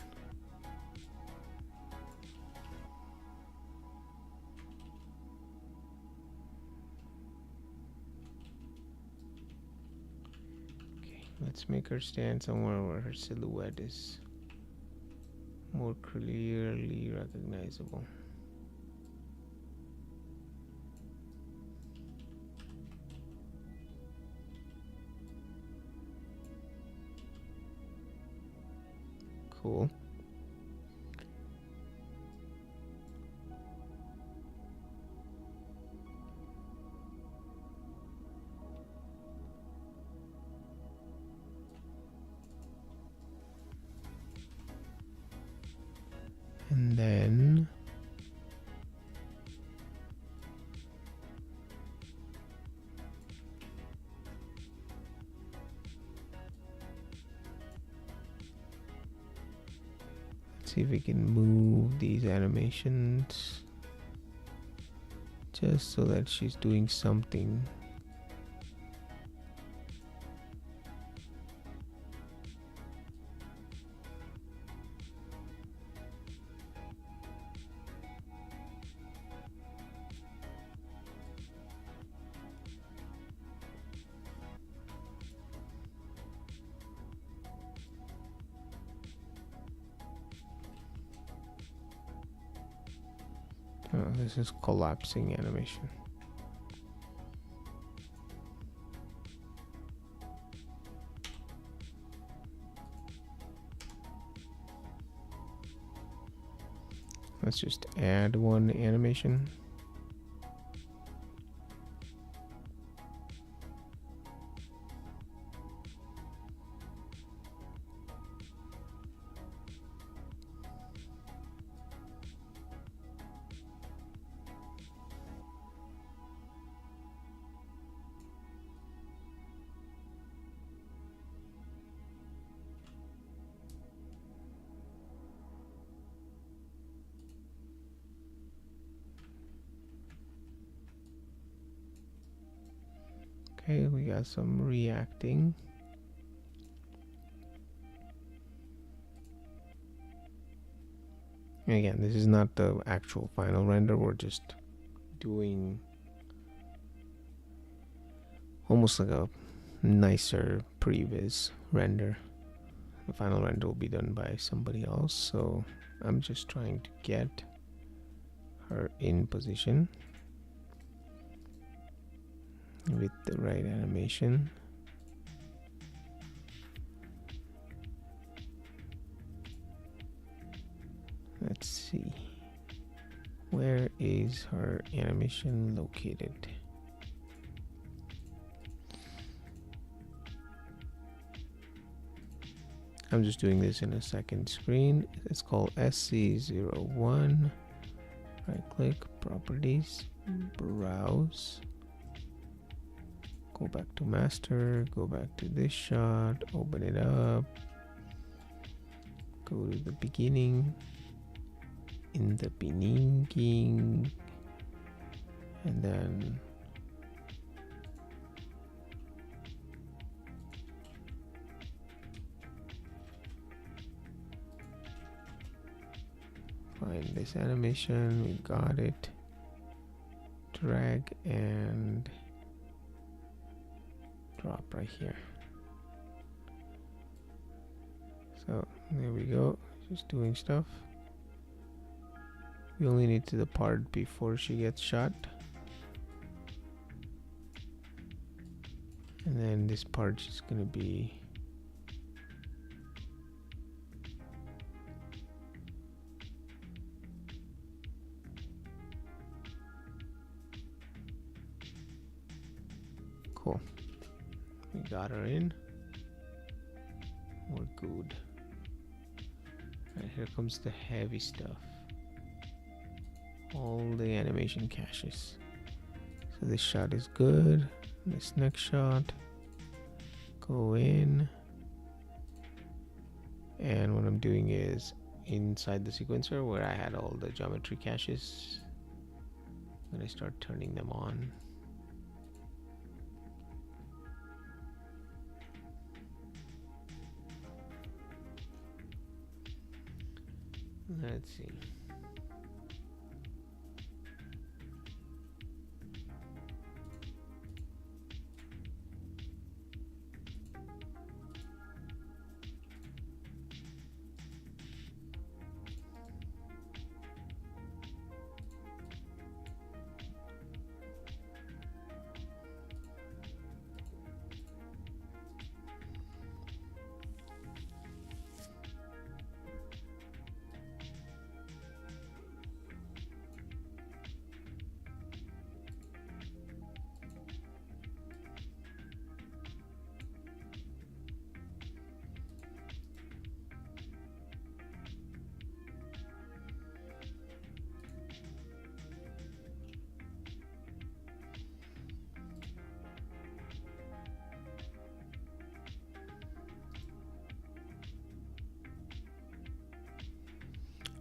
Okay, let's make her stand somewhere where her silhouette is more clearly recognizable. Cool. And then let's see if we can move these animations just so that she's doing something. Oh, this is collapsing animation. Let's just add one animation. Okay, we got some reacting. Again, this is not the actual final render, we're just doing almost like a nicer previs render. The final render will be done by somebody else, so I'm just trying to get her in position with the right animation. Let's see, where is her animation located? I'm just doing this in a second screen. It's called SC01 Right click, properties, browse, go back to master, go back to this shot, open it up, go to the beginning, in the beginning, and then find this animation, we got it, drag and drop right here. So there we go, just doing stuff. We only need to the part before she gets shot. And then this part is gonna be cool. We got her in. We're good. Right, here comes the heavy stuff. All the animation caches. So this shot is good. This next shot. Go in. And what I'm doing is inside the sequencer where I had all the geometry caches, I'm gonna start turning them on. Let's see.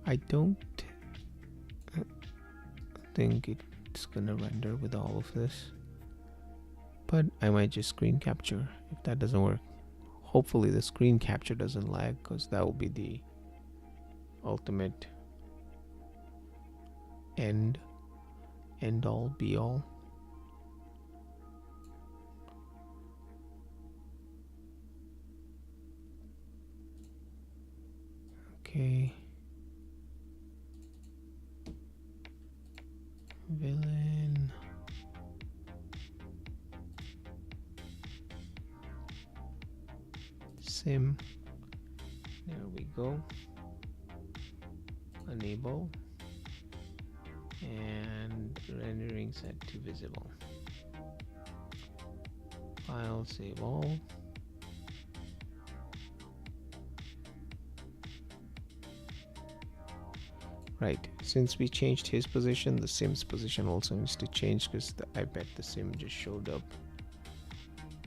I don't think it's gonna render with all of this, but I might just screen capture if that doesn't work. Hopefully the screen capture doesn't lag, because that will be the ultimate end all be all. Okay. Villain. Sim. There we go. Enable. And rendering set to visible. File, save all. Right, since we changed his position, the sim's position also needs to change, because I bet the sim just showed up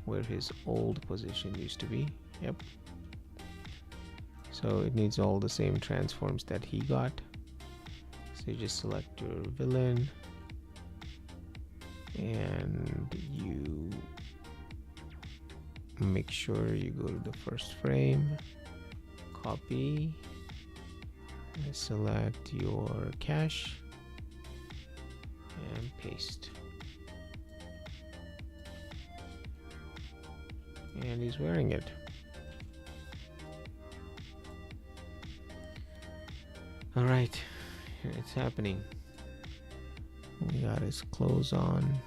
where his old position used to be. Yep. So it needs all the same transforms that he got. So you just select your villain and you make sure you go to the first frame, copy, select your cache and paste. And he's wearing it. All right, it's happening. We got his clothes on.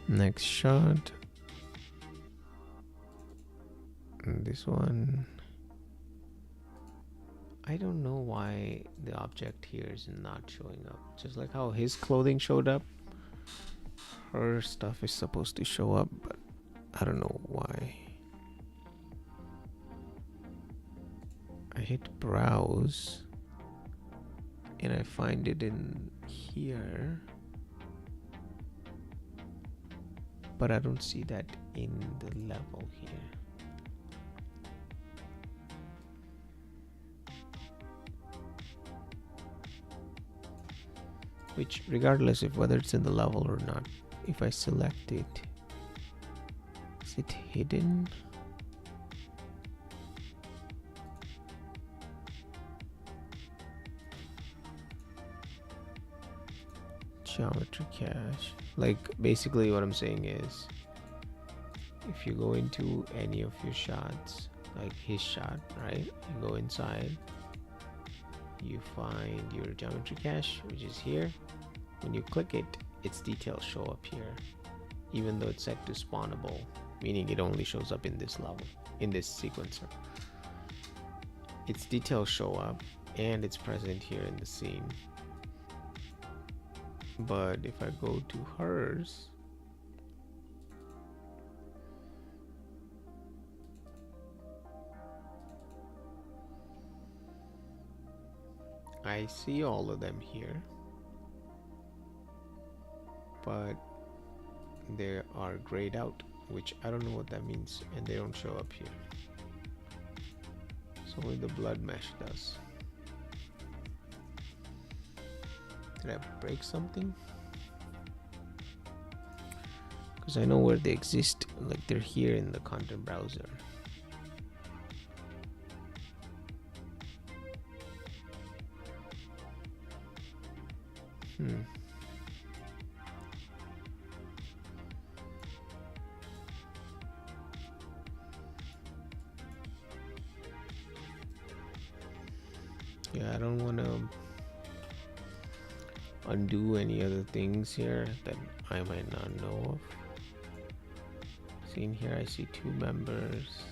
Next shot. And this one. I don't know why the object here is not showing up. Just like how his clothing showed up, her stuff is supposed to show up, but I don't know why. I hit browse and I find it in here, but I don't see that in the level here. Which, regardless of whether it's in the level or not, if I select it, is it hidden? Geometry cache. Like, basically what I'm saying is, if you go into any of your shots, like his shot, right? You go inside, you find your geometry cache, which is here. When you click it, its details show up here, even though it's set to spawnable, meaning it only shows up in this level, in this sequencer. Its details show up and it's present here in the scene. But if I go to hers, I see all of them here, but they are grayed out, which I don't know what that means, and they don't show up here. So only the blood mesh does. Did I break something? Because I know where they exist, like they're here in the content browser. Yeah, I don't want to undo any other things here that I might not know of. See, in here I see 2 members.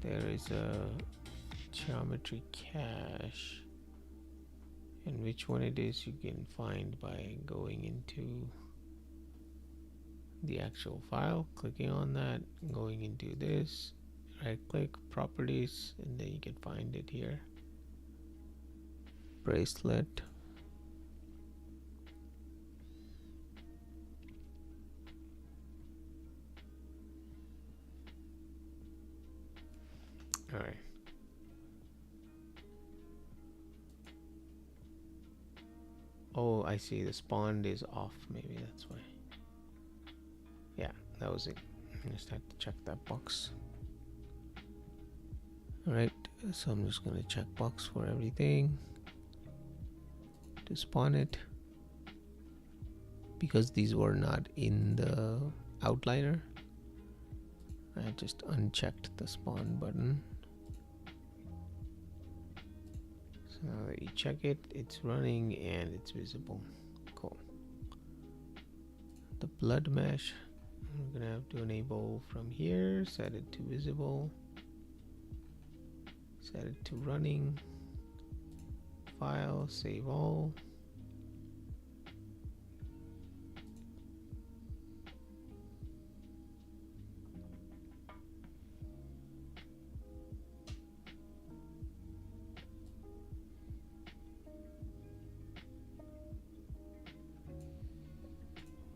There is a geometry cache, and which one it is you can find by going into the actual file, clicking on that, going into this, right click, properties, and then you can find it here. Bracelet. All right. Oh, I see. The spawn is off. Maybe that's why. Yeah, that was it. I just had to check that box. Alright, so I'm just gonna check box for everything to spawn it. Because these were not in the outliner, I just unchecked the spawn button. So now that you check it, it's running and it's visible. Cool. The blood mesh, I'm gonna have to enable from here, set it to visible, set it to running, file, save all.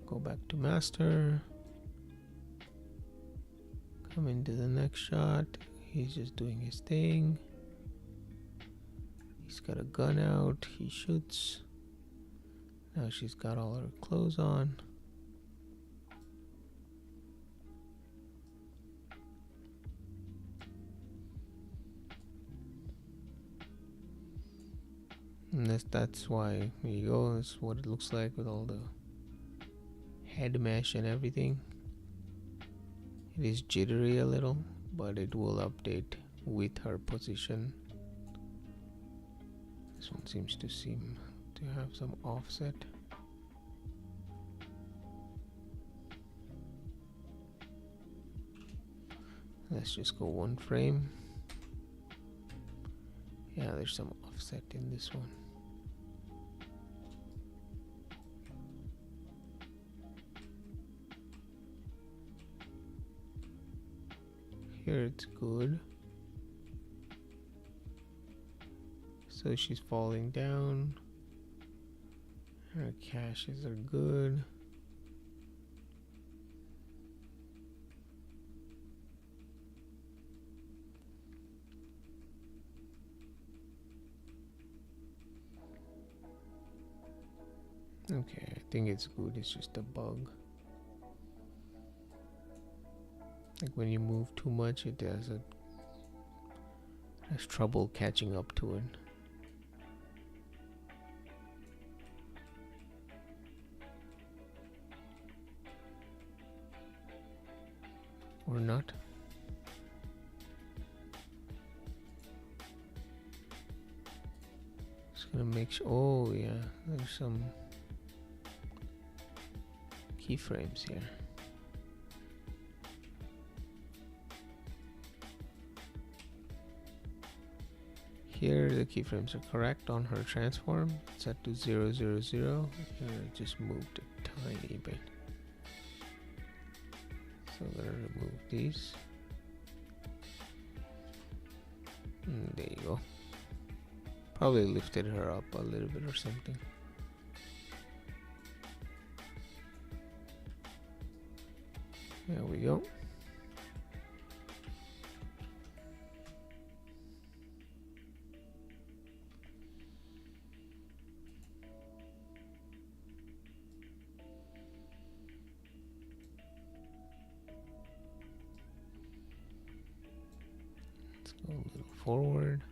Go back to master, come into the next shot. He's just doing his thing. He's got a gun out, he shoots. Now she's got all her clothes on. And that's why, here you go, that's what it looks like with all the head mesh and everything. It is jittery a little, but it will update with her position. This one seems to have some offset. Let's just go 1 frame. Yeah, there's some offset in this one. Here it's good. So she's falling down. Her caches are good. Okay, I think it's good. It's just a bug. Like when you move too much, it has trouble catching up to it. Or not. Just gonna make sure. Oh yeah, there's some keyframes here. Here the keyframes are correct on her transform. It's set to 0, 0, 0. Here I just moved a tiny bit. So I'm gonna remove these. And there you go. Probably lifted her up a little bit or something. There we go. Let's go a little forward.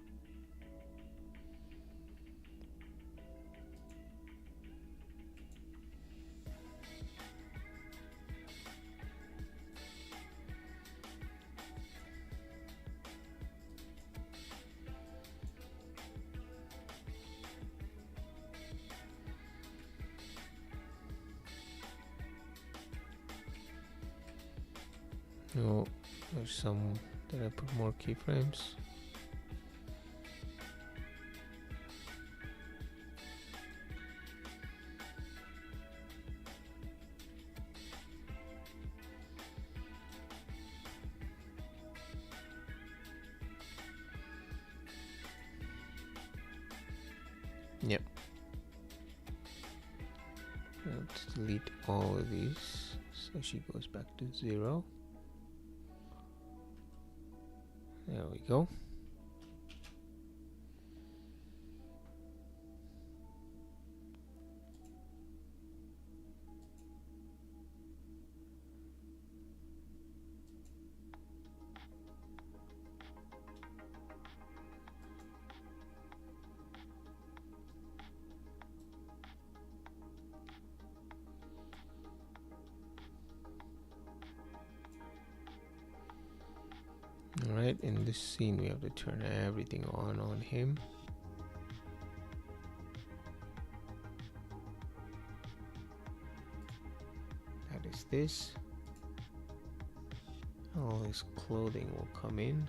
Oh, there's some. Did I put more keyframes? Yep. Let's delete all of these so she goes back to 0. There we go. Alright, in this scene we have to turn everything on him. That is this. All his clothing will come in.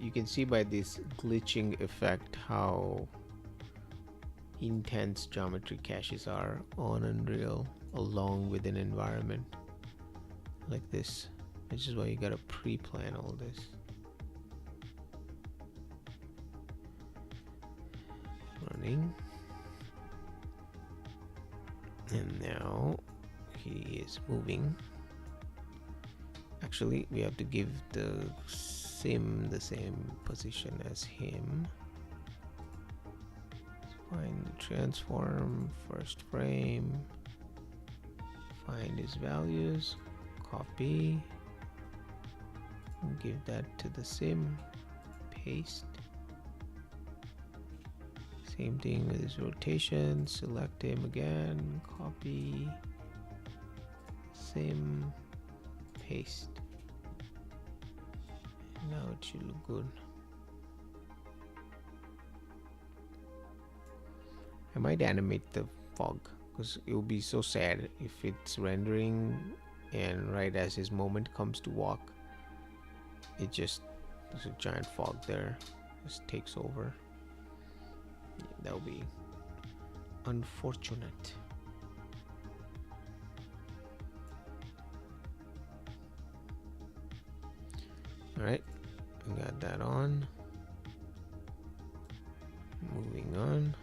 You can see by this glitching effect how intense geometry caches are on Unreal along with an environment like this, which is why you gotta pre-plan all this. Running, and now he is moving. Actually, we have to give the sim the same position as him. Find the transform, first frame, find his values, copy, and give that to the sim, paste. Same thing with his rotation, select him again, copy, sim, paste. And now it should look good. I might animate the fog because it will be so sad if it's rendering and right as his moment comes to walk, it just, there's a giant fog there, just takes over. Yeah, that would be unfortunate. Alright, we got that on. Moving on.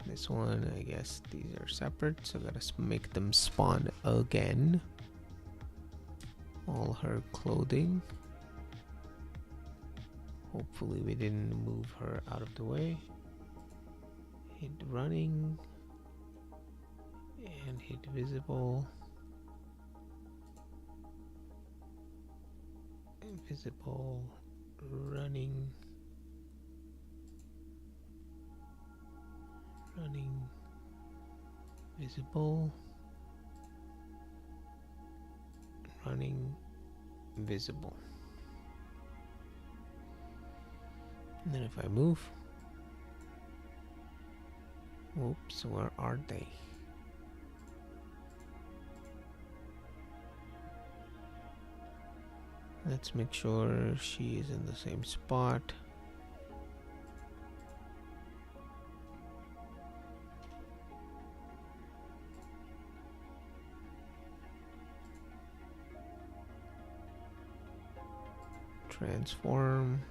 This one, I guess these are separate, so I gotta make them spawn again. All her clothing. Hopefully we didn't move her out of the way. Hit running. And hit visible. Invisible. Running. Running. Visible. Running. Visible. And then if I move. Oops, where are they? Let's make sure she is in the same spot. Transform.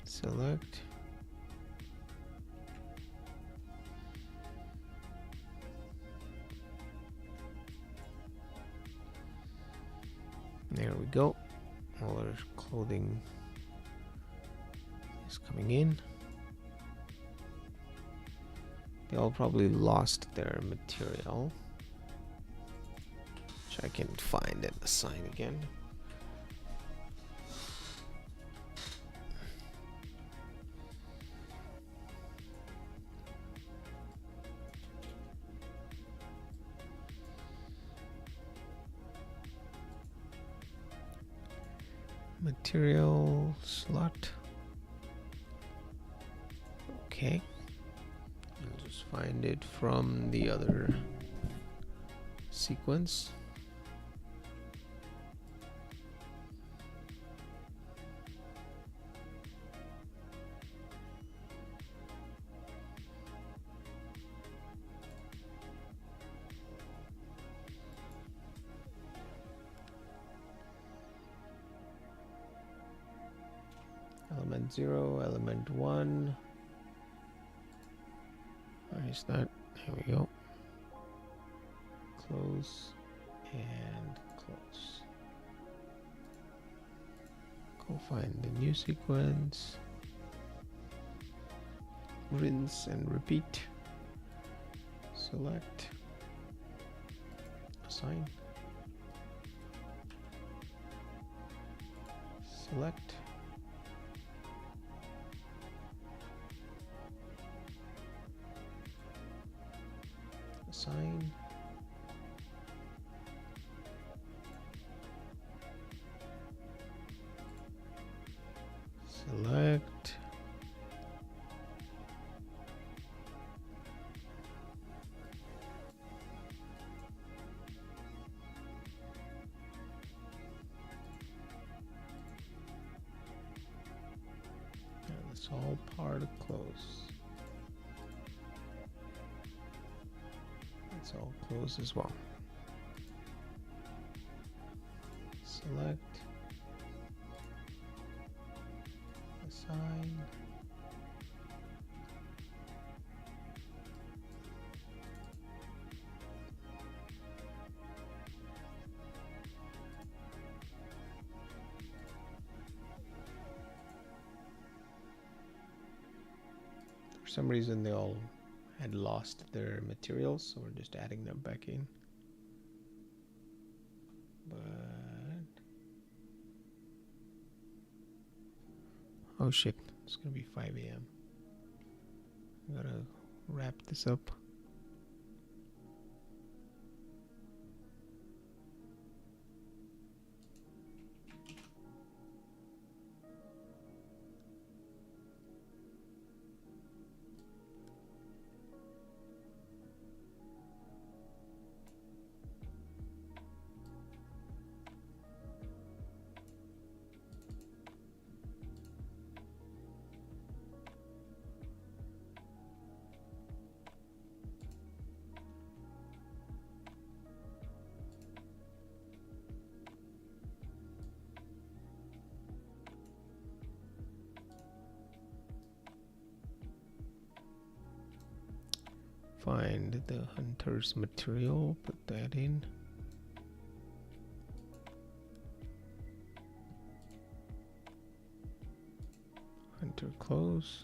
Select. There we go. All our clothing is coming in. They all probably lost their material, which I can find and assign again. Material slot. Okay. I'll just find it from the other sequence. Element 0, element 1. Where is that? There we go. Close and close. Go find the new sequence. Rinse and repeat. Select. Assign. Select. Assign. Select. And it's all part of close. It's all closed as well. Select. Assign. For some reason they all had lost their materials, so we're just adding them back in. But oh shit, it's gonna be 5 a.m. I gotta wrap this up. Find the hunter's material, put that in. Hunter clothes.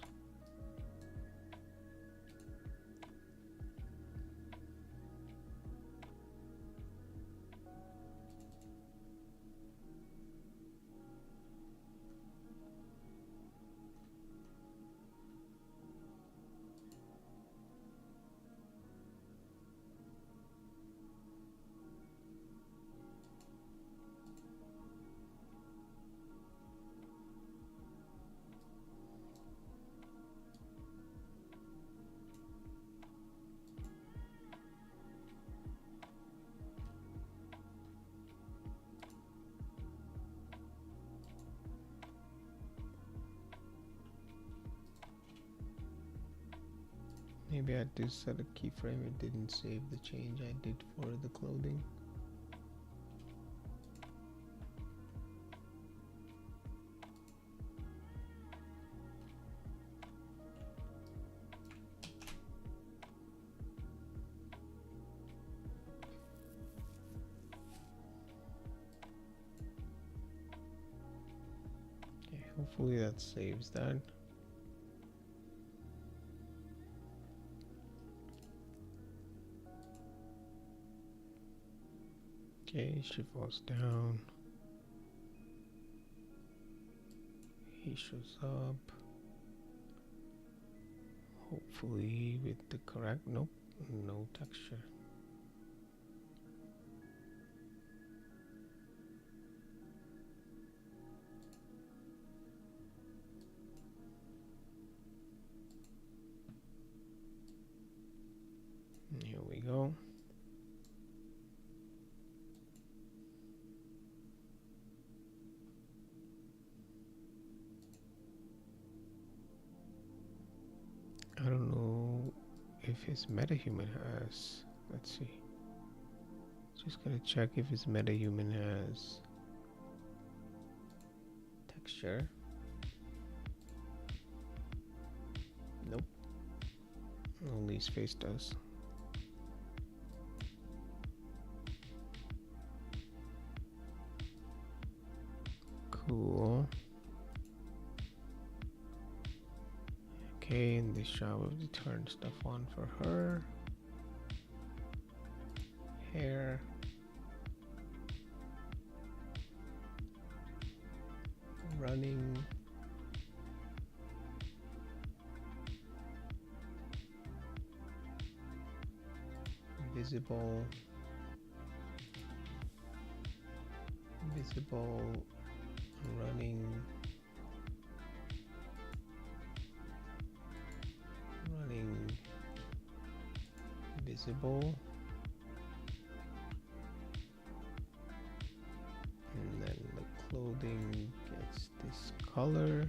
Maybe I had to set a keyframe. It didn't save the change I did for the clothing. Okay, hopefully that saves that. Okay, she falls down. He shows up. Hopefully with the correct, nope, no texture. Here we go. I don't know if his metahuman has, let's see. Just gotta check if his metahuman has texture. Nope. Only his face does. Cool. Okay, in this shot we'll turn stuff on for her. Hair. Running. Visible. Visible. Running. Running. Visible. And then the clothing gets this color.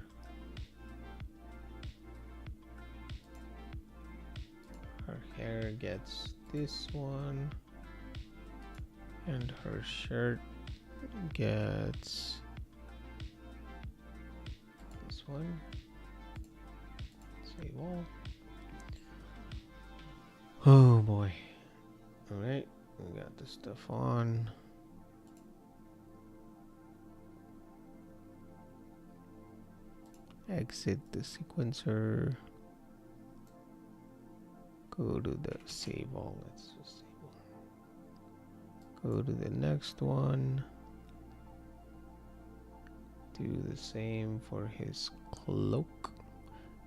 Her hair gets this one. And her shirt gets this one. Save all. Oh boy. Alright, we got this stuff on. Exit the sequencer. Go to the save all. Let's just save all. Go to the next one. Do the same for his cloak.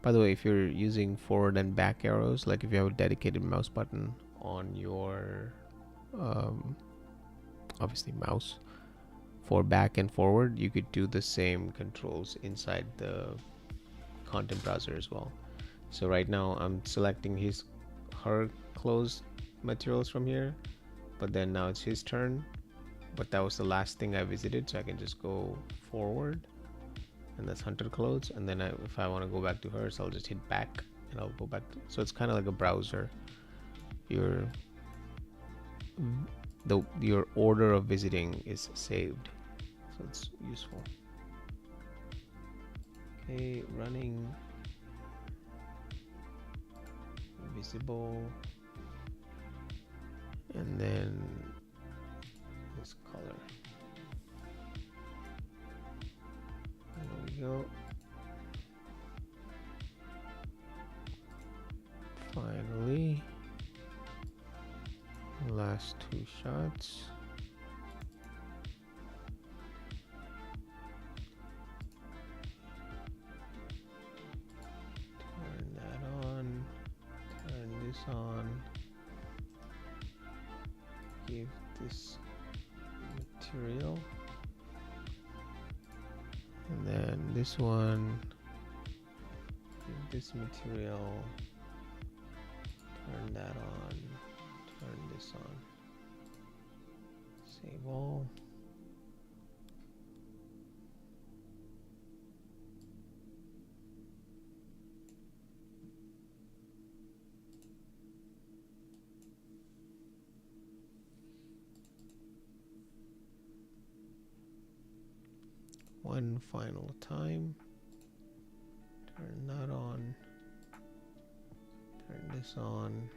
By the way, if you're using forward and back arrows, like if you have a dedicated mouse button on your obviously mouse for back and forward, you could do the same controls inside the content browser as well. So right now I'm selecting her clothes materials from here, but then now it's his turn, but that was the last thing I visited, so I can just go forward, and that's hunter clothes, and then if I want to go back to hers, I'll just hit back and I'll go back to, so it's kind of like a browser. Your order of visiting is saved, so it's useful. Okay, running, visible, And then this color. There we go. Finally, last two shots. Turn that on, turn this on, give this material, and then this one, give this material, turn that on, turn this on, save all. One final time, turn that on, turn this on,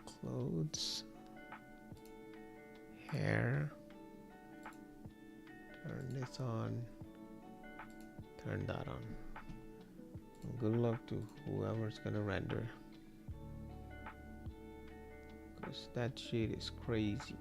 clothes, hair, turn this on, turn that on. And good luck to whoever's gonna render, because that shit is crazy.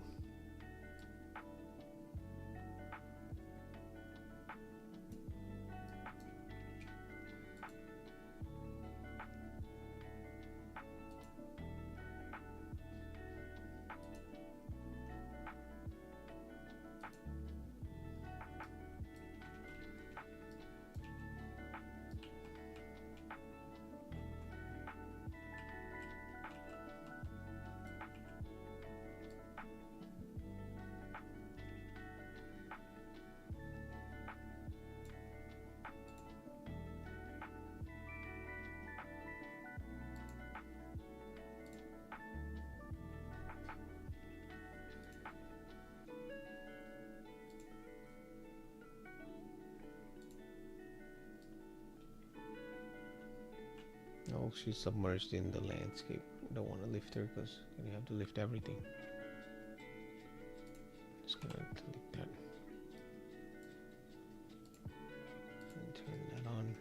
Oh, she's submerged in the landscape. Don't want to lift her because then you have to lift everything. Just gonna click that and turn that on.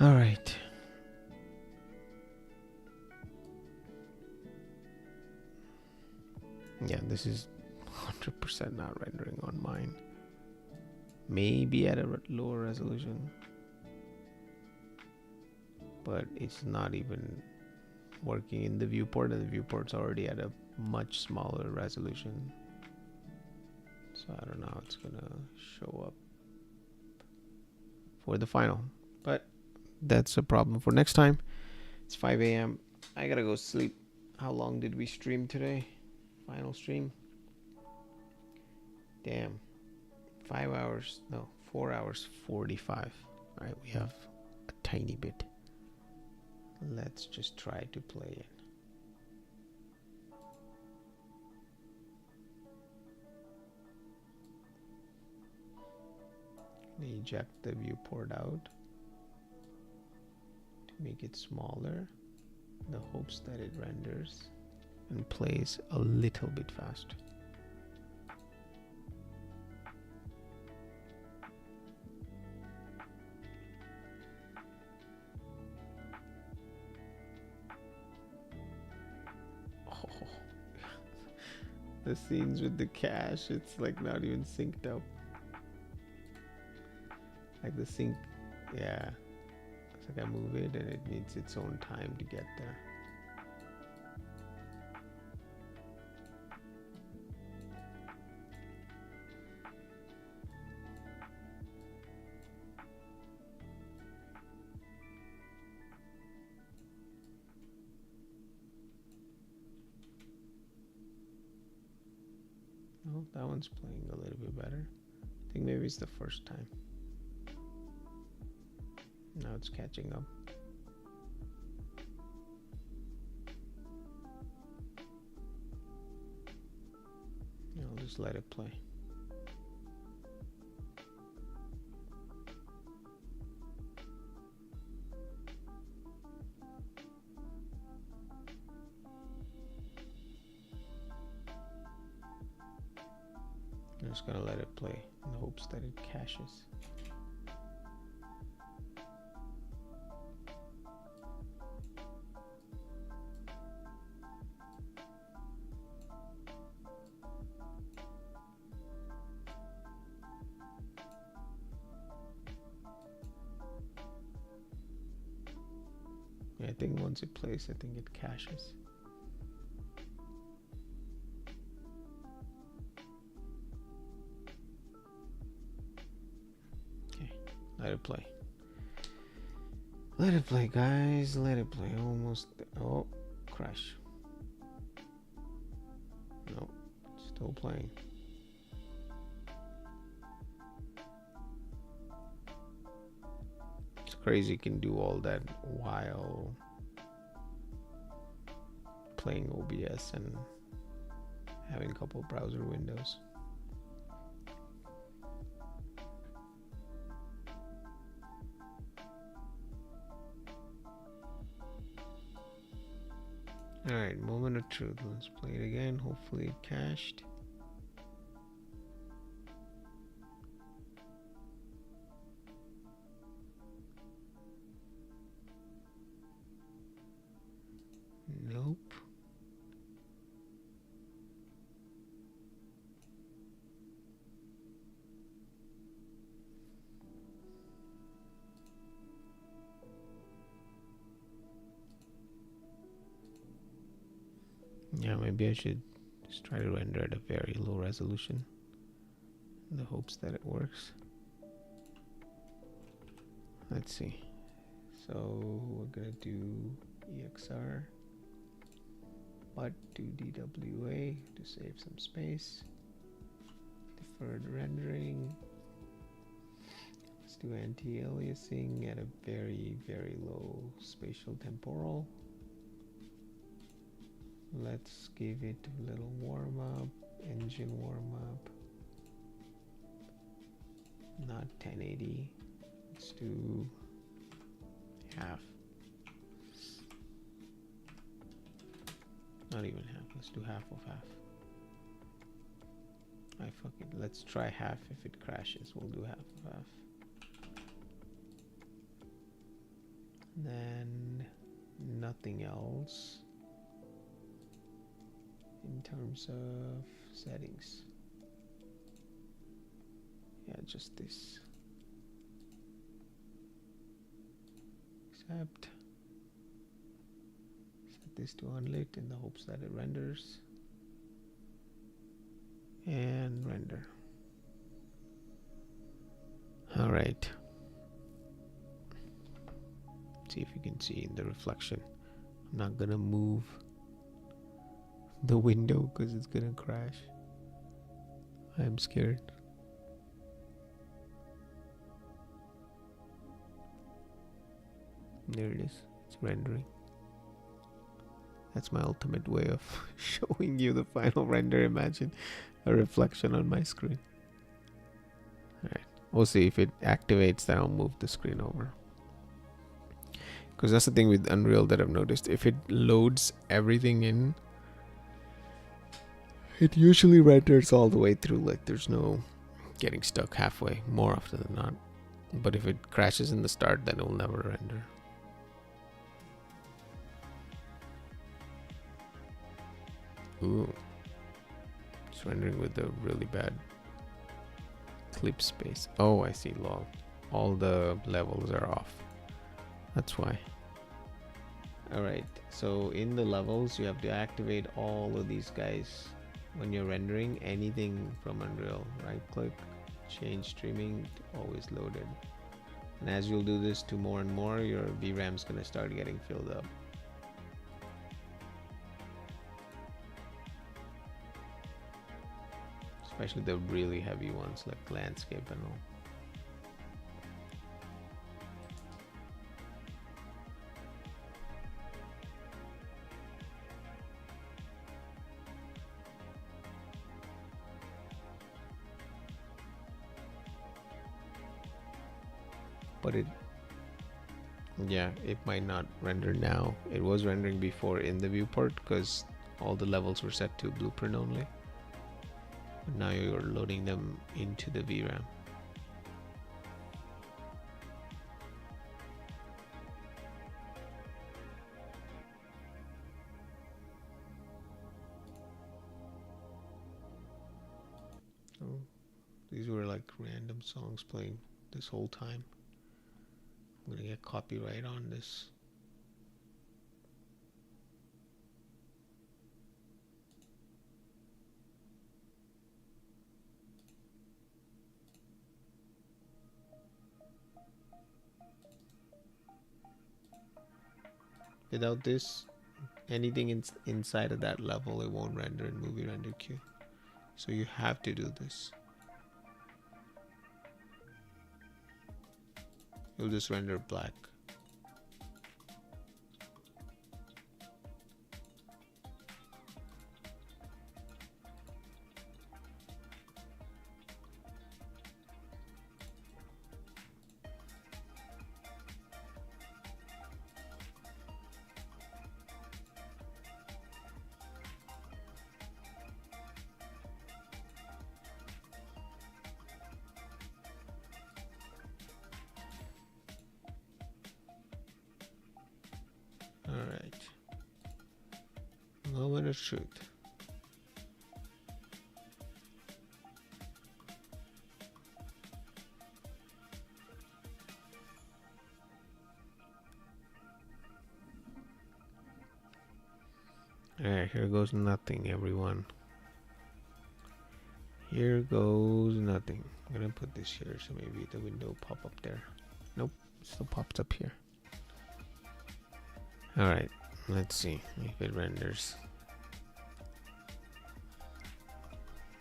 All right. Yeah, this is 100% not rendering on mine. Maybe at a lower resolution, but it's not even working in the viewport, and the viewport's already at a much smaller resolution. So I don't know how it's gonna show up for the final, but that's a problem for next time. It's 5 a.m. I gotta go sleep. How long did we stream today? Final stream? Damn. 5 hours, no, 4 hours 45. All right, we have a tiny bit. Let's just try to play it. Eject the viewport out to make it smaller in the hopes that it renders and plays a little bit faster. The scenes with the cache, it's like not even synced up. Like the sync, yeah. It's like I move it and it needs its own time to get there. Oh, that one's playing a little bit better. I think maybe it's the first time. Now it's catching up. I'll just let it play. I'm just gonna let it play in the hopes that it caches. Yeah, I think once it plays, I think it caches. Okay, let it play. Let it play, guys. Let it play. Almost. Oh, crash. No, still playing. It's crazy you can do all that while playing OBS and having a couple browser windows. Alright, moment of truth. Let's play it again. Hopefully it cached. Nope. Yeah, maybe I should just try to render at a very low resolution in the hopes that it works. Let's see. So we're gonna do EXR, but do DWA to save some space. Deferred rendering. Let's do anti-aliasing at a very, very low spatial temporal. Let's give it a little warm up, engine warm up. Not 1080. Let's do half. Not even half. Let's do half of half. Fuck it. Let's try half. If it crashes, we'll do half of half. Then nothing else in terms of settings. Yeah, just this. Except set this to unlit in the hopes that it renders. And render. All right. See if you can see in the reflection. I'm not gonna move the window because it's gonna crash. I'm scared. There it is. It's rendering. That's my ultimate way of showing you the final render. Imagine a reflection on my screen. Alright. We'll see if it activates, then I'll move the screen over. Because that's the thing with Unreal that I've noticed. If it loads everything in, it usually renders all the way through. Like there's no getting stuck halfway, more often than not. But if it crashes in the start, then it will never render. Ooh. It's rendering with a really bad clip space. Oh, I see, lol. All the levels are off. That's why. Alright, so in the levels, you have to activate all of these guys when you're rendering anything from Unreal. Right click, change streaming, always loaded. And as you'll do this to more and more, your VRAM's gonna start getting filled up. Especially the really heavy ones like landscape and all. But it might not render now. It was rendering before in the viewport because all the levels were set to blueprint only. But now you're loading them into the VRAM. So these were like random songs playing this whole time. I'm gonna get copyright on this. Without this, anything inside of that level, it won't render in movie render queue. So you have to do this. You'll just render black. Alright. Moment of truth. Alright, here goes nothing, everyone. Here goes nothing. I'm gonna put this here so maybe the window will pop up there. Nope, it still pops up here. Alright, let's see if it renders.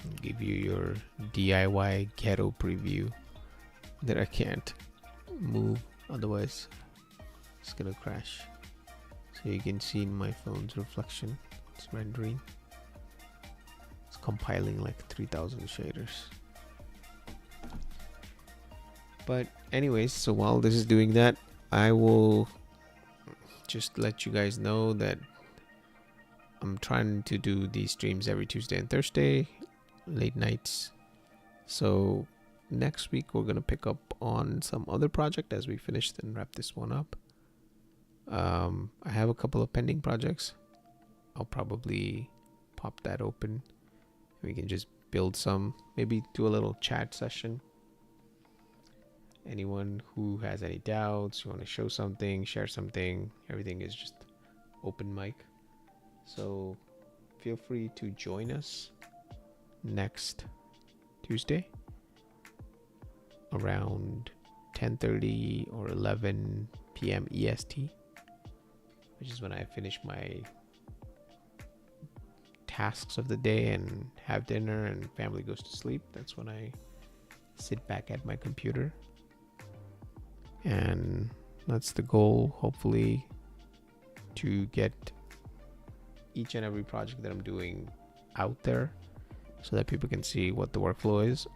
I'll give you your DIY ghetto preview that I can't move, otherwise it's gonna crash. So you can see in my phone's reflection, it's rendering. It's compiling like 3000 shaders. But anyways, so while this is doing that, I will just let you guys know that I'm trying to do these streams every Tuesday and Thursday, late nights. So next week we're gonna pick up on some other project as we finish and wrap this one up. I have a couple of pending projects. I'll probably pop that open. We can just build some, maybe do a little chat session. Anyone who has any doubts, you want to show something, share something, everything is just open mic. So feel free to join us next Tuesday around 10:30 or 11 p.m. EST, which is when I finish my tasks of the day and have dinner and family goes to sleep. That's when I sit back at my computer. And that's the goal, hopefully, to get each and every project that I'm doing out there so that people can see what the workflow is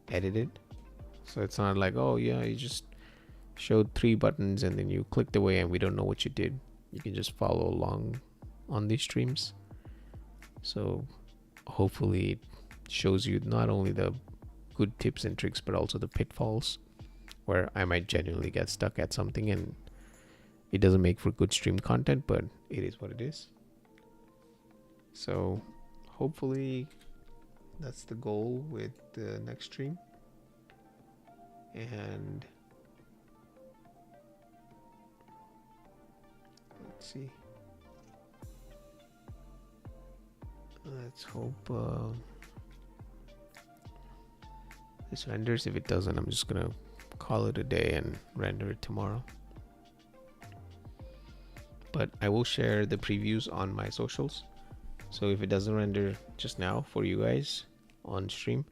unedited. So it's not like, oh yeah, you just showed 3 buttons and then you clicked away and we don't know what you did. You can just follow along on these streams. So hopefully it shows you not only the good tips and tricks but also the pitfalls where I might genuinely get stuck at something and it doesn't make for good stream content, but it is what it is. So hopefully that's the goal with the next stream. And let's see. Let's hope this renders. If it doesn't, I'm just gonna call it a day and render it tomorrow. But I will share the previews on my socials. So if it doesn't render just now for you guys on stream,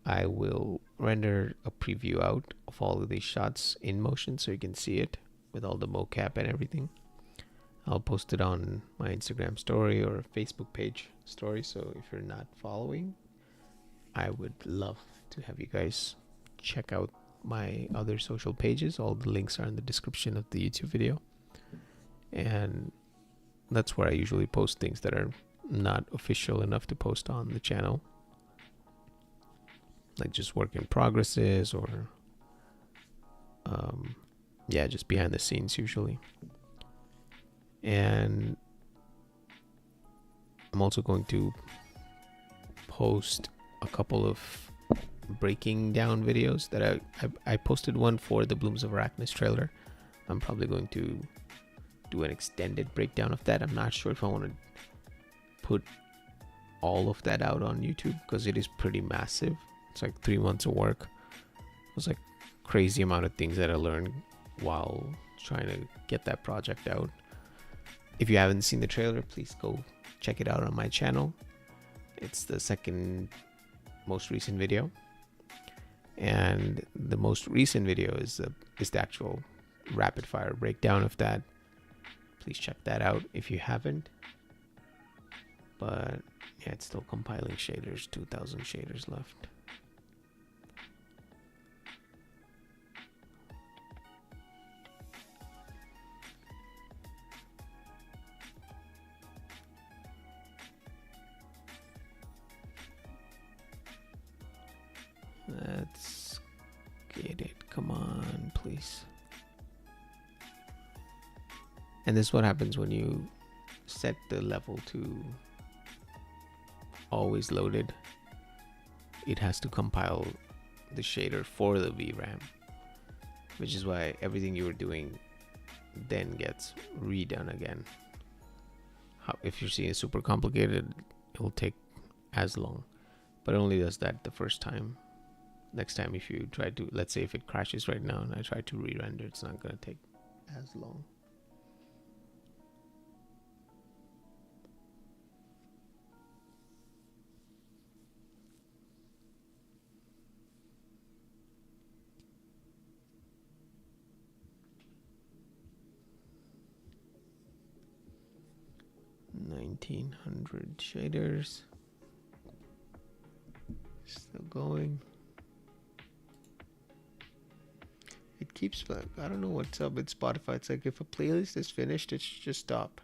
I will render a preview out of all of these shots in motion so you can see it with all the mocap and everything. I'll post it on my Instagram story or Facebook page story. So if you're not following, I would love to have you guys check out my other social pages. All the links are in the description of the YouTube video. And that's where I usually post things that are not official enough to post on the channel. Like just work in progresses or yeah, just behind the scenes usually. And I'm also going to post a couple of breaking down videos that I posted one for the Blooms of Arachnis trailer. I'm probably going to do an extended breakdown of that. I'm not sure if I want to put all of that out on YouTube because it is pretty massive. It's like 3 months of work. It was like crazy amount of things that I learned while trying to get that project out. If you haven't seen the trailer, please go check it out on my channel. It's the second most recent video, and the most recent video is the actual rapid fire breakdown of that. Please check that out if you haven't. But yeah, it's still compiling shaders. 2,000 shaders left. Let's get it. Come on, please. And this is what happens when you set the level to always loaded. It has to compile the shader for the VRAM, which is why everything you were doing then gets redone again. If you're seeing it super complicated, it will take as long, but it only does that the first time. Next time, if you try to, let's say if it crashes right now and I try to re-render, it's not going to take as long. $1,900 shaders. Still going. It keeps like, I don't know what's up with Spotify. It's like if a playlist is finished, it should just stop.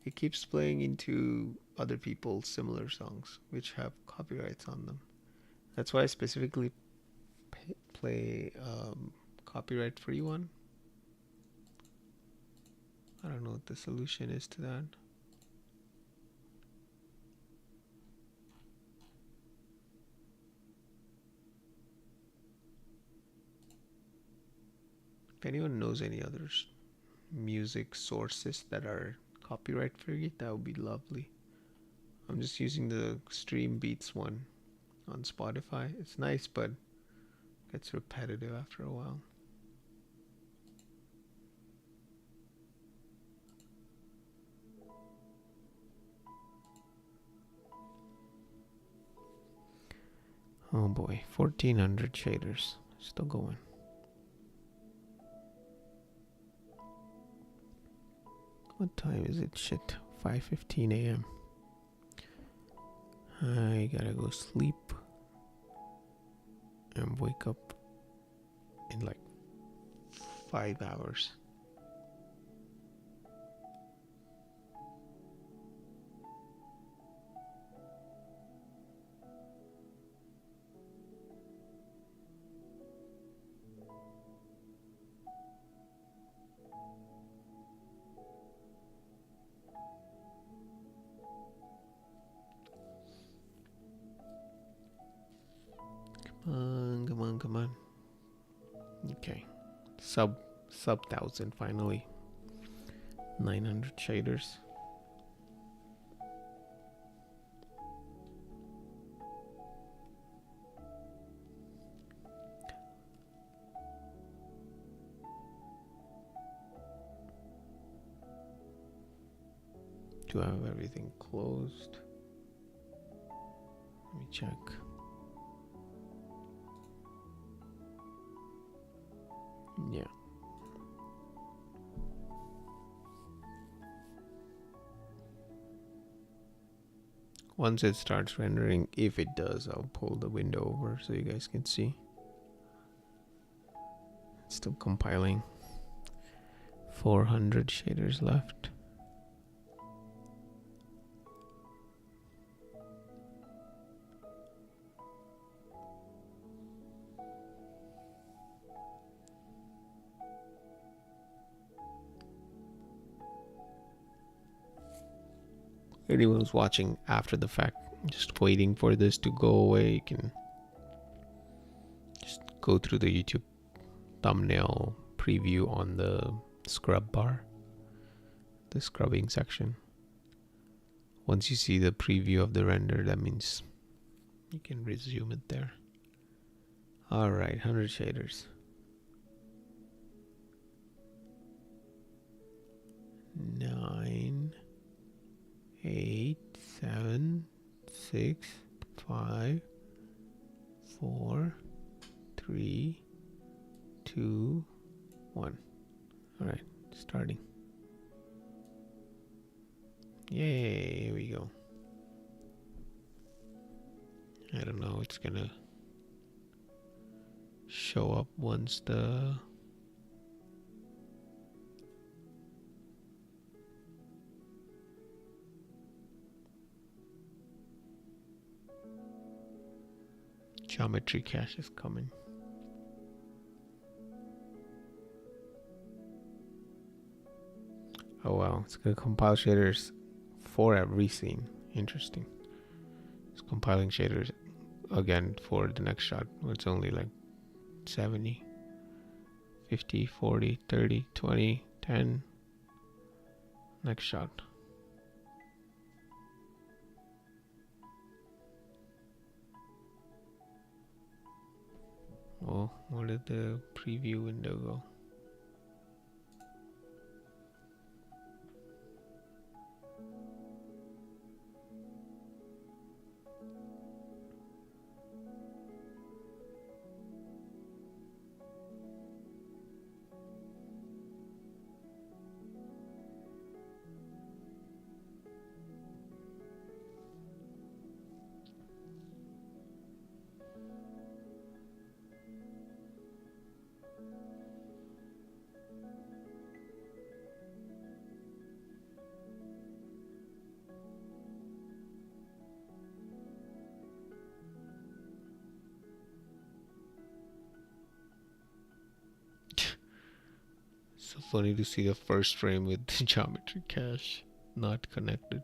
It keeps playing into other people's similar songs which have copyrights on them. That's why I specifically play copyright free one. I don't know what the solution is to that. If anyone knows any other music sources that are copyright free, that would be lovely. I'm just using the Stream Beats one on Spotify. It's nice, but gets repetitive after a while. Oh boy, 1,400 shaders. Still going. What time is it? Shit, 5:15 a.m. I gotta go sleep and wake up in like 5 hours. Come on. Okay. Sub 1,000 finally. 900 shaders. Do I have everything closed? Let me check. Yeah. Once it starts rendering, if it does, I'll pull the window over so you guys can see. It's still compiling. 400 shaders left. anyone who's watching after the fact, just waiting for this to go away, you can just go through the YouTube thumbnail preview on the scrub bar, the scrubbing section. Once you see the preview of the render, that means you can resume it there. Alright, 100 shaders. 9, 8, 7, 6, 5, 4, 3, 2, 1. Alright, starting. Yay, here we go. I don't know, it's gonna show up once the geometry cache is coming. Oh wow, it's gonna compile shaders for every scene. Interesting. It's compiling shaders again for the next shot. It's only like 70, 50, 40, 30, 20, 10. Next shot. Oh, where did the preview window go? So funny to see the first frame with the geometry cache not connected.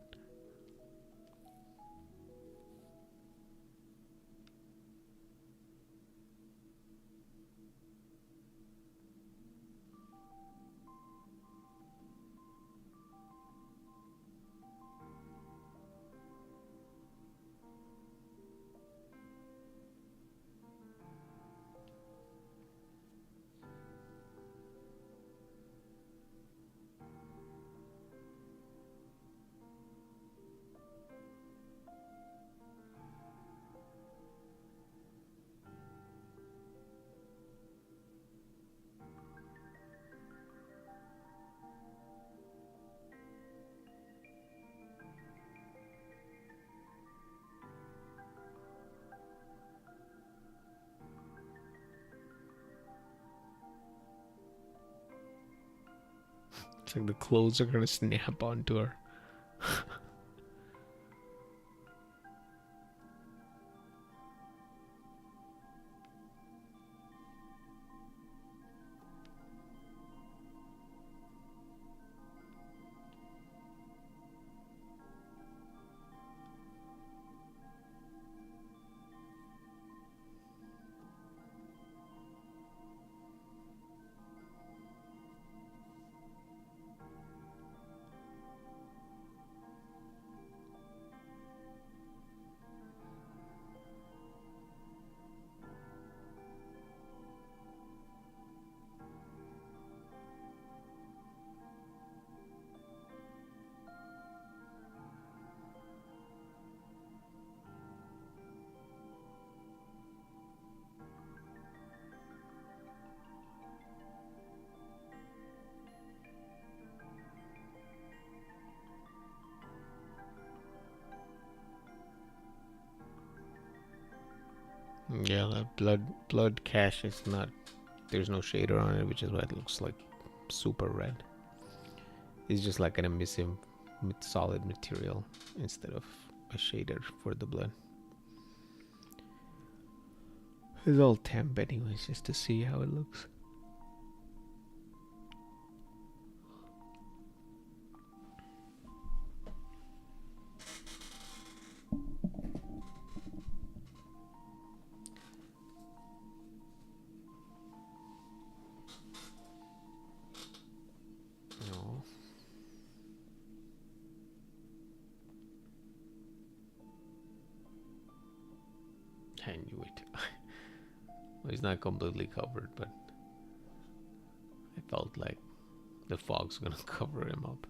It's like the clothes are gonna snap onto her. Yeah, that blood cache is not, there's no shader on it, which is why it looks like super red. It's just like an emissive solid material instead of a shader for the blood. It's all temp anyways, just to see how it looks. I knew it. Well, he's not completely covered, but I felt like the fog's gonna cover him up.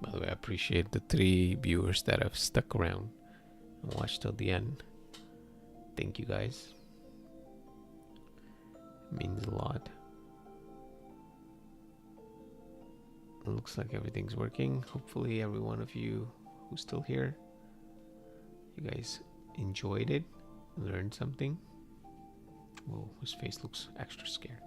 By the way, I appreciate the 3 viewers that have stuck around and watched till the end. Thank you guys. It means a lot. It looks like everything's working. Hopefully every one of you who's still here, you guys enjoyed it, learned something. Whoa, his face looks extra scared.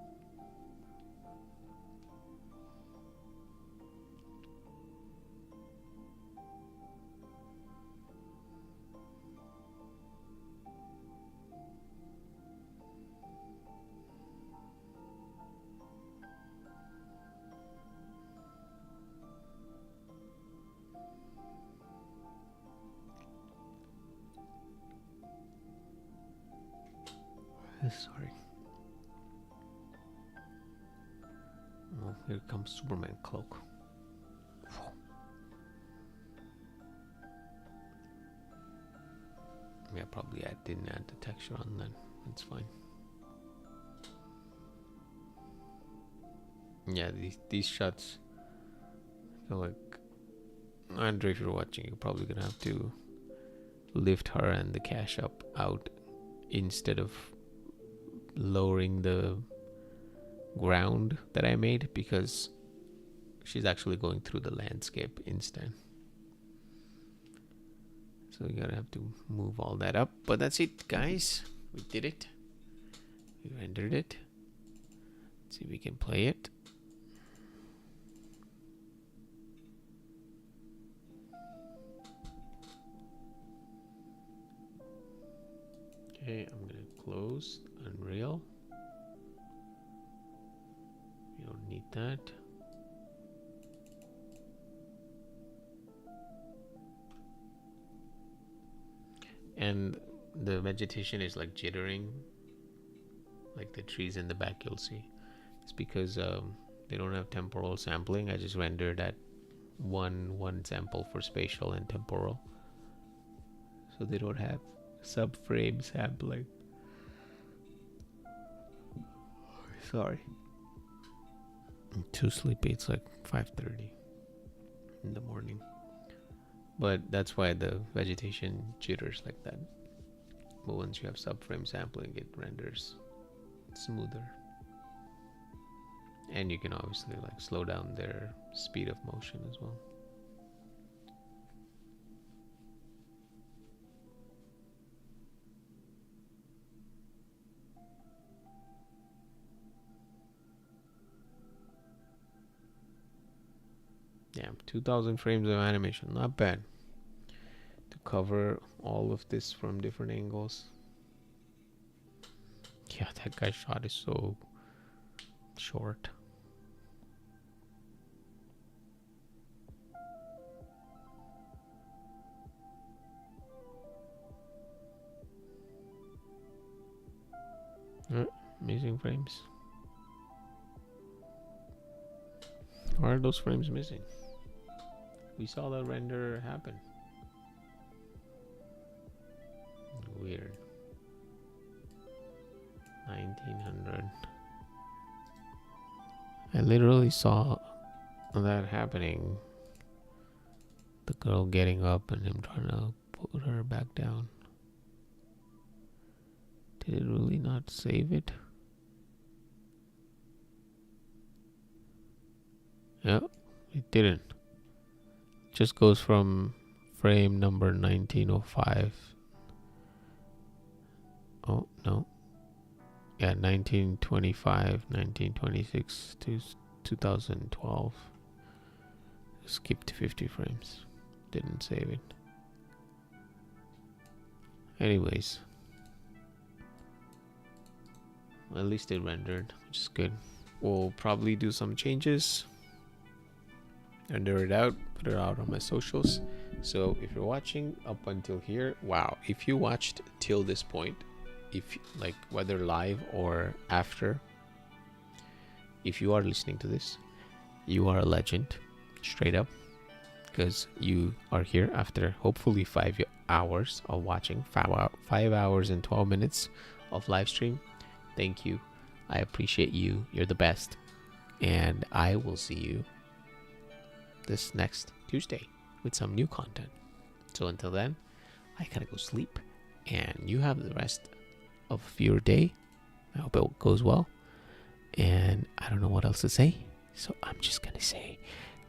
Sorry. Oh, here comes Superman cloak. Yeah, probably I didn't add the texture on then. That's fine. Yeah, these shots feel like, Andre, if you're watching, you're probably gonna have to lift her and the cache up out instead of lowering the ground that I made, because she's actually going through the landscape instead. So you're gonna have to move all that up. But that's it, guys. We did it. We rendered it. Let's see if we can play it. Okay, I'm gonna close Unreal. We don't need that. And the vegetation is like jittering, like the trees in the back you'll see. It's because they don't have temporal sampling. I just rendered at one sample for spatial and temporal, so they don't have subframe sampling. Sorry, I'm too sleepy. It's like 5:30 in the morning, but that's why the vegetation jitters like that. But once you have subframe sampling, it renders smoother. And you can obviously like slow down their speed of motion as well. Yeah, 2000 frames of animation, not bad to cover all of this from different angles. Yeah, that guy's shot is so short. Missing frames. Why are those frames missing? We saw the render happen. Weird. 1900. I literally saw that happening. The girl getting up and him trying to put her back down. Did it really not save it? Yeah, it didn't. Just goes from frame number 1905. Oh, no. Yeah, 1925, 1926 to 2012. Skipped 50 frames. Didn't save it. Anyways. At least it rendered, which is good. We'll probably do some changes. Render it out. Put it out on my socials. So if you're watching up until here, wow. If you watched till this point, if like whether live or after, if you are listening to this, you are a legend, straight up, because you are here after hopefully 5 hours of watching, 5 hours and 12 minutes of live stream. Thank you. I appreciate you. You're the best. And I will see you this next Tuesday with some new content. So until then, I gotta go sleep, and you have the rest of your day. I hope it goes well. And I don't know what else to say, so I'm just gonna say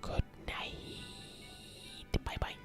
good night. Bye bye.